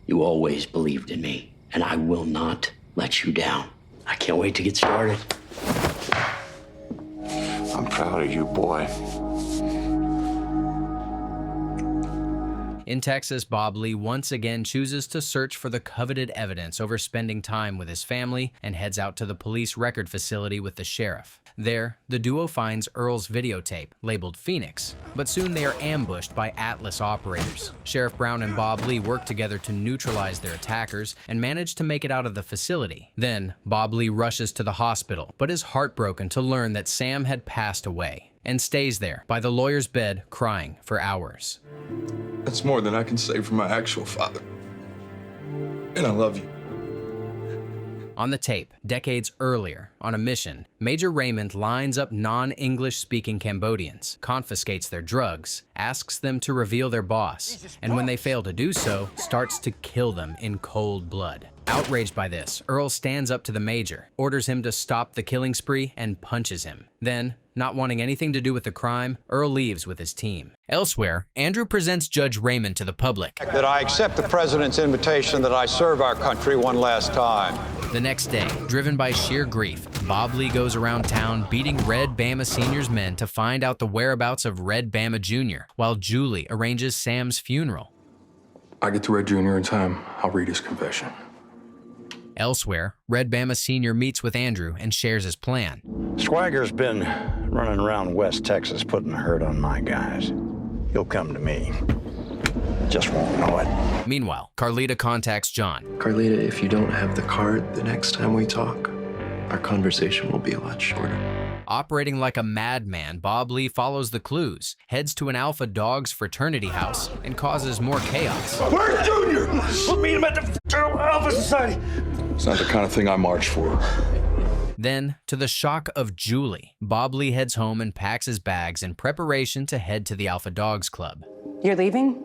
S5: You always believed in me, and I will not let you down. I can't wait to get started.
S2: I'm proud of you, boy.
S1: In Texas, Bob Lee once again chooses to search for the coveted evidence over spending time with his family and heads out to the police record facility with the sheriff. There, the duo finds Earl's videotape, labeled Phoenix, but soon they are ambushed by Atlas operators. Sheriff Brown and Bob Lee work together to neutralize their attackers and manage to make it out of the facility. Then, Bob Lee rushes to the hospital, but is heartbroken to learn that Sam had passed away, and stays there by the lawyer's bed crying for hours.
S12: That's more than I can say for my actual father. And I love you.
S1: On the tape, decades earlier, on a mission, Major Raymond lines up non-English-speaking Cambodians, confiscates their drugs, asks them to reveal their boss, and when they fail to do so, starts to kill them in cold blood. Outraged by this, Earl stands up to the Major, orders him to stop the killing spree, and punches him. Then, not wanting anything to do with the crime, Earl leaves with his team. Elsewhere, Andrew presents Judge Raymond to the public.
S18: That I accept the president's invitation that I serve our country one last time.
S1: The next day, driven by sheer grief, Bob Lee goes around town beating Red Bama Sr.'s men to find out the whereabouts of Red Bama Jr., while Julie arranges Sam's funeral.
S12: I get to Red Jr. in time, I'll read his confession.
S1: Elsewhere, Red Bama Sr. meets with Andrew and shares his plan.
S18: Swagger's been running around West Texas putting the hurt on my guys. He'll come to me. Just won't know it.
S1: Meanwhile, Carlita contacts John.
S6: Carlita, if you don't have the card the next time we talk, our conversation will be a lot shorter.
S1: Operating like a madman, Bob Lee follows the clues, heads to an Alpha Dogs fraternity house, and causes more chaos.
S20: Where's Junior? Put me in at the Alpha Society.
S12: It's not the kind of thing I march for.
S1: Then, to the shock of Julie, Bob Lee heads home and packs his bags in preparation to head to the Alpha Dogs Club.
S8: You're leaving?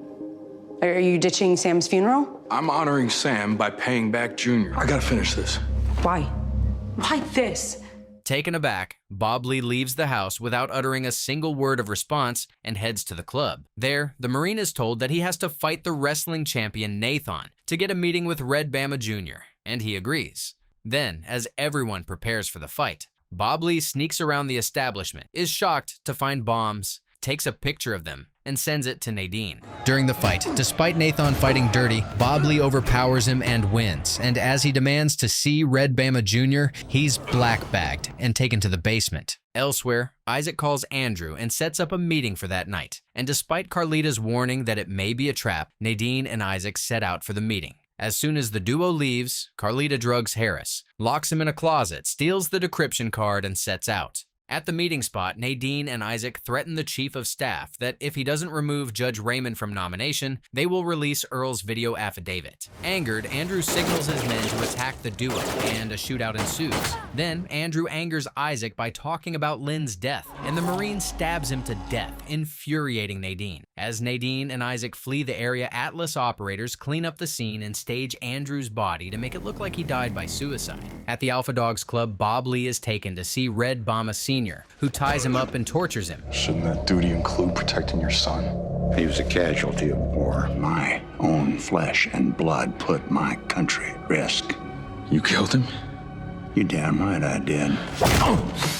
S8: Are you ditching Sam's funeral?
S12: I'm honoring Sam by paying back Junior. I gotta finish this.
S8: Why? Why this?
S1: Taken aback, Bob Lee leaves the house without uttering a single word of response and heads to the club. There, the Marine is told that he has to fight the wrestling champion Nathan to get a meeting with Red Bama Jr., and he agrees. Then, as everyone prepares for the fight, Bob Lee sneaks around the establishment, is shocked to find bombs, takes a picture of them, and sends it to Nadine. During the fight, despite Nathan fighting dirty, Bob Lee overpowers him and wins, and as he demands to see Red Bama Jr., he's black-bagged and taken to the basement. Elsewhere, Isaac calls Andrew and sets up a meeting for that night, and despite Carlita's warning that it may be a trap, Nadine and Isaac set out for the meeting. As soon as the duo leaves, Carlita drugs Harris, locks him in a closet, steals the decryption card, and sets out. At the meeting spot, Nadine and Isaac threaten the chief of staff that if he doesn't remove Judge Raymond from nomination, they will release Earl's video affidavit. Angered, Andrew signals his men to attack the duo, and a shootout ensues. Then, Andrew angers Isaac by talking about Lynn's death, and the Marine stabs him to death, infuriating Nadine. As Nadine and Isaac flee the area, Atlas operators clean up the scene and stage Andrew's body to make it look like he died by suicide. At the Alpha Dogs Club, Bob Lee is taken to see Red Bama Sr., who ties him up and tortures him.
S2: Shouldn't that duty include protecting your son?
S18: He was a casualty of war.
S19: My own flesh and blood put my country at risk.
S12: You killed him?
S19: You damn right I did.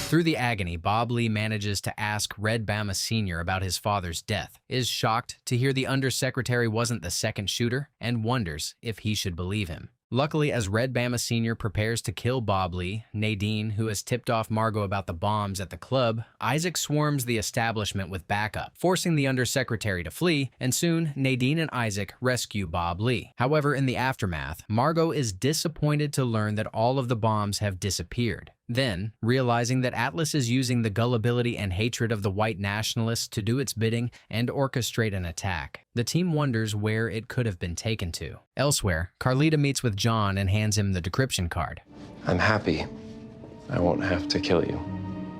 S1: Through the agony, Bob Lee manages to ask Red Bama Sr. about his father's death, is shocked to hear the undersecretary wasn't the second shooter, and wonders if he should believe him. Luckily, as Red Bama Sr. prepares to kill Bob Lee, Nadine, who has tipped off Margot about the bombs at the club, Isaac swarms the establishment with backup, forcing the undersecretary to flee, and soon Nadine and Isaac rescue Bob Lee. However, in the aftermath, Margot is disappointed to learn that all of the bombs have disappeared. Then, realizing that Atlas is using the gullibility and hatred of the white nationalists to do its bidding and orchestrate an attack, the team wonders where it could have been taken to. Elsewhere, Carlita meets with John and hands him the decryption card.
S6: I'm happy. I won't have to kill you.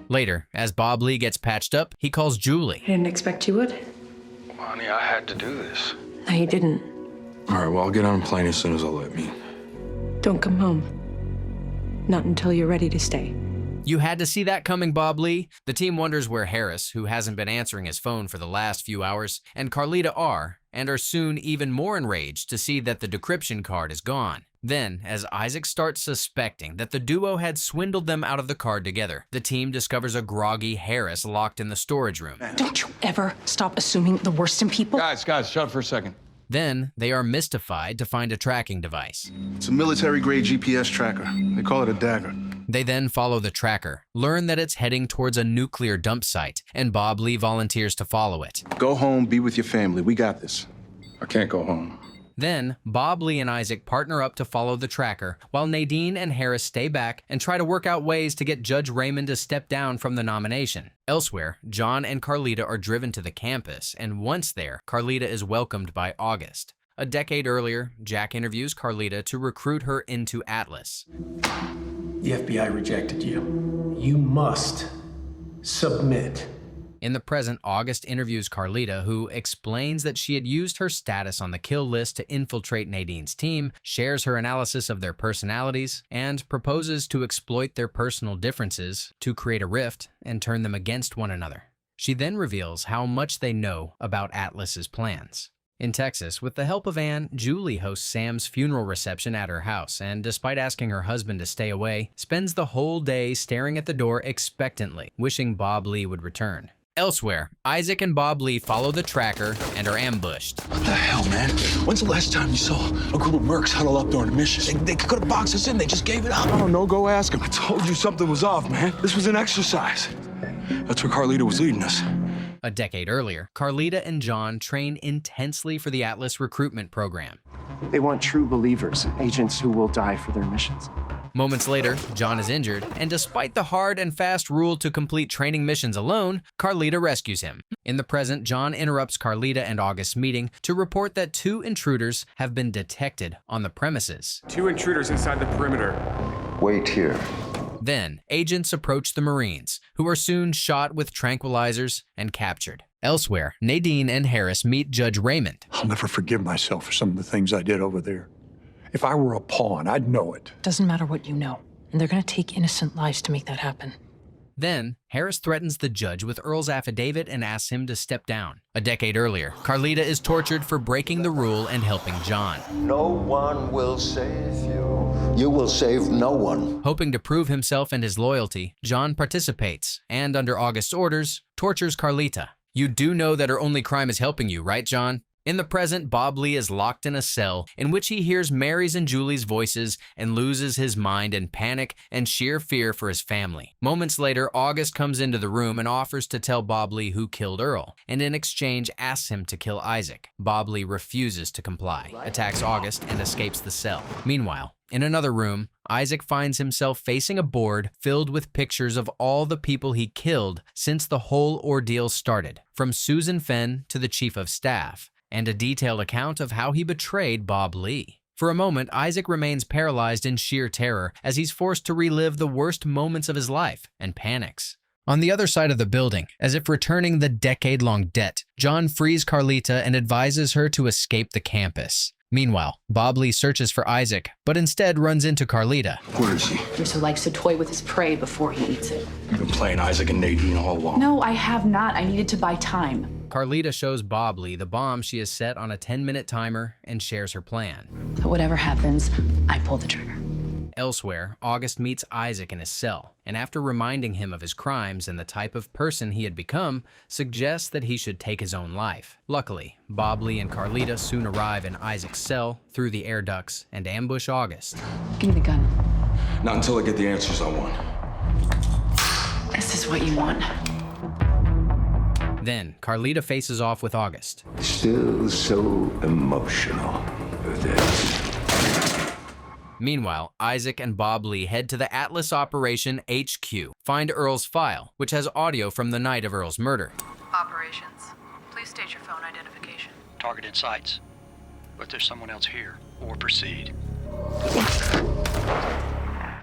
S1: Later, as Bob Lee gets patched up, he calls Julie.
S21: I didn't expect you would.
S12: Honey, I had to do this.
S21: No, you didn't.
S12: All right, well, I'll get on a plane as soon as I'll let me.
S21: Don't come home. Not until you're ready to stay.
S1: You had to see that coming, Bob Lee. The team wonders where Harris, who hasn't been answering his phone for the last few hours, and Carlita are, and are soon even more enraged to see that the decryption card is gone. Then, as Isaac starts suspecting that the duo had swindled them out of the card together, the team discovers a groggy Harris locked in the storage room.
S21: Don't you ever stop assuming the worst in people?
S12: Guys, shut up for a second.
S1: Then, they are mystified to find a tracking device.
S7: It's a military-grade GPS tracker. They call it a dagger.
S1: They then follow the tracker, learn that it's heading towards a nuclear dump site, and Bob Lee volunteers to follow it.
S7: Go home, be with your family. We got this.
S12: I can't go home.
S1: Then, Bob Lee and Isaac partner up to follow the tracker, while Nadine and Harris stay back and try to work out ways to get Judge Raymond to step down from the nomination. Elsewhere, John and Carlita are driven to the campus, and once there, Carlita is welcomed by August, A decade earlier, Jack interviews Carlita to recruit her into Atlas.
S9: The FBI rejected you. You must submit.
S1: In the present, August interviews Carlita, who explains that she had used her status on the kill list to infiltrate Nadine's team, shares her analysis of their personalities, and proposes to exploit their personal differences to create a rift and turn them against one another. She then reveals how much they know about Atlas's plans. In Texas, with the help of Anne, Julie hosts Sam's funeral reception at her house, and despite asking her husband to stay away, spends the whole day staring at the door expectantly, wishing Bob Lee would return. Elsewhere, Isaac and Bob Lee follow the tracker and are ambushed.
S19: What the hell, man? When's the last time you saw a group of mercs huddle up during a mission? They could have boxed us in. They just gave it up.
S12: I don't know. Go ask him. I told you something was off, man. This was an exercise. That's where Carlita was leading us.
S1: A decade earlier, Carlita and John train intensely for the Atlas recruitment program.
S15: They want true believers, agents who will die for their missions.
S1: Moments later, John is injured, and despite the hard and fast rule to complete training missions alone, Carlita rescues him. In the present, John interrupts Carlita and August's meeting to report that 2 intruders have been detected on the premises.
S23: 2 intruders inside the perimeter.
S2: Wait here.
S1: Then, agents approach the Marines, who are soon shot with tranquilizers and captured. Elsewhere, Nadine and Harris meet Judge Raymond.
S19: I'll never forgive myself for some of the things I did over there. If I were a pawn, I'd know it.
S10: Doesn't matter what you know, and they're gonna take innocent lives to make that happen.
S1: Then, Harris threatens the judge with Earl's affidavit and asks him to step down. A decade earlier, Carlita is tortured for breaking the rule and helping John.
S2: No one will save you. You will save no one.
S1: Hoping to prove himself and his loyalty, John participates and, under August's orders, tortures Carlita. You do know that her only crime is helping you, right, John? In the present, Bob Lee is locked in a cell in which he hears Mary's and Julie's voices and loses his mind in panic and sheer fear for his family. Moments later, August comes into the room and offers to tell Bob Lee who killed Earl, and in exchange asks him to kill Isaac. Bob Lee refuses to comply, attacks August, and escapes the cell. Meanwhile, in another room, Isaac finds himself facing a board filled with pictures of all the people he killed since the whole ordeal started, from Susan Fenn to the chief of staff, and a detailed account of how he betrayed Bob Lee. For a moment, Isaac remains paralyzed in sheer terror as he's forced to relive the worst moments of his life and panics. On the other side of the building, as if returning the decade-long debt, John frees Carlita and advises her to escape the campus. Meanwhile, Bob Lee searches for Isaac, but instead runs into Carlita.
S12: Where is he?
S22: Bruce likes to toy with his prey before he eats it.
S12: You've been playing Isaac and Nadine all along.
S22: No, I have not. I needed to buy time.
S1: Carlita shows Bob Lee the bomb she has set on a 10-minute timer and shares her plan.
S22: But whatever happens, I pull the trigger.
S1: Elsewhere, August meets Isaac in his cell, and after reminding him of his crimes and the type of person he had become, suggests that he should take his own life. Luckily, Bob Lee and Carlita soon arrive in Isaac's cell through the air ducts and ambush August.
S22: Give me the gun.
S12: Not until I get the answers I want.
S22: This is what you want.
S1: Then, Carlita faces off with August.
S2: Still so emotional with this.
S1: Meanwhile, Isaac and Bob Lee head to the Atlas Operation HQ, find Earl's file, which has audio from the night of Earl's murder.
S24: Operations. Please state your phone identification.
S25: Targeted sites. But there's someone else here. Or proceed.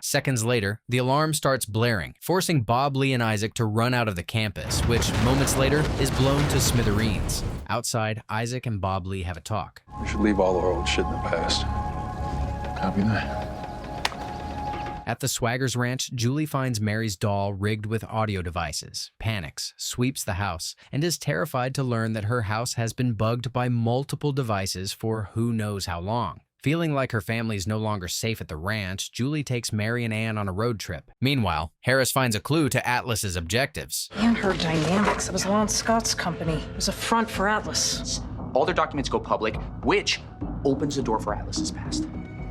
S1: Seconds later, the alarm starts blaring, forcing Bob Lee and Isaac to run out of the campus, which, moments later, is blown to smithereens. Outside, Isaac and Bob Lee have a talk.
S12: We should leave all our old shit in the past. Copy that.
S1: At the Swaggers Ranch, Julie finds Mary's doll rigged with audio devices, panics, sweeps the house, and is terrified to learn that her house has been bugged by multiple devices for who knows how long. Feeling like her family is no longer safe at the ranch, Julie takes Mary and Anne on a road trip. Meanwhile, Harris finds a clue to Atlas's objectives.
S10: And her dynamics. It was Lon Scott's company. It was a front for Atlas.
S17: All their documents go public, which opens the door for Atlas's past.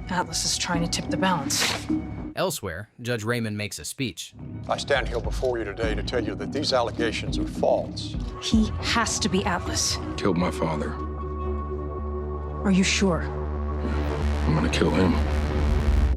S10: Atlas is trying to tip the balance.
S1: Elsewhere, Judge Raymond makes a speech.
S18: I stand here before you today to tell you that these allegations are false.
S10: He has to be Atlas.
S12: Killed my father.
S10: Are you sure?
S12: I'm gonna kill him.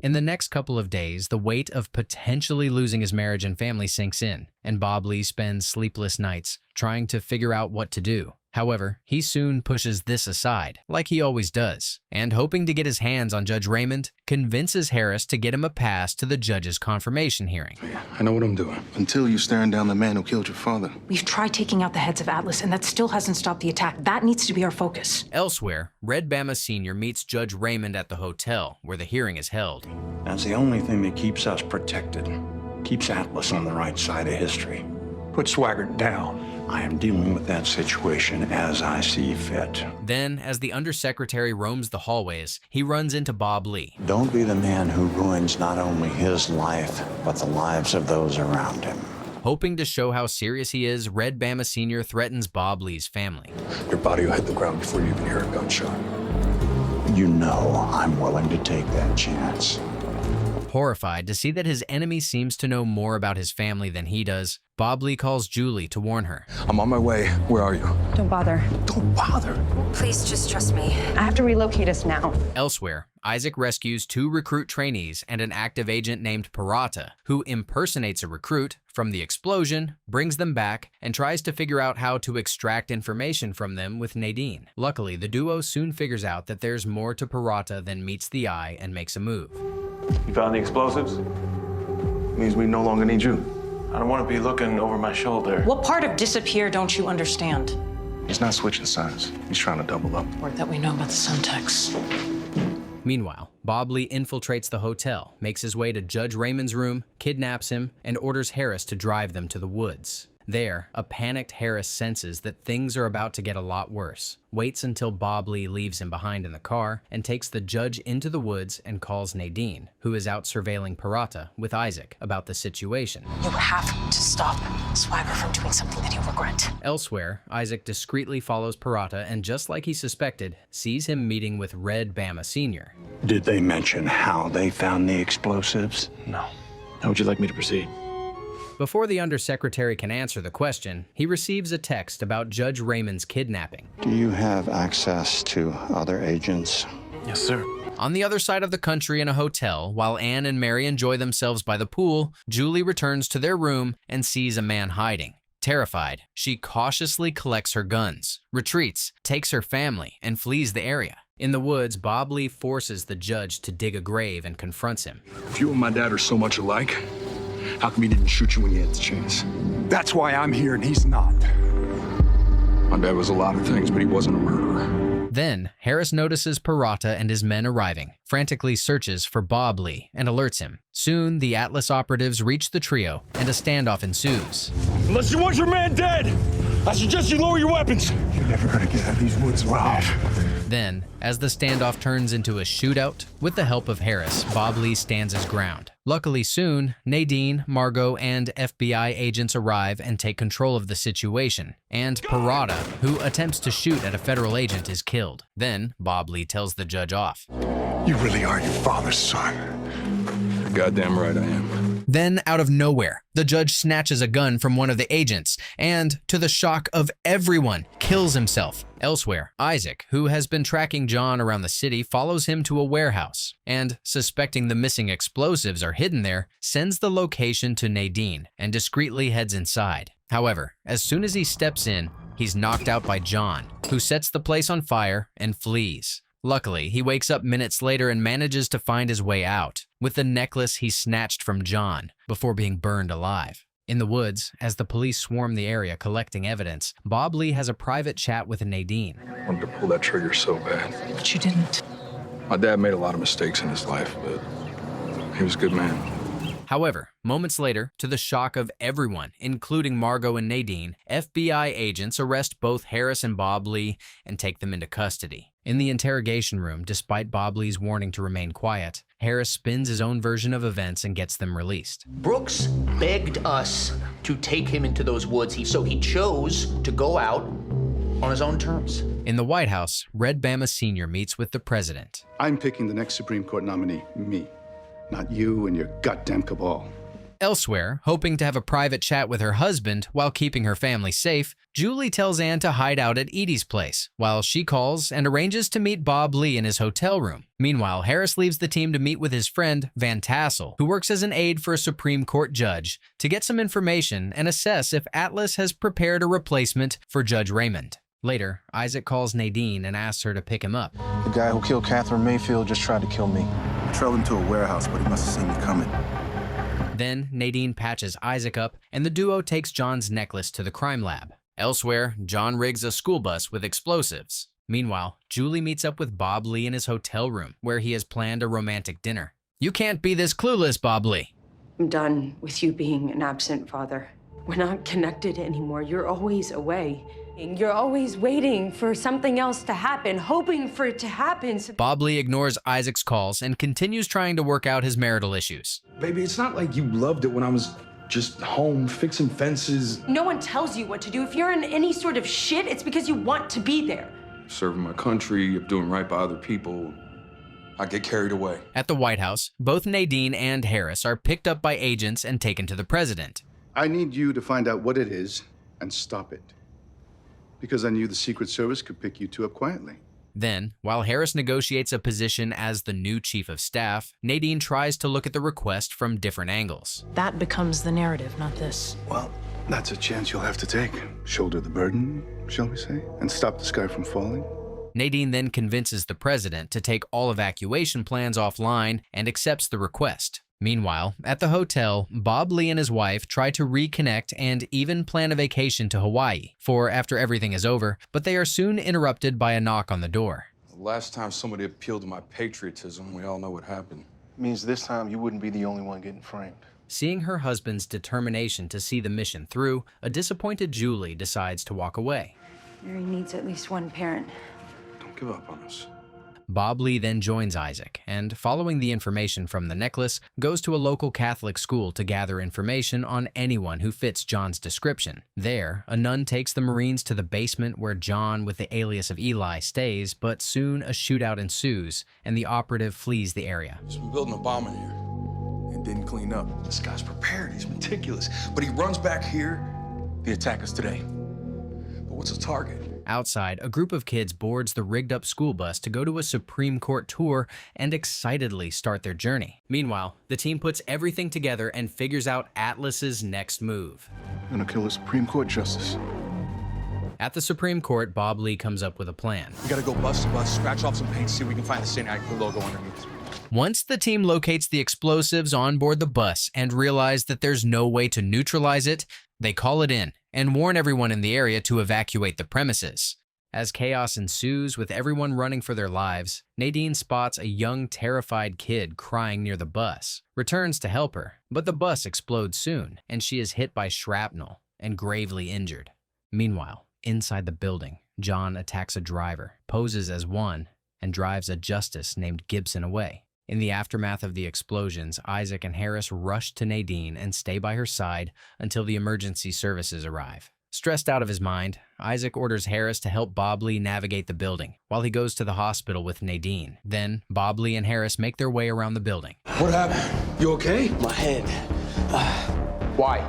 S1: In the next couple of days, the weight of potentially losing his marriage and family sinks in, and Bob Lee spends sleepless nights trying to figure out what to do. However, he soon pushes this aside, like he always does, and hoping to get his hands on Judge Raymond, convinces Harris to get him a pass to the judge's confirmation hearing.
S12: I know what I'm doing.
S7: Until you're staring down the man who killed your father.
S10: We've tried taking out the heads of Atlas, and that still hasn't stopped the attack. That needs to be our focus.
S1: Elsewhere, Red Bama Sr. meets Judge Raymond at the hotel where the hearing is held.
S18: That's the only thing that keeps us protected. Keeps Atlas on the right side of history.
S19: Put Swaggart down.
S18: I am dealing with that situation as I see fit.
S1: Then, as the undersecretary roams the hallways, he runs into Bob Lee.
S18: Don't be the man who ruins not only his life, but the lives of those around him.
S1: Hoping to show how serious he is, Red Bama Sr. threatens Bob Lee's family.
S12: Your body will hit the ground before you even hear a gunshot.
S18: You know I'm willing to take that chance.
S1: Horrified to see that his enemy seems to know more about his family than he does, Bob Lee calls Julie to warn her.
S12: I'm on my way. Where are you?
S21: Don't bother.
S12: Don't bother.
S8: Please just trust me. I have to relocate us now.
S1: Elsewhere, Isaac rescues 2 recruit trainees and an active agent named Parata, who impersonates a recruit from the explosion, brings them back, and tries to figure out how to extract information from them with Nadine. Luckily, the duo soon figures out that there's more to Parata than meets the eye and makes a move.
S23: You found the explosives?
S7: Means we no longer need you.
S23: I don't want to be looking over my shoulder.
S10: What part of disappear don't you understand?
S7: He's not switching sides. He's trying to double up.
S10: Word that we know about the Suntex.
S1: Meanwhile, Bob Lee infiltrates the hotel, makes his way to Judge Raymond's room, kidnaps him, and orders Harris to drive them to the woods. There, a panicked Harris senses that things are about to get a lot worse, waits until Bob Lee leaves him behind in the car, and takes the judge into the woods and calls Nadine, who is out surveilling Parata with Isaac about the situation.
S10: You have to stop Swagger from doing something that he'll regret.
S1: Elsewhere, Isaac discreetly follows Parata and, just like he suspected, sees him meeting with Red Bama Sr.
S18: Did they mention how they found the explosives?
S23: No. How would you like me to proceed?
S1: Before the undersecretary can answer the question, he receives a text about Judge Raymond's kidnapping.
S18: Do you have access to other agents?
S23: Yes, sir.
S1: On the other side of the country in a hotel, while Anne and Mary enjoy themselves by the pool, Julie returns to their room and sees a man hiding. Terrified, she cautiously collects her guns, retreats, takes her family, and flees the area. In the woods, Bob Lee forces the judge to dig a grave and confronts him.
S12: If you and my dad are so much alike, how come he didn't shoot you when you had the chance?
S19: That's why I'm here and he's not.
S12: My dad was a lot of things, but he wasn't a murderer.
S1: Then, Harris notices Parata and his men arriving, frantically searches for Bob Lee, and alerts him. Soon, the Atlas operatives reach the trio, and a standoff ensues.
S20: Unless you want your man dead, I suggest you lower your weapons.
S19: You're never gonna get out of these woods alive.
S1: Then, as the standoff turns into a shootout, with the help of Harris, Bob Lee stands his ground. Luckily soon, Nadine, Margot, and FBI agents arrive and take control of the situation, and Parata, who attempts to shoot at a federal agent, is killed. Then, Bob Lee tells the judge off.
S19: You really are your father's son.
S12: You're goddamn right I am.
S1: Then, out of nowhere, the judge snatches a gun from one of the agents and, to the shock of everyone, kills himself. Elsewhere, Isaac, who has been tracking John around the city, follows him to a warehouse and, suspecting the missing explosives are hidden there, sends the location to Nadine and discreetly heads inside. However, as soon as he steps in, he's knocked out by John, who sets the place on fire and flees. Luckily, he wakes up minutes later and manages to find his way out, with the necklace he snatched from John, before being burned alive. In the woods, as the police swarm the area collecting evidence, Bob Lee has a private chat with Nadine.
S12: I wanted to pull that trigger so bad.
S10: But you didn't.
S12: My dad made a lot of mistakes in his life, but he was a good man.
S1: However, moments later, to the shock of everyone, including Margot and Nadine, FBI agents arrest both Harris and Bob Lee and take them into custody. In the interrogation room, despite Bob Lee's warning to remain quiet, Harris spins his own version of events and gets them released.
S4: Brooks begged us to take him into those woods, so he chose to go out on his own terms.
S1: In the White House, Red Bama Sr. meets with the president.
S7: I'm picking the next Supreme Court nominee, me, not you and your goddamn cabal.
S1: Elsewhere, hoping to have a private chat with her husband while keeping her family safe, Julie tells Anne to hide out at Edie's place, while she calls and arranges to meet Bob Lee in his hotel room. Meanwhile, Harris leaves the team to meet with his friend, Van Tassel, who works as an aide for a Supreme Court judge, to get some information and assess if Atlas has prepared a replacement for Judge Raymond. Later, Isaac calls Nadine and asks her to pick him up.
S7: The guy who killed Catherine Mayfield just tried to kill me. I trailed him to a warehouse, but he must have seen me coming.
S1: Then, Nadine patches Isaac up, and the duo takes John's necklace to the crime lab. Elsewhere, John rigs a school bus with explosives. Meanwhile, Julie meets up with Bob Lee in his hotel room, where he has planned a romantic dinner. "You can't be this clueless, Bob Lee."
S8: I'm done with you being an absent father. We're not connected anymore. You're always away. You're always waiting for something else to happen, hoping for it to happen.
S1: Bob Lee ignores Isaac's calls and continues trying to work out his marital issues.
S12: Baby, it's not like you loved it when I was just home fixing fences.
S8: No one tells you what to do. If you're in any sort of shit, it's because you want to be there.
S12: Serving my country, doing right by other people. I get carried away.
S1: At the White House, both Nadine and Harris are picked up by agents and taken to the president.
S7: I need you to find out what it is and stop it. Because I knew the Secret Service could pick you two up quietly.
S1: Then, while Harris negotiates a position as the new chief of staff, Nadine tries to look at the request from different angles.
S10: That becomes the narrative, not this.
S7: Well, that's a chance you'll have to take. Shoulder the burden, shall we say, and stop the sky from falling.
S1: Nadine then convinces the president to take all evacuation plans offline and accepts the request. Meanwhile, at the hotel, Bob Lee and his wife try to reconnect and even plan a vacation to Hawaii for after everything is over, but they are soon interrupted by a knock on the door.
S12: The last time somebody appealed to my patriotism, we all know what happened.
S7: Means this time you wouldn't be the only one getting framed.
S1: Seeing her husband's determination to see the mission through, a disappointed Julie decides to walk away.
S8: Mary needs at least one parent.
S12: Don't give up on us.
S1: Bob Lee then joins Isaac and, following the information from the necklace, goes to a local Catholic school to gather information on anyone who fits John's description. There, a nun takes the Marines to the basement where John, with the alias of Eli, stays, but soon a shootout ensues and the operative flees the area.
S12: He's been building a bomb in here and didn't clean up. This guy's prepared, he's meticulous, but he runs back here. They attack us today. But what's the target?
S1: Outside, a group of kids boards the rigged-up school bus to go to a Supreme Court tour and excitedly start their journey. Meanwhile, the team puts everything together and figures out Atlas's next move.
S7: I'm gonna kill a Supreme Court justice.
S1: At the Supreme Court, Bob Lee comes up with a plan.
S3: We gotta go bus to bus, scratch off some paint, see if we can find the St. Agatha logo underneath.
S1: Once the team locates the explosives on board the bus and realize that there's no way to neutralize it, they call it in and warn everyone in the area to evacuate the premises. As chaos ensues with everyone running for their lives, Nadine spots a young, terrified kid crying near the bus, returns to help her, but the bus explodes soon, and she is hit by shrapnel and gravely injured. Meanwhile, inside the building, John attacks a driver, poses as one, and drives a justice named Gibson away. In the aftermath of the explosions, Isaac and Harris rush to Nadine and stay by her side until the emergency services arrive. Stressed out of his mind, Isaac orders Harris to help Bob Lee navigate the building while he goes to the hospital with Nadine. Then, Bob Lee and Harris make their way around the building.
S12: What happened? You okay?
S5: My head.
S4: Why?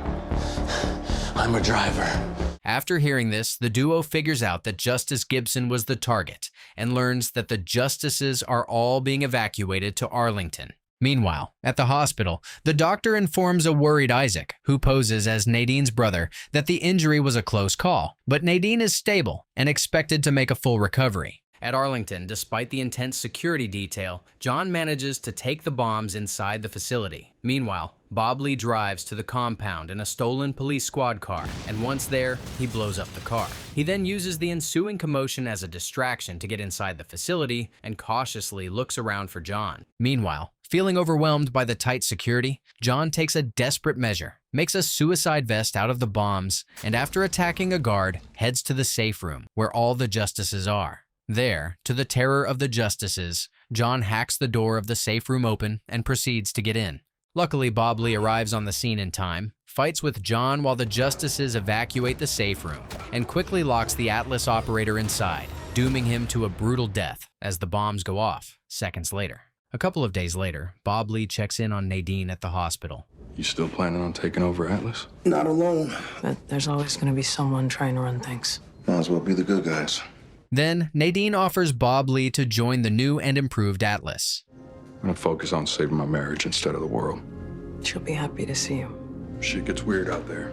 S5: I'm a driver.
S1: After hearing this, the duo figures out that Justice Gibson was the target and learns that the justices are all being evacuated to Arlington. Meanwhile, at the hospital, the doctor informs a worried Isaac, who poses as Nadine's brother, that the injury was a close call, but Nadine is stable and expected to make a full recovery. At Arlington, despite the intense security detail, John manages to take the bombs inside the facility. Meanwhile, Bob Lee drives to the compound in a stolen police squad car, and once there, he blows up the car. He then uses the ensuing commotion as a distraction to get inside the facility and cautiously looks around for John. Meanwhile, feeling overwhelmed by the tight security, John takes a desperate measure, makes a suicide vest out of the bombs, and after attacking a guard, heads to the safe room where all the justices are. There, to the terror of the justices, John hacks the door of the safe room open and proceeds to get in. Luckily, Bob Lee arrives on the scene in time, fights with John while the justices evacuate the safe room, and quickly locks the Atlas operator inside, dooming him to a brutal death as the bombs go off seconds later. A couple of days later, Bob Lee checks in on Nadine at the hospital.
S12: You still planning on taking over Atlas?
S7: Not alone.
S10: But there's always going to be someone trying to run things.
S7: Might as well be the good guys.
S1: Then, Nadine offers Bob Lee to join the new and improved Atlas.
S12: I'm gonna focus on saving my marriage instead of the world.
S10: She'll be happy to see you.
S12: Shit gets weird out there.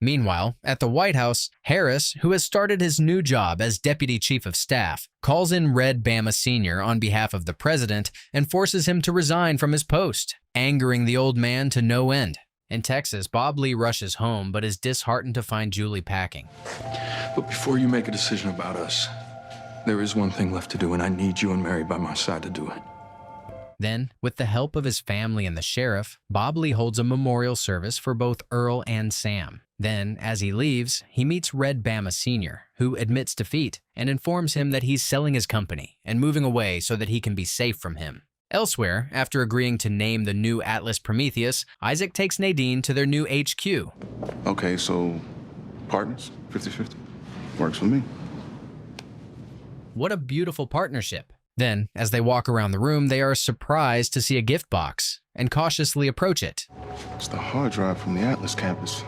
S1: Meanwhile, at the White House, Harris, who has started his new job as Deputy Chief of Staff, calls in Red Bama Sr. on behalf of the president and forces him to resign from his post, angering the old man to no end. In Texas, Bob Lee rushes home but is disheartened to find Julie packing.
S12: But before you make a decision about us, there is one thing left to do, and I need you and Mary by my side to do it.
S1: Then, with the help of his family and the sheriff, Bob Lee holds a memorial service for both Earl and Sam. Then, as he leaves, he meets Red Bama Sr., who admits defeat and informs him that he's selling his company and moving away so that he can be safe from him. Elsewhere, after agreeing to name the new Atlas Prometheus, Isaac takes Nadine to their new HQ.
S6: Okay, so partners, 50-50. Works for me.
S1: What a beautiful partnership. Then, as they walk around the room, they are surprised to see a gift box and cautiously approach it.
S6: It's the hard drive from the Atlas campus.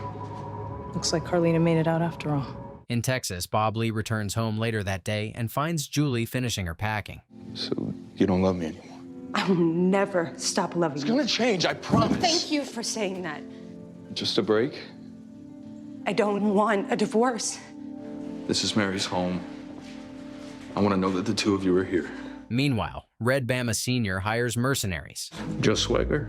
S10: Looks like Carlina made it out after all.
S1: In Texas, Bob Lee returns home later that day and finds Julie finishing her packing.
S12: So you don't love me anymore?
S8: I will never stop loving you.
S3: It's gonna change, I promise.
S8: Thank you for saying that.
S12: Just a break?
S8: I don't want a divorce.
S12: This is Mary's home. I want to know that the two of you are here.
S1: Meanwhile, Red Bama Sr. hires mercenaries.
S12: Joe Swagger?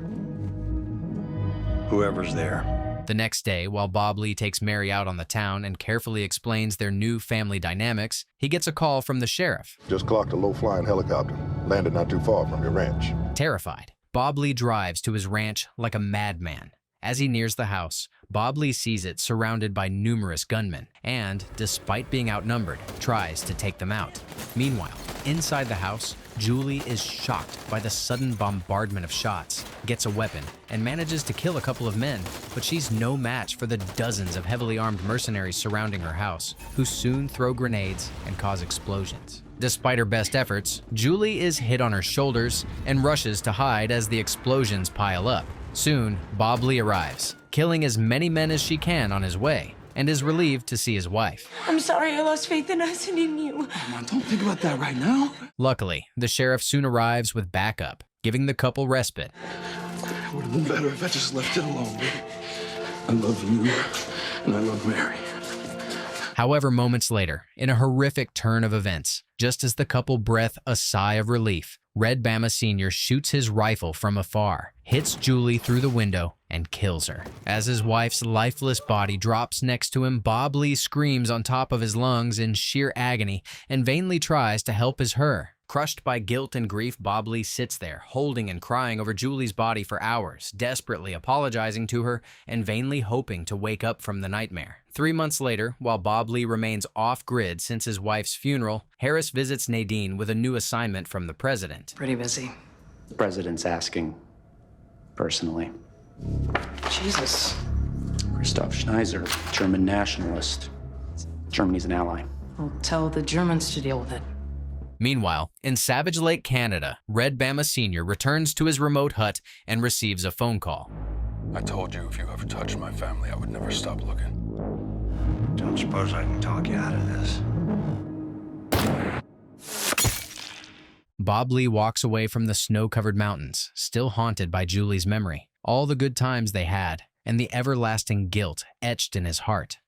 S18: Whoever's there.
S1: The next day, while Bob Lee takes Mary out on the town and carefully explains their new family dynamics, he gets a call from the sheriff.
S11: Just clocked a low-flying helicopter. Landed not too far from your ranch.
S1: Terrified, Bob Lee drives to his ranch like a madman. As he nears the house, Bob Lee sees it surrounded by numerous gunmen and, despite being outnumbered, tries to take them out. Meanwhile, inside the house, Julie is shocked by the sudden bombardment of shots, gets a weapon, and manages to kill a couple of men, but she's no match for the dozens of heavily armed mercenaries surrounding her house, who soon throw grenades and cause explosions. Despite her best efforts, Julie is hit on her shoulders and rushes to hide as the explosions pile up. Soon, Bob Lee arrives, killing as many men as she can on his way, and is relieved to see his wife.
S8: I'm sorry I lost faith in us and in you.
S12: Come on, don't think about that right now.
S1: Luckily, the sheriff soon arrives with backup, giving the couple respite.
S12: It would have been better if I just left it alone, baby. I love you, and I love Mary.
S1: However, moments later, in a horrific turn of events, just as the couple breath a sigh of relief, Red Bama Sr. shoots his rifle from afar, hits Julie through the window, and kills her. As his wife's lifeless body drops next to him, Bob Lee screams on top of his lungs in sheer agony and vainly tries to help her. Crushed by guilt and grief, Bob Lee sits there, holding and crying over Julie's body for hours, desperately apologizing to her and vainly hoping to wake up from the nightmare. 3 months later, while Bob Lee remains off-grid since his wife's funeral, Harris visits Nadine with a new assignment from the president.
S21: Pretty busy.
S17: The president's asking personally.
S21: Jesus.
S17: Christoph Schneiser, German nationalist. Germany's an ally.
S21: I'll tell the Germans to deal with it.
S1: Meanwhile, in Savage Lake, Canada, Red Bama Sr. returns to his remote hut and receives a phone call.
S12: I told you if you ever touched my family, I would never stop looking.
S18: Don't suppose I can talk you out of this.
S1: Bob Lee walks away from the snow-covered mountains, still haunted by Julie's memory, all the good times they had, and the everlasting guilt etched in his heart.